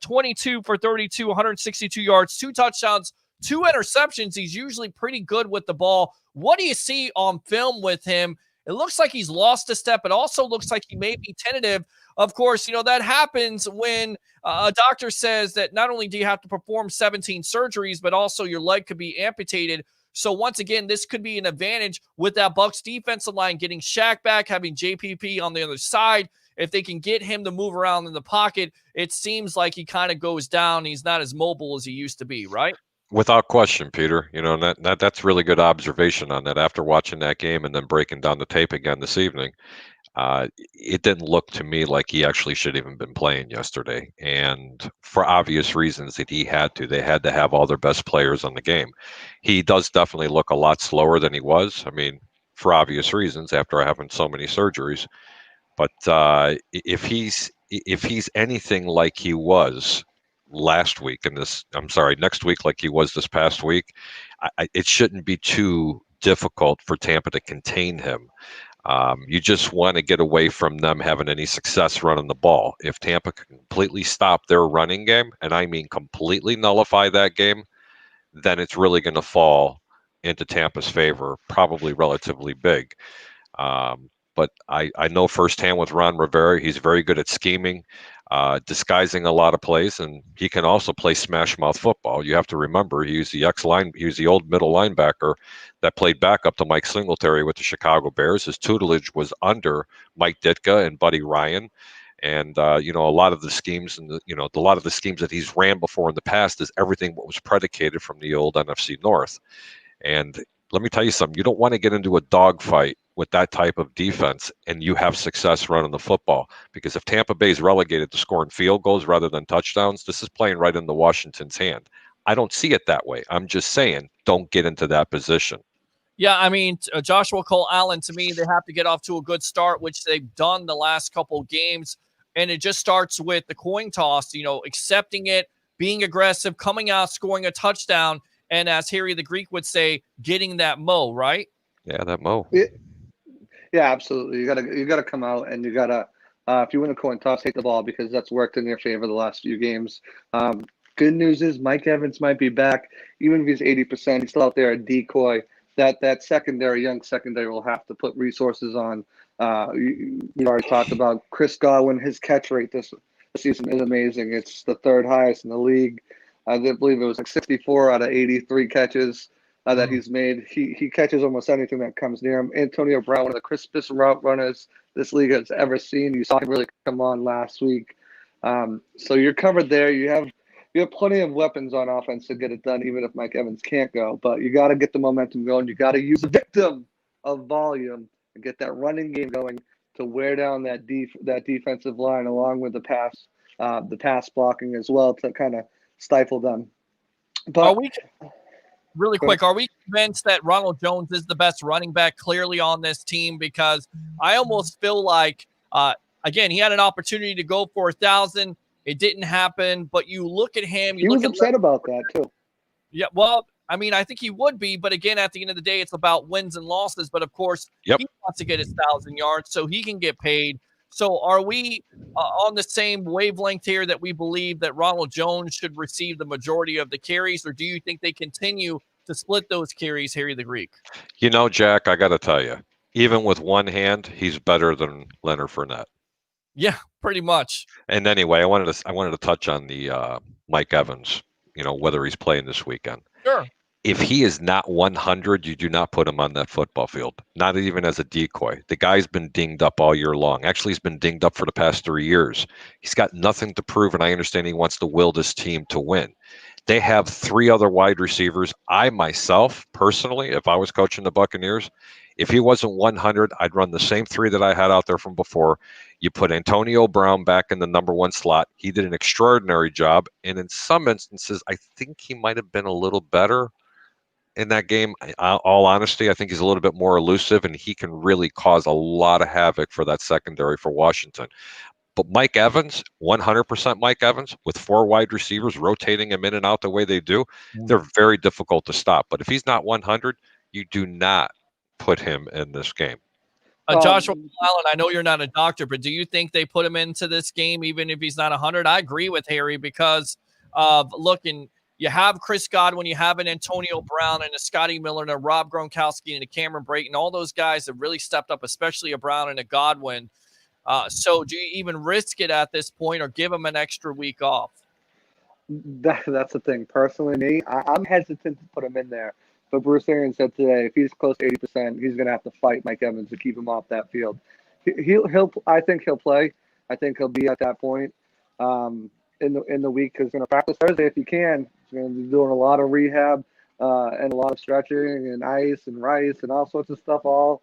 22 for 32, 162 yards, 2 touchdowns, 2 interceptions. He's usually pretty good with the ball. What do you see on film with him? It looks like he's lost a step. It also looks like he may be tentative. Of course, that happens when a doctor says that not only do you have to perform 17 surgeries, but also your leg could be amputated. So once again, this could be an advantage with that Bucs defensive line getting Shaq back, having JPP on the other side. If they can get him to move around in the pocket, it seems like he kind of goes down. He's not as mobile as he used to be, right? Without question, Peter. That's really good observation on that. After watching that game and then breaking down the tape again this evening, it didn't look to me like he actually should have even been playing yesterday. And for obvious reasons that they had to have all their best players on the game. He does definitely look a lot slower than he was. I mean, for obvious reasons, after having so many surgeries. But if he's anything like he was next week like he was this past week, it shouldn't be too difficult for Tampa to contain him. You just want to get away from them having any success running the ball. If Tampa can completely stop their running game, and I mean completely nullify that game, then it's really going to fall into Tampa's favor, probably relatively big. But I know firsthand with Ron Rivera, he's very good at scheming, disguising a lot of plays, and he can also play smash mouth football. You have to remember he was the old middle linebacker that played backup to Mike Singletary with the Chicago Bears. His tutelage was under Mike Ditka and Buddy Ryan. And a lot of the schemes a lot of the schemes that he's ran before in the past is everything what was predicated from the old NFC North. And let me tell you something, you don't want to get into a dogfight with that type of defense and you have success running the football, because if Tampa Bay is relegated to scoring field goals rather than touchdowns, this is playing right into Washington's hand. I don't see it that way. I'm just saying, don't get into that position. Yeah, I mean, Joshua Cole Allen, to me, they have to get off to a good start, which they've done the last couple of games. And it just starts with the coin toss, accepting it, being aggressive, coming out, scoring a touchdown, and as Harry the Greek would say, getting that mo, right? Yeah, that mo. Yeah, absolutely. You gotta come out and you gotta if you win a coin toss, take the ball, because that's worked in your favor the last few games. Good news is Mike Evans might be back. Even if he's 80%, he's still out there a decoy. That young secondary will have to put resources on. You already talked about Chris Godwin. His catch rate this season is amazing. It's the third highest in the league. I believe it was like 64 out of 83 catches that he's made. He catches almost anything that comes near him. Antonio Brown, one of the crispest route runners this league has ever seen. You saw him really come on last week. So you're covered there. You have plenty of weapons on offense to get it done, even if Mike Evans can't go. But you got to get the momentum going. You got to use the victim of volume and get that running game going to wear down that defensive line, along with the pass blocking as well, to kind of stifle them. But really quick, are we convinced that Ronald Jones is the best running back clearly on this team? Because I almost feel like, again, he had an opportunity to go for 1,000. It didn't happen, but you look at him. He was upset about that too. Yeah, well, I mean, I think he would be, but again, at the end of the day, it's about wins and losses. But of course, he wants to get his 1,000 yards so he can get paid. So are we on the same wavelength here that we believe that Ronald Jones should receive the majority of the carries, or do you think they continue to split those carries, Harry the Greek? Jack, I got to tell you, even with one hand, he's better than Leonard Fournette. Yeah, pretty much. And anyway, I wanted to touch on the Mike Evans, whether he's playing this weekend. Sure. If he is not 100, you do not put him on that football field, not even as a decoy. The guy's been dinged up all year long. Actually, he's been dinged up for the past 3 years. He's got nothing to prove, and I understand he wants to will this team to win. They have 3 other wide receivers. I myself, personally, if I was coaching the Buccaneers, if he wasn't 100, I'd run the same 3 that I had out there from before. You put Antonio Brown back in the number 1 slot. He did an extraordinary job, and in some instances, I think he might have been a little better in that game. All honesty, I think he's a little bit more elusive, and he can really cause a lot of havoc for that secondary for Washington. But Mike Evans, 100% Mike Evans, with 4 wide receivers rotating him in and out the way they do, they're very difficult to stop. But if he's not 100, you do not put him in this game. Joshua Allen, I know you're not a doctor, but do you think they put him into this game even if he's not 100? I agree with Harry because of looking. You have Chris Godwin, you have an Antonio Brown and a Scotty Miller and a Rob Gronkowski and a Cameron Brayton. All those guys have really stepped up, especially a Brown and a Godwin. So do you even risk it at this point or give him an extra week off? That's the thing. Personally, me, I'm hesitant to put him in there. But Bruce Arians said today, if he's close to 80%, he's going to have to fight Mike Evans to keep him off that field. He'll. I think he'll play. I think he'll be at that point in the week because he's going to practice Thursday if he can. He's going to be doing a lot of rehab and a lot of stretching and ice and rice and all sorts of stuff all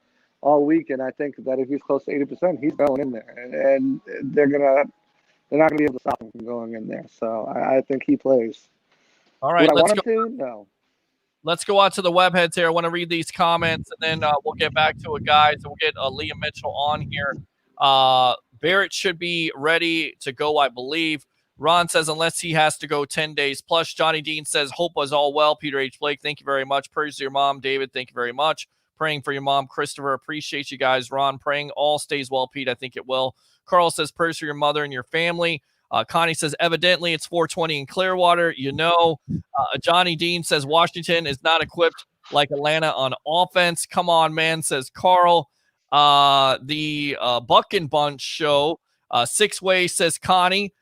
week. And I think that if he's close to 80%, he's going in there, and they're not going to be able to stop him from going in there. So I think he plays. All right, let's go. No. Let's go out to the web heads here. I want to read these comments, and then we'll get back to it, guys. And we'll get Liam Mitchell on here. Barrett should be ready to go, I believe. Ron says, unless he has to go 10 days plus. Johnny Dean says, hope was all well. Peter H. Blake, thank you very much. Prayers to your mom. David, thank you very much. Praying for your mom. Christopher, appreciate you guys. Ron, praying all stays well, Pete. I think it will. Carl says, prayers for your mother and your family. Connie says, evidently it's 420 in Clearwater. Johnny Dean says, Washington is not equipped like Atlanta on offense. Come on, man, says Carl. The Buck and Bunch show. Six-way, says Connie.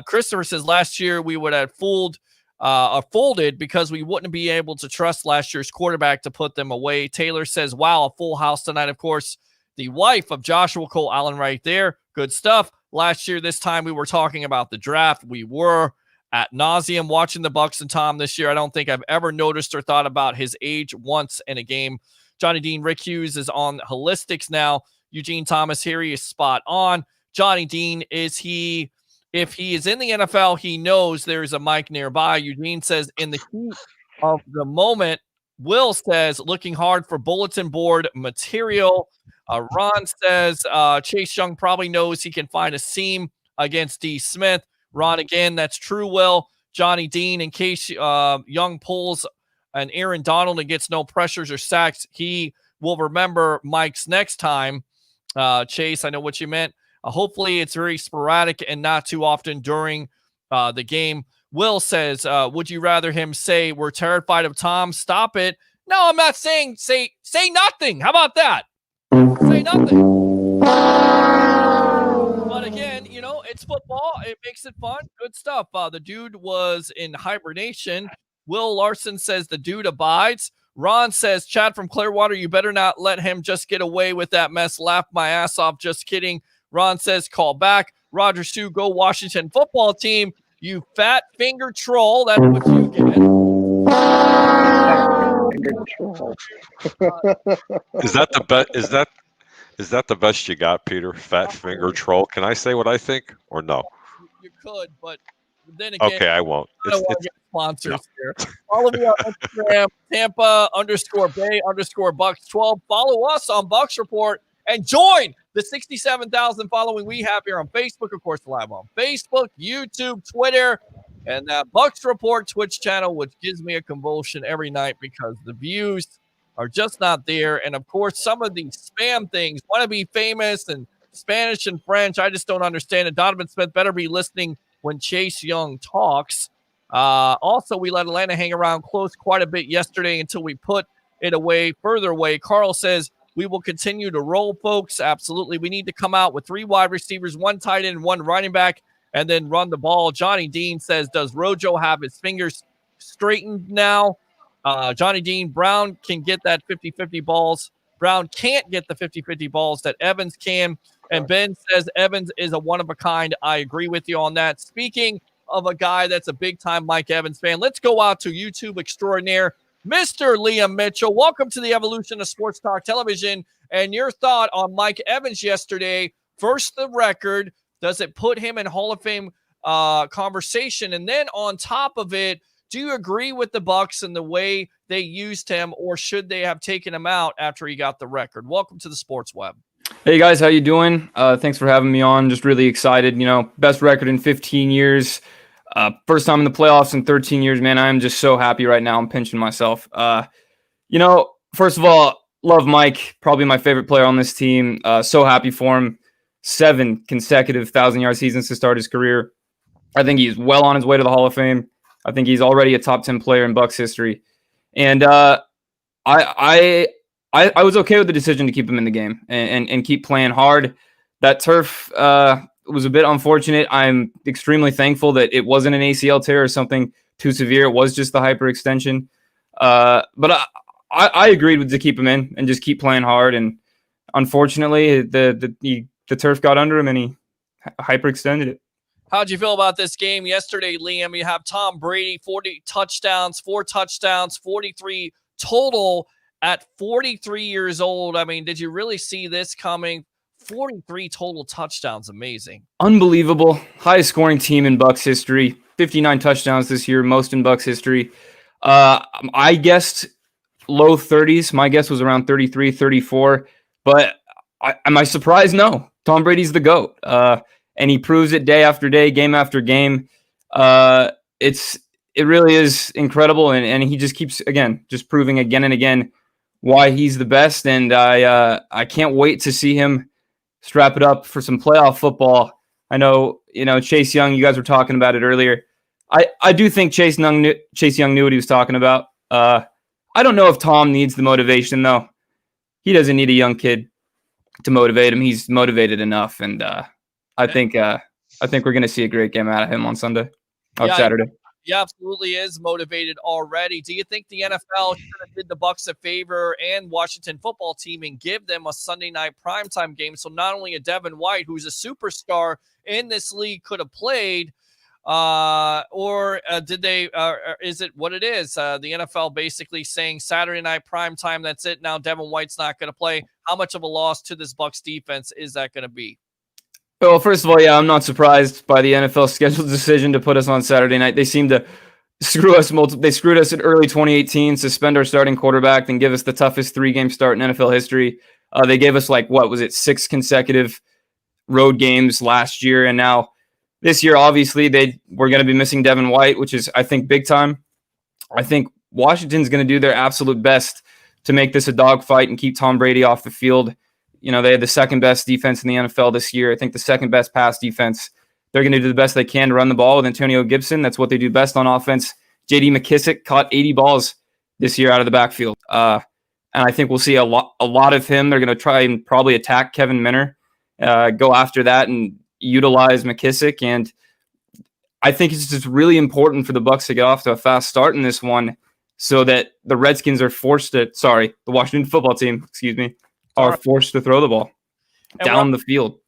Christopher says, last year we would have folded because we wouldn't be able to trust last year's quarterback to put them away. Taylor says, wow, a full house tonight. Of course, the wife of Joshua Cole Allen right there. Good stuff. Last year, this time we were talking about the draft. We were at nauseum watching the Bucs and Tom this year. I don't think I've ever noticed or thought about his age once in a game. Johnny Dean, Rick Hughes is on holistics now. Eugene Thomas here, he is spot on. Johnny Dean, if he is in the NFL, he knows there's a mic nearby. Eugene says, in the heat of the moment, Will says, looking hard for bulletin board material. Ron says Chase Young probably knows he can find a seam against D. Smith. Ron, again, that's true, Will. Johnny Dean, in case Young pulls an Aaron Donald and gets no pressures or sacks, he will remember Mike's next time. Chase, I know what you meant. Hopefully it's very sporadic and not too often during the game. Will says, would you rather him say, we're terrified of Tom? Stop it. No, I'm not saying say nothing. How about that? Say nothing. But again, it's football. It makes it fun. Good stuff. The dude was in hibernation. Will Larson says the dude abides. Ron says, Chad from Clearwater, you better not let him just get away with that mess. Laugh my ass off. Just kidding. Ron says, call back. Roger Sue, go Washington football team. You fat finger troll. That's what you get. Is that the best? Is that the best you got, Peter? Fat finger troll. Can I say what I think or no? You could, but then again, okay, I won't. I don't want to get sponsors here. Follow me on Instagram, Tampa_Bay_Bucs12. Follow us on Bucs Report and join the 67,000 following we have here on Facebook. Of course, live on Facebook, YouTube, Twitter, and that Bucs Report Twitch channel, which gives me a convulsion every night because the views are just not there. And of course, some of these spam things want to be famous and Spanish and French. I just don't understand it. Donovan Smith better be listening when Chase Young talks. Also, we let Atlanta hang around close quite a bit yesterday until we put it away, further away. Carl says, we will continue to roll, folks. Absolutely. We need to come out with 3 wide receivers, 1 tight end, 1 running back, and then run the ball. Johnny Dean says, does Rojo have his fingers straightened now? Johnny Dean, Brown can get that 50-50 balls. Brown can't get the 50-50 balls that Evans can. And Ben says Evans is a one-of-a-kind. I agree with you on that. Speaking of a guy that's a big-time Mike Evans fan, let's go out to YouTube extraordinaire, Mr. Liam Mitchell. Welcome to the evolution of Sports Talk Television. And your thought on Mike Evans yesterday. First, the record. Does it put him in Hall of Fame conversation? And then on top of it, do you agree with the Bucs and the way they used him, or should they have taken him out after he got the record? Welcome to the Sports Web. Hey guys, how you doing? Thanks for having me on. Just really excited. Best record in 15 years. First time in the playoffs in 13 years, man. I am just so happy right now. I'm pinching myself. First of all, love Mike, probably my favorite player on this team. So happy for him. 7 consecutive 1,000-yard seasons to start his career. I think he's well on his way to the Hall of Fame. I think he's already a top 10 player in Bucs history. And I was okay with the decision to keep him in the game and keep playing hard. That turf was a bit unfortunate. I'm extremely thankful that it wasn't an ACL tear or something too severe. It was just the hyperextension. But I agreed to keep him in and just keep playing hard. And unfortunately, the turf got under him and he hyperextended it. How'd you feel about this game yesterday, Liam? You have Tom Brady, 40 touchdowns, 4 touchdowns, 43 total at 43 years old. I mean, did you really see this coming? 43 total touchdowns. Amazing. Unbelievable. Highest scoring team in Bucs history. 59 touchdowns this year, most in Bucs history. I guessed low 30s. My guess was around 33, 34. But am I surprised? No. Tom Brady's the GOAT. And he proves it day after day, game after game. It really is incredible. And he just keeps, again, just proving again and again why he's the best. And I can't wait to see him strap it up for some playoff football. I know, Chase Young, you guys were talking about it earlier. I do think Chase Young knew what he was talking about. I don't know if Tom needs the motivation, though. He doesn't need a young kid to motivate him. He's motivated enough. And I think we're going to see a great game out of him on Saturday. He absolutely is motivated already. Do you think the NFL should have did the Bucs a favor and Washington football team and give them a Sunday night primetime game? So not only a Devin White, who's a superstar in this league, could have played, or did they? Is it what it is? The NFL basically saying Saturday night primetime. That's it. Now Devin White's not going to play. How much of a loss to this Bucs defense is that going to be? Well, first of all, yeah, I'm not surprised by the NFL schedule decision to put us on Saturday night. They seem to screw us They screwed us in early 2018, suspend our starting quarterback, then give us the toughest 3-game start in NFL history. They gave us 6 consecutive road games last year, and now this year, obviously, we're going to be missing Devin White, which is, I think, big time. I think Washington's going to do their absolute best to make this a dogfight and keep Tom Brady off the field. They had the second best defense in the NFL this year. I think the second best pass defense. They're going to do the best they can to run the ball with Antonio Gibson. That's what they do best on offense. J.D. McKissick caught 80 balls this year out of the backfield. And I think we'll see a lot of him. They're going to try and probably attack Kevin Minner, go after that and utilize McKissick. And I think it's just really important for the Bucs to get off to a fast start in this one so that the Redskins are the Washington football team, are forced to throw the ball down the field.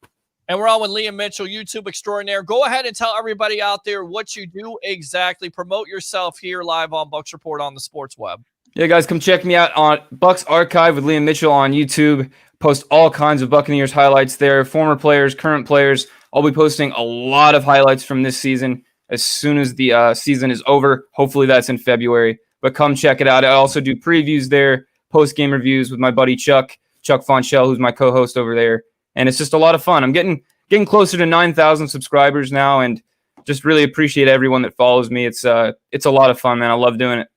And we're on with Liam Mitchell, YouTube extraordinaire. Go ahead and tell everybody out there what you do exactly. Promote yourself here live on Bucs Report on the Sports Web. Yeah, guys, come check me out on Bucs Archive with Liam Mitchell on YouTube. Post all kinds of Buccaneers highlights there, former players, current players. I'll be posting a lot of highlights from this season as soon as the season is over. Hopefully that's in February. But come check it out. I also do previews there, post-game reviews with my buddy Chuck Fonchell, who's my co-host over there. And it's just a lot of fun. I'm getting closer to 9,000 subscribers now, and just really appreciate everyone that follows me. It's a lot of fun, man. I love doing it.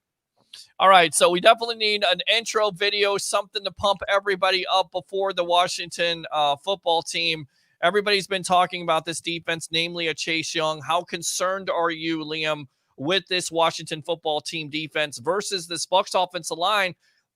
All right, so we definitely need an intro video, something to pump everybody up before the Washington football team. Everybody's been talking about this defense, namely a Chase Young. How concerned are you, Liam, with this Washington football team defense versus this Bucs offensive line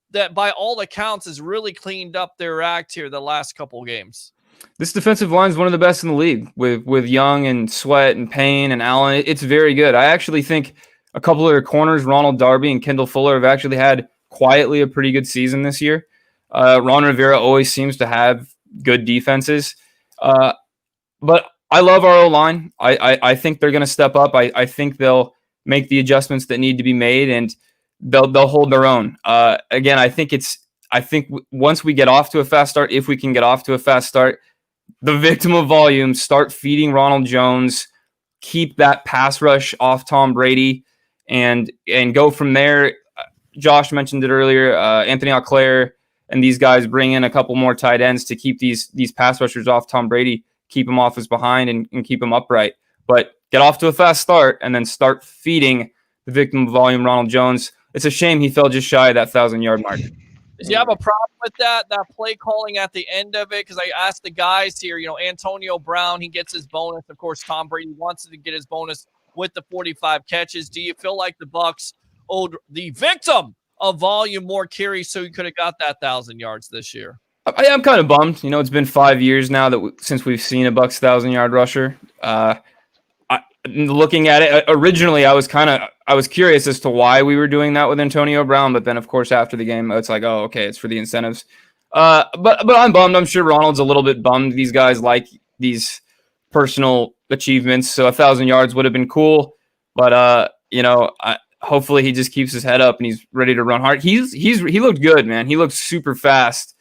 that by all accounts has really cleaned up their act here the last couple of games? This defensive line is one of the best in the league with Young and Sweat and Payne and Allen. It's very good. I actually think a couple of their corners, Ronald Darby and Kendall Fuller, have actually had quietly a pretty good season this year. Ron Rivera always seems to have good defenses. But I love our O-line. I think they're going to step up. I think they'll make the adjustments that need to be made, and they'll hold their own. Again, I think once we get off to a fast start, if we can get off to a fast start, the victim of volume, start feeding Ronald Jones, keep that pass rush off Tom Brady, and go from there. Josh mentioned it earlier. Anthony Auclair and these guys bring in a couple more tight ends to keep these pass rushers off Tom Brady, keep him off his behind, and keep him upright. But get off to a fast start and then start feeding the victim of volume, Ronald Jones. It's a shame he fell just shy of that 1,000-yard mark. Do you have a problem with that play calling at the end of it? Because I asked the guys here, Antonio Brown, he gets his bonus. Of course, Tom Brady wants to get his bonus with the 45 catches. Do you feel like the Bucs owed the victim of volume more carries so he could have got that 1,000 yards this year? I'm kind of bummed. It's been 5 years now since we've seen a Bucs 1,000-yard rusher. Looking at it, originally I was curious as to why we were doing that with Antonio Brown, but then of course after the game it's like, oh, okay, it's for the incentives. But I'm bummed. I'm sure Ronald's a little bit bummed. These guys like these personal achievements, so 1,000 yards would have been cool. But hopefully he just keeps his head up and he's ready to run hard. He looked good, man. He looked super fast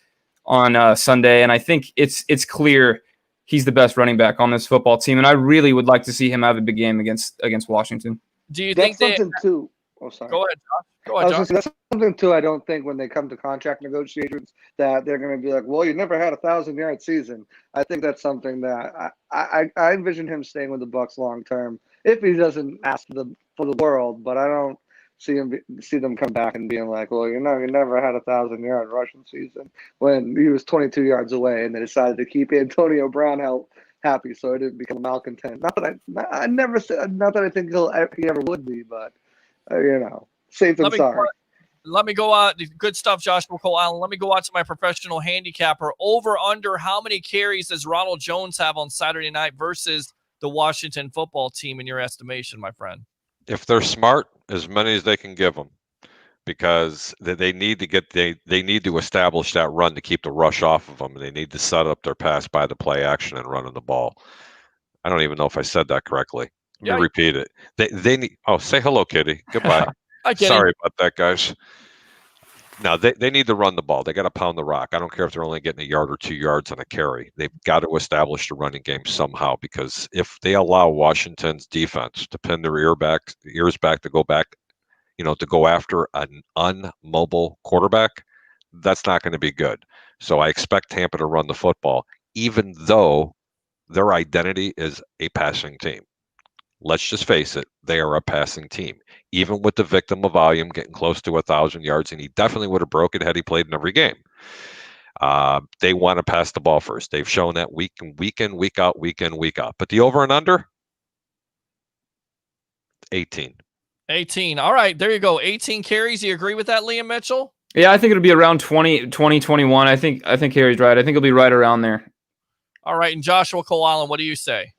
on Sunday, and I think it's clear he's the best running back on this football team, and I really would like to see him have a big game against Washington. Do you That's think something too? Oh, sorry. Go ahead, Josh. Go ahead, Josh. That's something too. I don't think when they come to contract negotiations that they're going to be like, "Well, you never had a 1,000-yard season." I think that's something that I envision him staying with the Bucs long term if he doesn't ask for the world. But I don't see them come back and being like, "Well, you never had a 1,000-yard rushing season," when he was 22 yards away and they decided to keep Antonio Brown happy so it didn't become a malcontent. Not that I never said, not that I think he ever would be, but safe than sorry. Let me go out. Good stuff, Josh McCall-Allen. Let me go out to my professional handicapper. Over under how many carries does Ronald Jones have on Saturday night versus the Washington football team in your estimation, my friend? If they're smart, as many as they can give them, because they need to establish that run to keep the rush off of them, and they need to set up their pass by the play action and running the ball. I don't even know if I said that correctly. Let me repeat it. They need. Oh, say hello, Kitty. Goodbye. Sorry about that, guys. No, they need to run the ball. They got to pound the rock. I don't care if they're only getting 1 yard or 2 yards on a carry. They've got to establish the running game somehow, because if they allow Washington's defense to pin their ears back to go back, to go after an unmobile quarterback, that's not going to be good. So I expect Tampa to run the football, even though their identity is a passing team. Let's just face it, they are a passing team. Even with the victim of volume getting close to 1,000 yards, and he definitely would have broke it had he played in every game. They want to pass the ball first. They've shown that week in, week out. But the over and under, 18. 18. All right, there you go. 18 carries. You agree with that, Liam Mitchell? Yeah, I think it'll be around 20, 21. I think Harry's right. I think it'll be right around there. All right, and Joshua Cole-Allen, what do you say?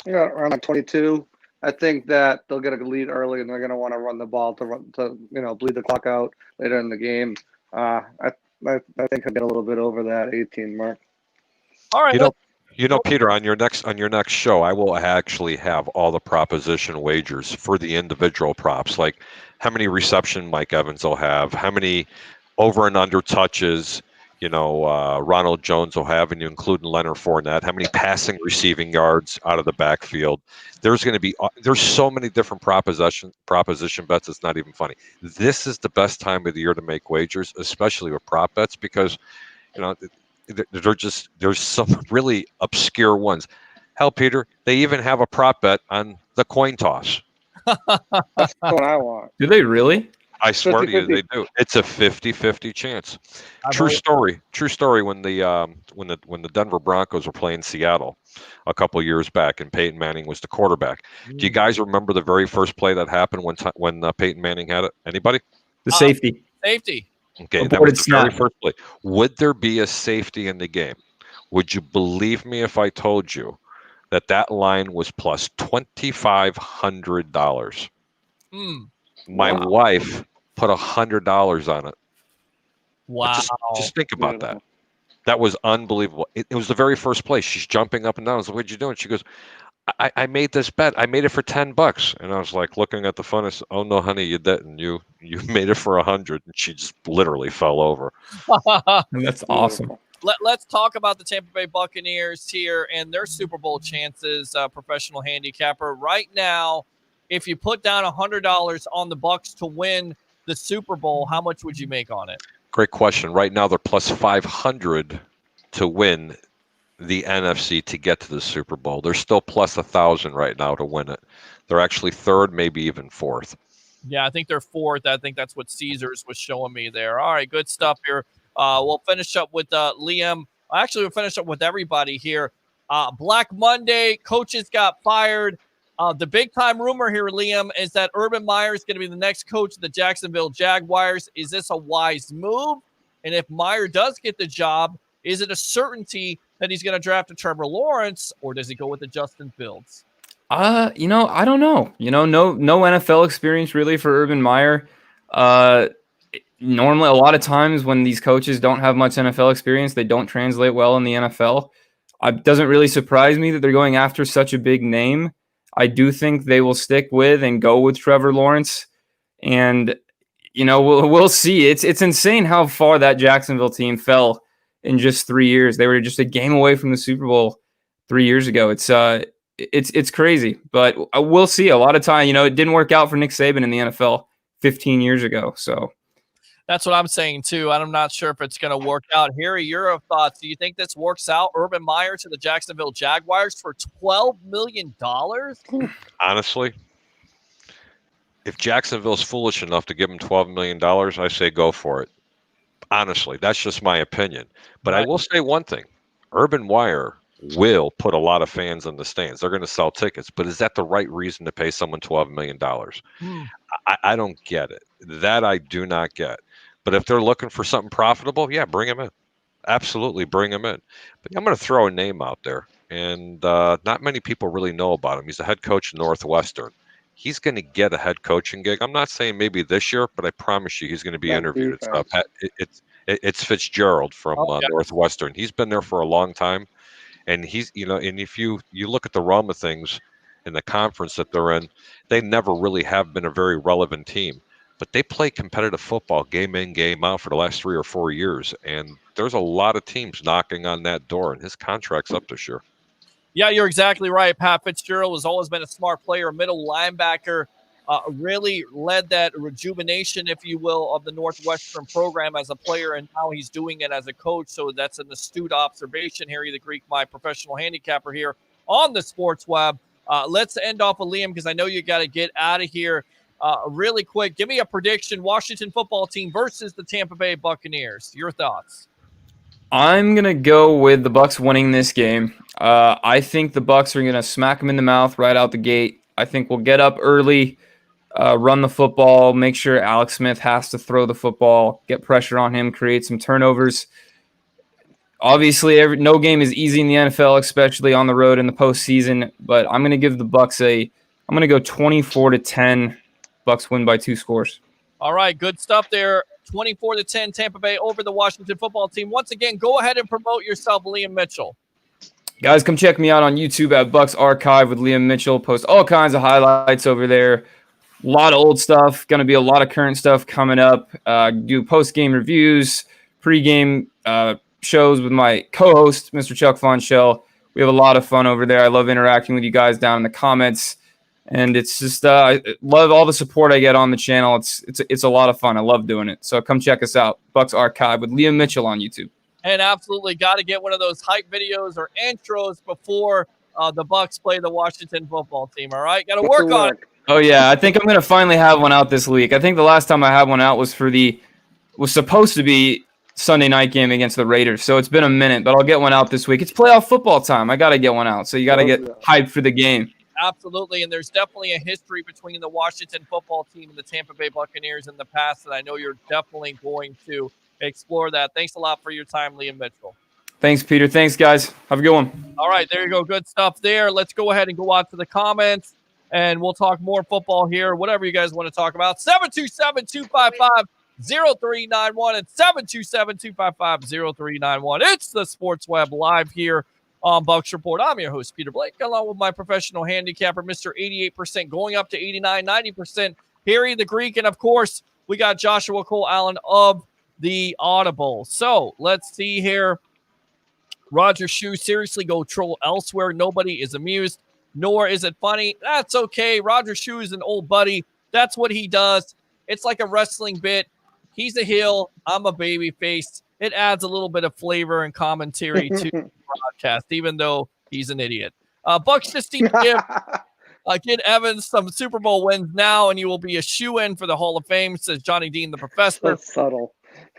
Yeah, around 22. I think that they'll get a lead early, and they're going to want to run the ball to bleed the clock out later in the game. I think I'll get a little bit over that 18 mark. All right. Peter, on your next show, I will actually have all the proposition wagers for the individual props, like how many reception Mike Evans will have, how many over and under touches, Ronald Jones will have, and you include Leonard Fournette, how many passing receiving yards out of the backfield. There's so many different proposition bets. It's not even funny. This is the best time of the year to make wagers, especially with prop bets, because there's some really obscure ones. Hell, Peter, they even have a prop bet on the coin toss. That's what I want. Do they really? I swear to you, they do. It's a 50-50 chance. True story. When the Denver Broncos were playing Seattle a couple of years back, and Peyton Manning was the quarterback. Do you guys remember the very first play that happened when Peyton Manning had it? Anybody? The safety. Safety. Okay, that was the very first play. Would there be a safety in the game? Would you believe me if I told you that line was plus $2,500? My wife put $100 on it. Wow. Just think about that. That was unbelievable. It was the very first play. She's jumping up and down. I was like, what'd you do? And she goes, I made this bet. I made it for $10. And I was like, looking at the phone, I said, oh no, honey, you didn't. You made it for $100. And she just literally fell over. That's awesome. Let's talk about the Tampa Bay Buccaneers here and their Super Bowl chances, professional handicapper. Right now, if you put down $100 on the Bucs to win the Super Bowl, how much would you make on it? Great question. Right now, they're plus 500 to win the NFC to get to the Super Bowl. They're still plus 1,000 right now to win it. They're actually third, maybe even fourth. Yeah, I think they're fourth. I think that's what Caesars was showing me there. All right, good stuff here. We'll finish up with Liam. Actually, we'll finish up with everybody here. Black Monday, coaches got fired. The big time rumor here, Liam, is that Urban Meyer is going to be the next coach of the Jacksonville Jaguars. Is this a wise move? And if Meyer does get the job, is it a certainty that he's going to draft a Trevor Lawrence, or does he go with the Justin Fields? I don't know. No NFL experience really for Urban Meyer. Normally, a lot of times when these coaches don't have much NFL experience, they don't translate well in the NFL. It doesn't really surprise me that they're going after such a big name. I do think they will stick with and go with Trevor Lawrence, and we'll see. It's insane how far that Jacksonville team fell in just 3 years. They were just a game away from the Super Bowl 3 years ago. It's crazy, but we'll see. A lot of time, it didn't work out for Nick Saban in the NFL 15 years ago. So that's what I'm saying too. I'm not sure if it's going to work out. Harry, your thoughts? Do you think this works out? Urban Meyer to the Jacksonville Jaguars for $12 million? Honestly, if Jacksonville's foolish enough to give him $12 million, I say go for it. Honestly, that's just my opinion. But I will say one thing. Urban Meyer will put a lot of fans in the stands. They're going to sell tickets. But is that the right reason to pay someone $12 million? I don't get it. That I do not get. But if they're looking for something profitable, yeah, bring him in. Absolutely bring him in. But I'm going to throw a name out there. And not many people really know about him. He's the head coach of Northwestern. He's going to get a head coaching gig. I'm not saying maybe this year, but I promise you he's going to be interviewed. It's Fitzgerald from Northwestern. He's been there for a long time. And he's, and if you look at the realm of things in the conference that they're in, they never really have been a very relevant team. But they play competitive football game in, game out for the last 3 or 4 years. And there's a lot of teams knocking on that door, and his contract's up this year. Yeah, you're exactly right. Pat Fitzgerald has always been a smart player, a middle linebacker, really led that rejuvenation, if you will, of the Northwestern program as a player, and now he's doing it as a coach. So that's an astute observation, Harry the Greek, my professional handicapper here on the Sports Web. Let's end off with Liam, because I know you got to get out of here really quick. Give me a prediction, Washington football team versus the Tampa Bay Buccaneers. Your thoughts? I'm going to go with the Bucs winning this game. I think the Bucs are going to smack them in the mouth right out the gate. I think we'll get up early, run the football, make sure Alex Smith has to throw the football, get pressure on him, create some turnovers. Obviously, no game is easy in the NFL, especially on the road in the postseason, but I'm going to give the Bucs I'm going to go 24-10. Bucs win by 2 scores. All right, good stuff there. 24-10, Tampa Bay over the Washington football team. Once again, go ahead and promote yourself, Liam Mitchell. Guys, come check me out on YouTube at Bucs Archive with Liam Mitchell. Post all kinds of highlights over there. A lot of old stuff. Going to be a lot of current stuff coming up. Do post-game reviews, pre-game shows with my co-host, Mr. Chuck Fonshell. We have a lot of fun over there. I love interacting with you guys down in the comments. And it's just I love all the support I get on the channel. It's a lot of fun. I love doing it. So come check us out. Bucs Archive with Liam Mitchell on YouTube. And absolutely got to get one of those hype videos or intros before the Bucs play the Washington football team. All right, got to work on it. Oh yeah, I think I'm gonna finally have one out this week. I think the last time I had one out was was supposed to be Sunday night game against the Raiders. So it's been a minute, but I'll get one out this week. It's playoff football time. I got to get one out. So you got to get hyped for the game. Absolutely, and there's definitely a history between the Washington football team and the Tampa Bay Buccaneers in the past, and I know you're definitely going to explore that. Thanks a lot for your time, Liam Mitchell. Thanks, Peter. Thanks, guys. Have a good one. All right, there you go. Good stuff there. Let's go ahead and go on to the comments, and we'll talk more football here, whatever you guys want to talk about. 727-255-0391 and 727-255-0391. It's the Sports Web live here on Bucs Report. I'm your host, Peter Blake, along with my professional handicapper, Mr. 88%, going up to 89, 90%, Harry the Greek, and of course, we got Joshua Cole Allen of the Audible. So let's see here. Roger Shoe, seriously, go troll elsewhere. Nobody is amused, nor is it funny. That's okay. Roger Shoe is an old buddy. That's what he does. It's like a wrestling bit. He's a heel. I'm a baby face. It adds a little bit of flavor and commentary to the broadcast, even though he's an idiot. Bucs just need to give Kid Evans some Super Bowl wins now, and you will be a shoe-in for the Hall of Fame, says Johnny Dean, the professor. That's subtle.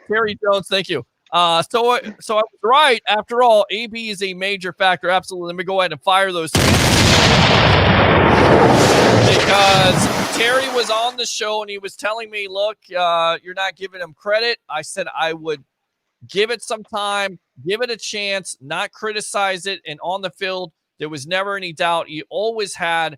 Terry Jones, thank you. So I was right. After all, AB is a major factor. Absolutely. Let me go ahead and fire those because Terry was on the show and he was telling me, look, you're not giving him credit. I said I would give it some time, give it a chance, not criticize it. And on the field, there was never any doubt. He always had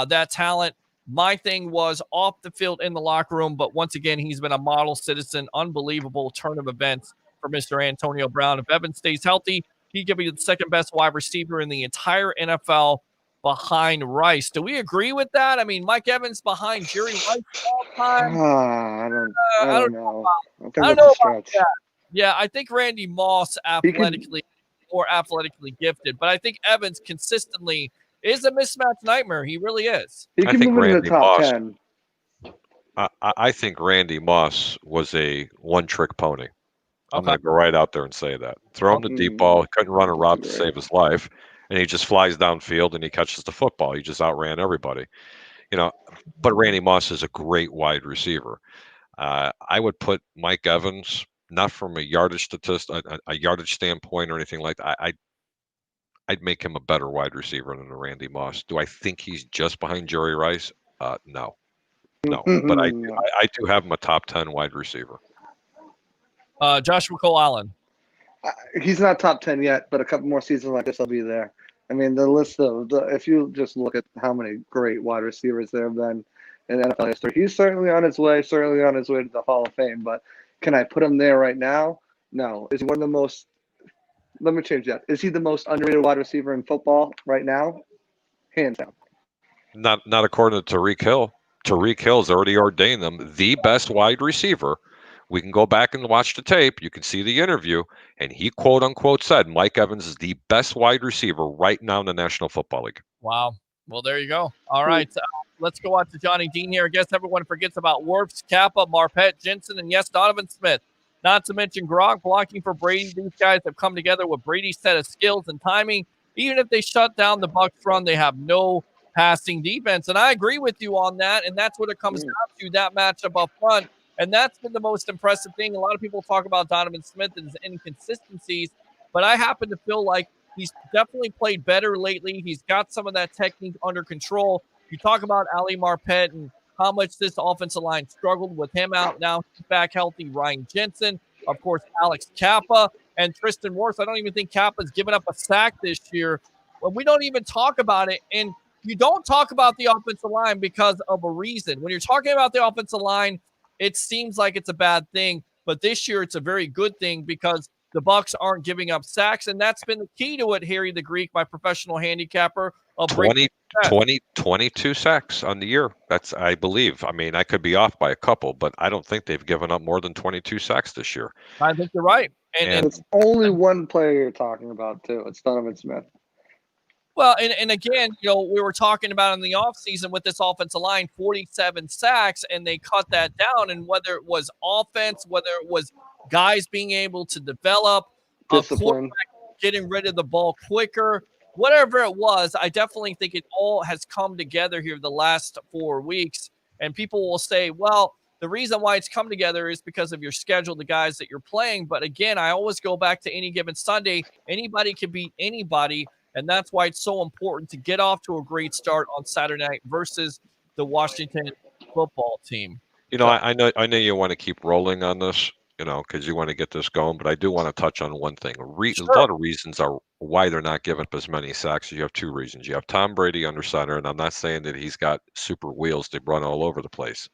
that talent. My thing was off the field in the locker room. But once again, he's been a model citizen. Unbelievable turn of events for Mr. Antonio Brown. If Evans stays healthy, he could be the second best wide receiver in the entire NFL behind Rice. Do we agree with that? I mean, Mike Evans behind Jerry Rice all time. I don't know. I think I don't that's a know about stretch. that. Yeah, I think Randy Moss athletically more athletically gifted, but I think Evans consistently is a mismatch nightmare. He really is. He I can think move into Randy the top Moss. 10. I think Randy Moss was a one-trick pony. I'm Okay. going to go right out there and say that. Throw him the deep ball. He couldn't run a route to save his life, and he just flies downfield and he catches the football. He just outran everybody. But Randy Moss is a great wide receiver. I would put Mike Evans, not from a yardage a yardage standpoint or anything like that. I'd make him a better wide receiver than a Randy Moss. Do I think he's just behind Jerry Rice? No. But I do have him a top 10 wide receiver. Joshua Cole Allen. He's not top 10 yet, but a couple more seasons like this, I'll be there. I mean, the list of if you just look at how many great wide receivers there have been in NFL history, he's certainly on his way to the Hall of Fame. But can I put him there right now? No. Is he one of the most? Let me change that. Is he the most underrated wide receiver in football right now? Hands down. Not according to Tyreek Hill. Tyreek Hill's already ordained them the best wide receiver. We can go back and watch the tape. You can see the interview, and he quote unquote said Mike Evans is the best wide receiver right now in the National Football League. Wow. Well, there you go. All right. Let's go out to Johnny Dean here. I guess everyone forgets about Wirfs, Kappa, Marpet, Jensen, and yes, Donovan Smith. Not to mention Gronk blocking for Brady. These guys have come together with Brady's set of skills and timing. Even if they shut down the Bucs run, they have no passing defense. And I agree with you on that. And that's what it comes down to, that matchup up front. And that's been the most impressive thing. A lot of people talk about Donovan Smith and his inconsistencies, but I happen to feel like he's definitely played better lately. He's got some of that technique under control. You talk about Ali Marpet and how much this offensive line struggled with him out. Now he's back healthy. Ryan Jensen, of course, Alex Kappa, and Tristan Wirfs. I don't even think Kappa's given up a sack this year. Well, we don't even talk about it. And you don't talk about the offensive line because of a reason. When you're talking about the offensive line, it seems like it's a bad thing, but this year it's a very good thing because the Bucs aren't giving up sacks, and that's been the key to it, Harry the Greek, my professional handicapper. 22 sacks on the year. That's, I believe. I mean, I could be off by a couple, but I don't think they've given up more than 22 sacks this year. I think you're right. And it's only one player you're talking about, too. It's Donovan Smith. Well, and again, we were talking about in the offseason with this offensive line, 47 sacks, and they cut that down. And whether it was offense, whether it was guys being able to develop, a quarterback getting rid of the ball quicker, whatever it was, I definitely think it all has come together here the last 4 weeks. And people will say, well, the reason why it's come together is because of your schedule, the guys that you're playing. But again, I always go back to any given Sunday. Anybody can beat anybody. And that's why it's so important to get off to a great start on Saturday night versus the Washington football team. I know you want to keep rolling on this, because you want to get this going, but I do want to touch on one thing. A lot of reasons are why they're not giving up as many sacks. You have two reasons. You have Tom Brady under center, and I'm not saying that he's got super wheels to run all over the place,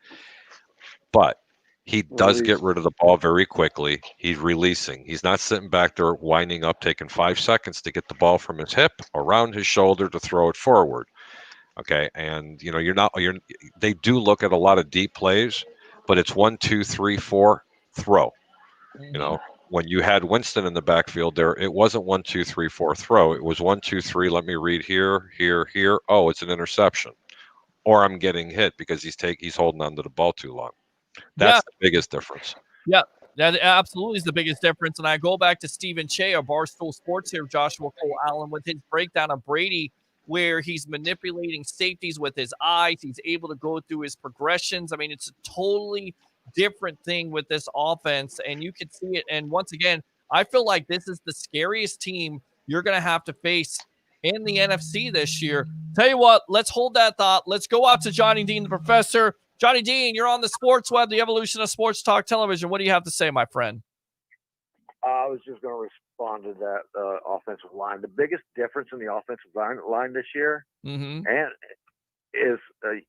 but he does get rid of the ball very quickly. He's releasing. He's not sitting back there winding up, taking 5 seconds to get the ball from his hip around his shoulder to throw it forward. Okay, and they do look at a lot of deep plays, but it's 1, 2, 3, 4, throw. When you had Winston in the backfield there, it wasn't 1, 2, 3, 4, throw. It was 1, 2, 3. Let me read here, here, here. Oh, it's an interception, or I'm getting hit because he's holding on to the ball too long. That's the biggest difference. Yeah, that absolutely is the biggest difference. And I go back to Stephen Che of Barstool Sports here, Joshua Cole Allen, with his breakdown of Brady, where he's manipulating safeties with his eyes. He's able to go through his progressions. I mean, it's a totally different thing with this offense, and you can see it. And once again, I feel like this is the scariest team you're going to have to face in the NFC this year. Tell you what, let's hold that thought. Let's go out to Johnny Dean, the professor. Johnny Dean, you're on the Sports Web, the evolution of sports talk television. What do you have to say, my friend? I was just going to respond to that offensive line. The biggest difference in the offensive line this year, Mm-hmm. and is,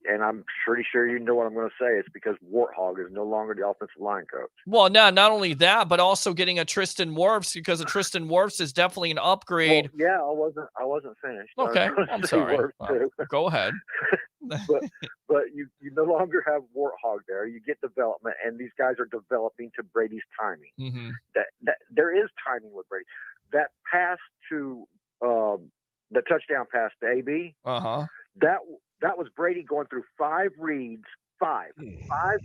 and I'm pretty sure you know what I'm going to say. It's because Warthog is no longer the offensive line coach. Well, not only that, but also getting a Tristan Wirfs, because a Tristan Wirfs is definitely an upgrade. Well, yeah, I wasn't finished. I was Okay, gonna I'm say sorry. Wirfs too. Go ahead. but you no longer have Warthog there. You get development, and these guys are developing to Brady's timing. Mm-hmm. That there is timing with Brady. That pass to the touchdown pass to AB. Uh-huh. That was Brady going through five reads, five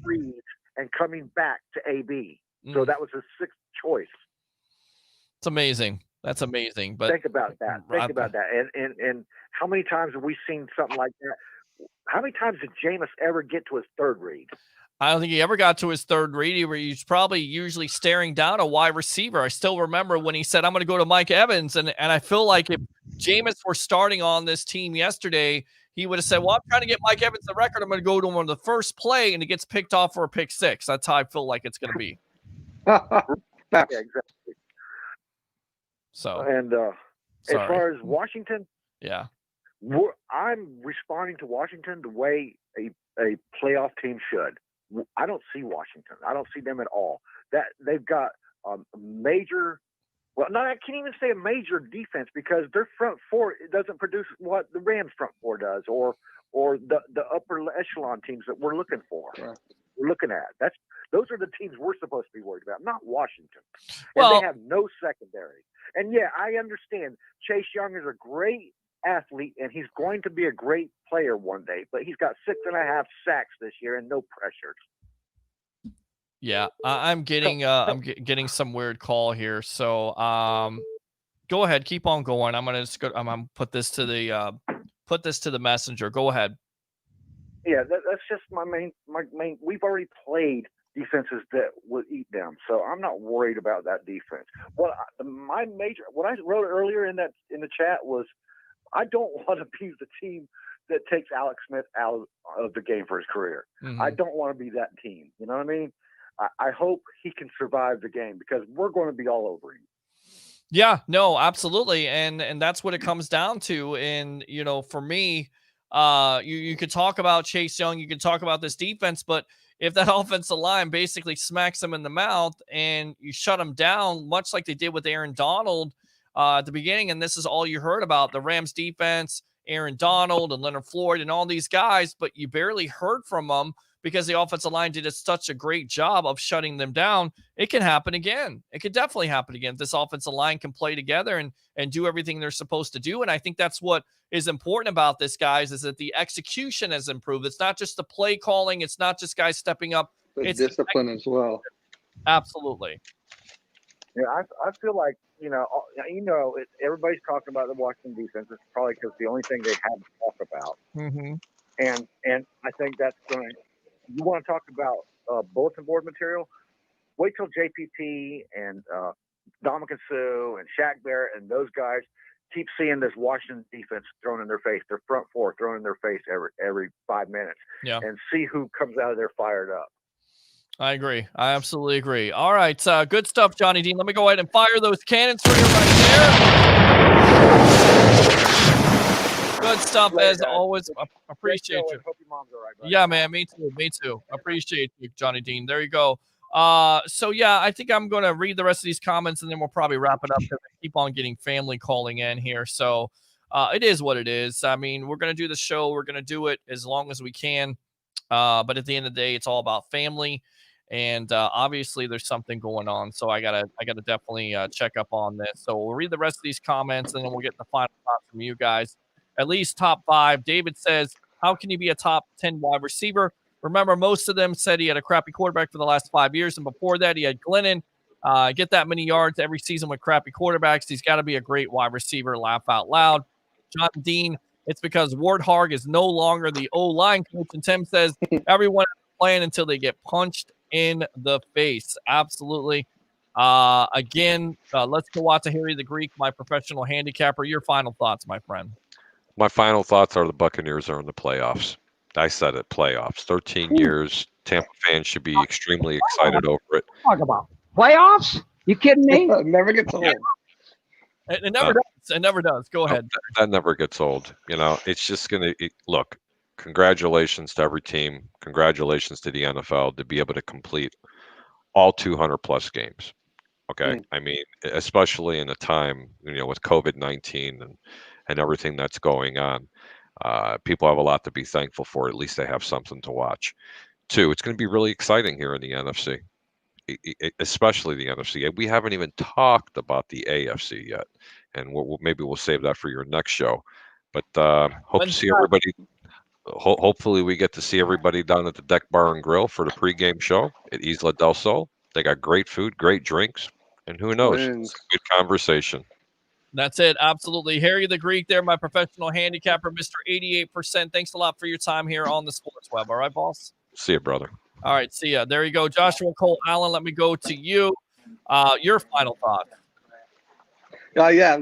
reads, and coming back to AB. So that was his sixth choice. It's amazing. That's amazing. But think about that. Think about that. And how many times have we seen something like that? How many times did Jameis ever get to his third read? I don't think he ever got to his third read. He's probably usually staring down a wide receiver. I still remember when he said, I'm going to go to Mike Evans. And I feel like if Jameis were starting on this team yesterday, he would have said, well, I'm trying to get Mike Evans the record. I'm going to go to him on the first play, and he gets picked off for a pick six. That's how I feel like it's going to be. Yeah, exactly. So, and as far as Washington, yeah, I'm responding to Washington the way a playoff team should. I don't see Washington. I don't see them at all. That they've got a major. Well, no, I can't even say a major defense because their front four doesn't produce what the Rams front four does, or the upper echelon teams that we're looking for. Right. We're looking at. Those are the teams we're supposed to be worried about, not Washington. And they have no secondary. And yeah, I understand Chase Young is a great athlete and he's going to be a great player one day, but he's got 6.5 sacks this year and no pressures. Yeah, I'm getting getting some weird call here. So go ahead, keep on going. I'm gonna put this to the messenger. Go ahead. Yeah, that's just my main. We've already played defenses that would eat them, so I'm not worried about that defense. What I wrote earlier in the chat was, I don't want to be the team that takes Alex Smith out of the game for his career. Mm-hmm. I don't want to be that team. You know what I mean? I hope he can survive the game because we're going to be all over him. Yeah, no, absolutely. And that's what it comes down to. And, for me, you could talk about Chase Young, you could talk about this defense, but if that offensive line basically smacks him in the mouth and you shut him down, much like they did with Aaron Donald at the beginning, and this is all you heard about, the Rams defense, Aaron Donald and Leonard Floyd and all these guys, but you barely heard from them because the offensive line did such a great job of shutting them down. It can happen again. It could definitely happen again if this offensive line can play together and do everything they're supposed to do. And I think that's what is important about this, guys, is that the execution has improved. It's not just the play calling. It's not just guys stepping up. It's discipline as well. Absolutely. Yeah, I feel like, everybody's talking about the Washington defense. It's probably because the only thing they have to talk about. Mm-hmm. And I think that's going to, you want to talk about bulletin board material? Wait till JPP and Dominican Sue and Shaq Barrett and those guys keep seeing this Washington defense thrown in their face, their front four thrown in their face every 5 minutes, and see who comes out of there fired up. I agree. I absolutely agree. All right. Good stuff, Johnny Dean. Let me go ahead and fire those cannons for you right there. Good stuff as always. Appreciate you. Hope your mom's all right, buddy. Yeah, man. Me too. Appreciate you, Johnny Dean. There you go. So yeah, I think I'm going to read the rest of these comments and then we'll probably wrap it up because I keep on getting family calling in here. So it is what it is. I mean, we're going to do the show. We're going to do it as long as we can. But at the end of the day, it's all about family. And obviously there's something going on. So I gotta definitely check up on this. So we'll read the rest of these comments and then we'll get the final thoughts from you guys. At least top 5. David says, how can you be a top 10 wide receiver? Remember, most of them said he had a crappy quarterback for the last 5 years. And before that, he had Glennon. Get that many yards every season with crappy quarterbacks. He's got to be a great wide receiver. Laugh out loud. John Dean, it's because Warthog is no longer the O-line coach. And Tim says, everyone is playing until they get punched in the face. Absolutely. Again, let's go out to Harry the Greek, my professional handicapper. Your final thoughts, my friend. My final thoughts are the Buccaneers are in the playoffs. I said it, playoffs. 13 years. Tampa fans should be extremely excited over it. Talk about playoffs? You kidding me? Never gets old. It never does. It never does. Go ahead. That never gets old. It's just going to look. Congratulations to every team. Congratulations to the NFL to be able to complete all 200 plus games. Okay. I mean, especially in a time, with COVID-19 and everything that's going on, people have a lot to be thankful for. At least they have something to watch. Two, it's going to be really exciting here in the NFC, especially the NFC. We haven't even talked about the AFC yet, and maybe we'll save that for your next show. But hope to see everybody. Hopefully, we get to see everybody down at the Deck Bar and Grill for the pregame show at Isla del Sol. They got great food, great drinks, and who knows? It's a good conversation. That's it. Absolutely. Harry the Greek there, my professional handicapper, Mr. 88%. Thanks a lot for your time here on the Sports Web. All right, boss? See you, brother. All right. See ya. There you go. Joshua Cole Allen, let me go to you. Your final thought. Yeah,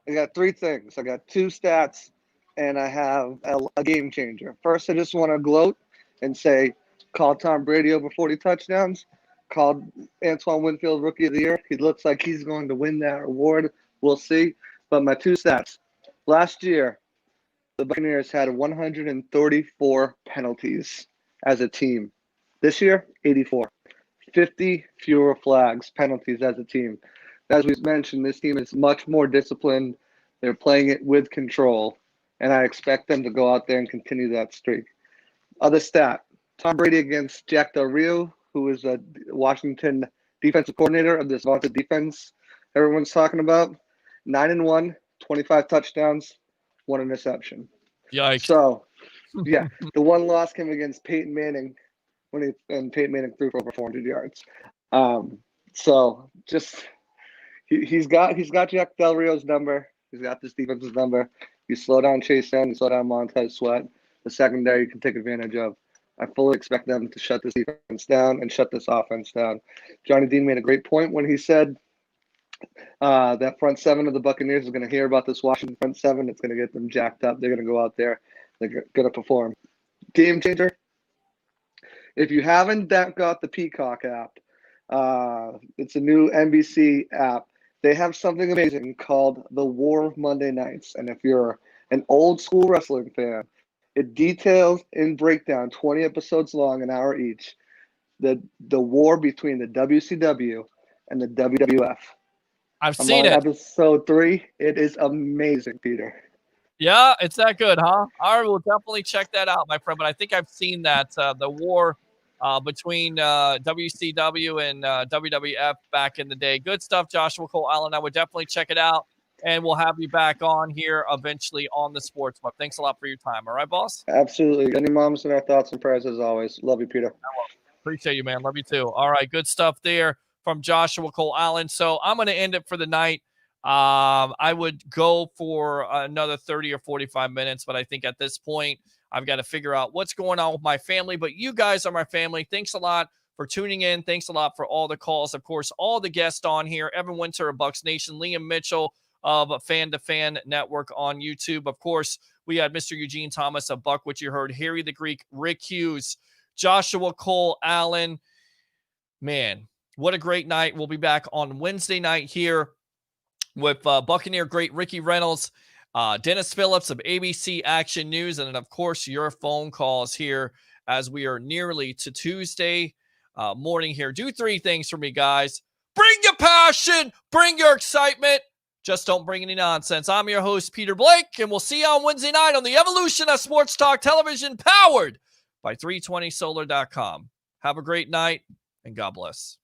I got three things. I got two stats, and I have a game changer. First, I just want to gloat and say, called Tom Brady over 40 touchdowns, called Antoine Winfield Rookie of the Year. He looks like he's going to win that award. We'll see. But my two stats. Last year, the Buccaneers had 134 penalties as a team. This year, 84. 50 fewer flags, penalties as a team. As we mentioned, this team is much more disciplined. They're playing it with control, and I expect them to go out there and continue that streak. Other stat, Tom Brady against Jack Del Rio, who is a Washington defensive coordinator of this vaunted defense everyone's talking about. 9-1, 25 touchdowns, 1 interception. Yikes. So, yeah, the one loss came against Peyton Manning and Peyton Manning threw for over 400 yards. So just he's got Jack Del Rio's number. He's got this defense's number. You slow down Chase Young, you slow down Montez Sweat. The secondary you can take advantage of. I fully expect them to shut this defense down and shut this offense down. Johnny Dean made a great point when he said that front seven of the Buccaneers is going to hear about this Washington front seven. It's going to get them jacked up. They're going to go out there. They're going to perform. Game changer. If you haven't got the Peacock app, it's a new NBC app. They have something amazing called The War of Monday Nights. And if you're an old school wrestling fan, it details in breakdown, 20 episodes long, an hour each, the war between the WCW and the WWF. I've seen it. Episode 3. It is amazing, Peter. Yeah, it's that good, huh? I will definitely check that out, my friend. But I think I've seen that, the war between WCW and WWF back in the day. Good stuff, Joshua Cole Allen. I would definitely check it out, and we'll have you back on here eventually on the Sports Web. Thanks a lot for your time. All right, boss? Absolutely. Any moms and our thoughts and prayers as always. Love you, Peter. Appreciate you, man. Love you too. All right, good stuff there from Joshua Cole Allen. So I'm going to end it for the night. I would go for another 30 or 45 minutes, but I think at this point, I've got to figure out what's going on with my family. But you guys are my family. Thanks a lot for tuning in. Thanks a lot for all the calls. Of course, all the guests on here, Evan Winter of Bucs Nation, Liam Mitchell of Fan to Fan Network on YouTube. Of course, we had Mr. Eugene Thomas of Buck, which you heard, Harry the Greek, Rick Hughes, Joshua Cole Allen. Man, what a great night. We'll be back on Wednesday night here with Buccaneer great Ricky Reynolds, Dennis Phillips of ABC Action News, and then, of course, your phone calls here as we are nearly to Tuesday morning here. Do 3 things for me, guys. Bring your passion. Bring your excitement. Just don't bring any nonsense. I'm your host, Peter Blake, and we'll see you on Wednesday night on the evolution of Sports Talk Television, powered by 320solar.com. Have a great night, and God bless.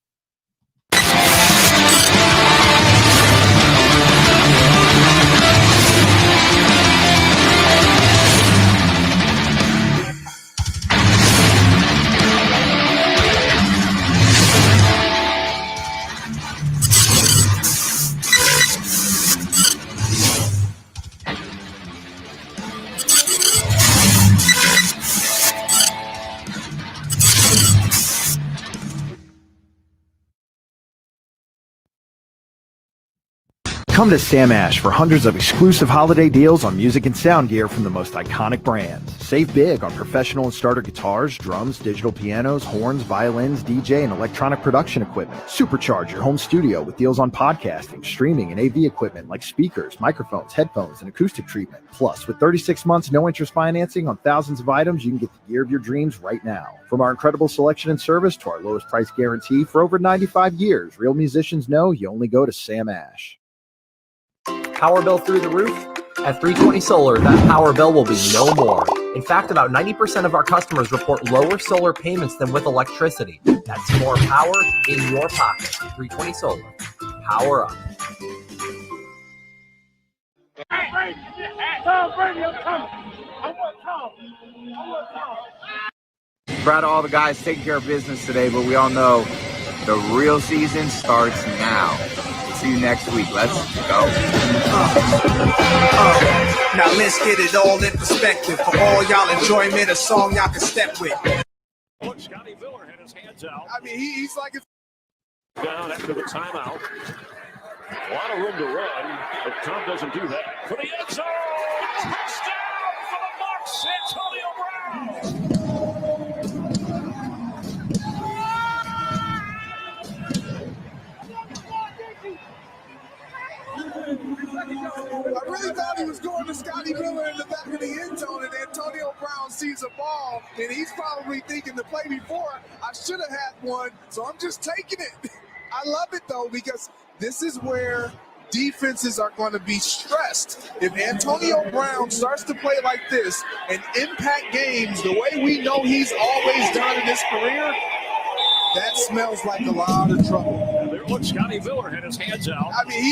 Come to Sam Ash for hundreds of exclusive holiday deals on music and sound gear from the most iconic brands. Save big on professional and starter guitars, drums, digital pianos, horns, violins, DJ, and electronic production equipment. Supercharge your home studio with deals on podcasting, streaming, and AV equipment like speakers, microphones, headphones, and acoustic treatment. Plus, with 36 months no interest financing on thousands of items, you can get the gear of your dreams right now. From our incredible selection and service to our lowest price guarantee for over 95 years, real musicians know you only go to Sam Ash. Power bill through the roof? At 320 Solar, that power bill will be no more. In fact, about 90% of our customers report lower solar payments than with electricity. That's more power in your pocket. 320 Solar. Power up. Proud of all the guys taking care of business today, but we all know the real season starts now. See you next week. Let's go. Now let's get it all in perspective. For all y'all enjoyment, a song y'all can step with. Look, Scotty Miller had his hands out. I mean, he's like Down after the timeout. A lot of room to run, but Tom doesn't do that. For the end zone, touchdown for the Bucs, Antonio Brown. I really thought he was going to Scotty Miller in the back of the end zone, and Antonio Brown sees a ball, and he's probably thinking the play before, I should have had one, so I'm just taking it. I love it, though, because this is where defenses are going to be stressed. If Antonio Brown starts to play like this and impact games the way we know he's always done in his career, that smells like a lot of trouble. And there, look, Scotty Miller had his hands out. I mean,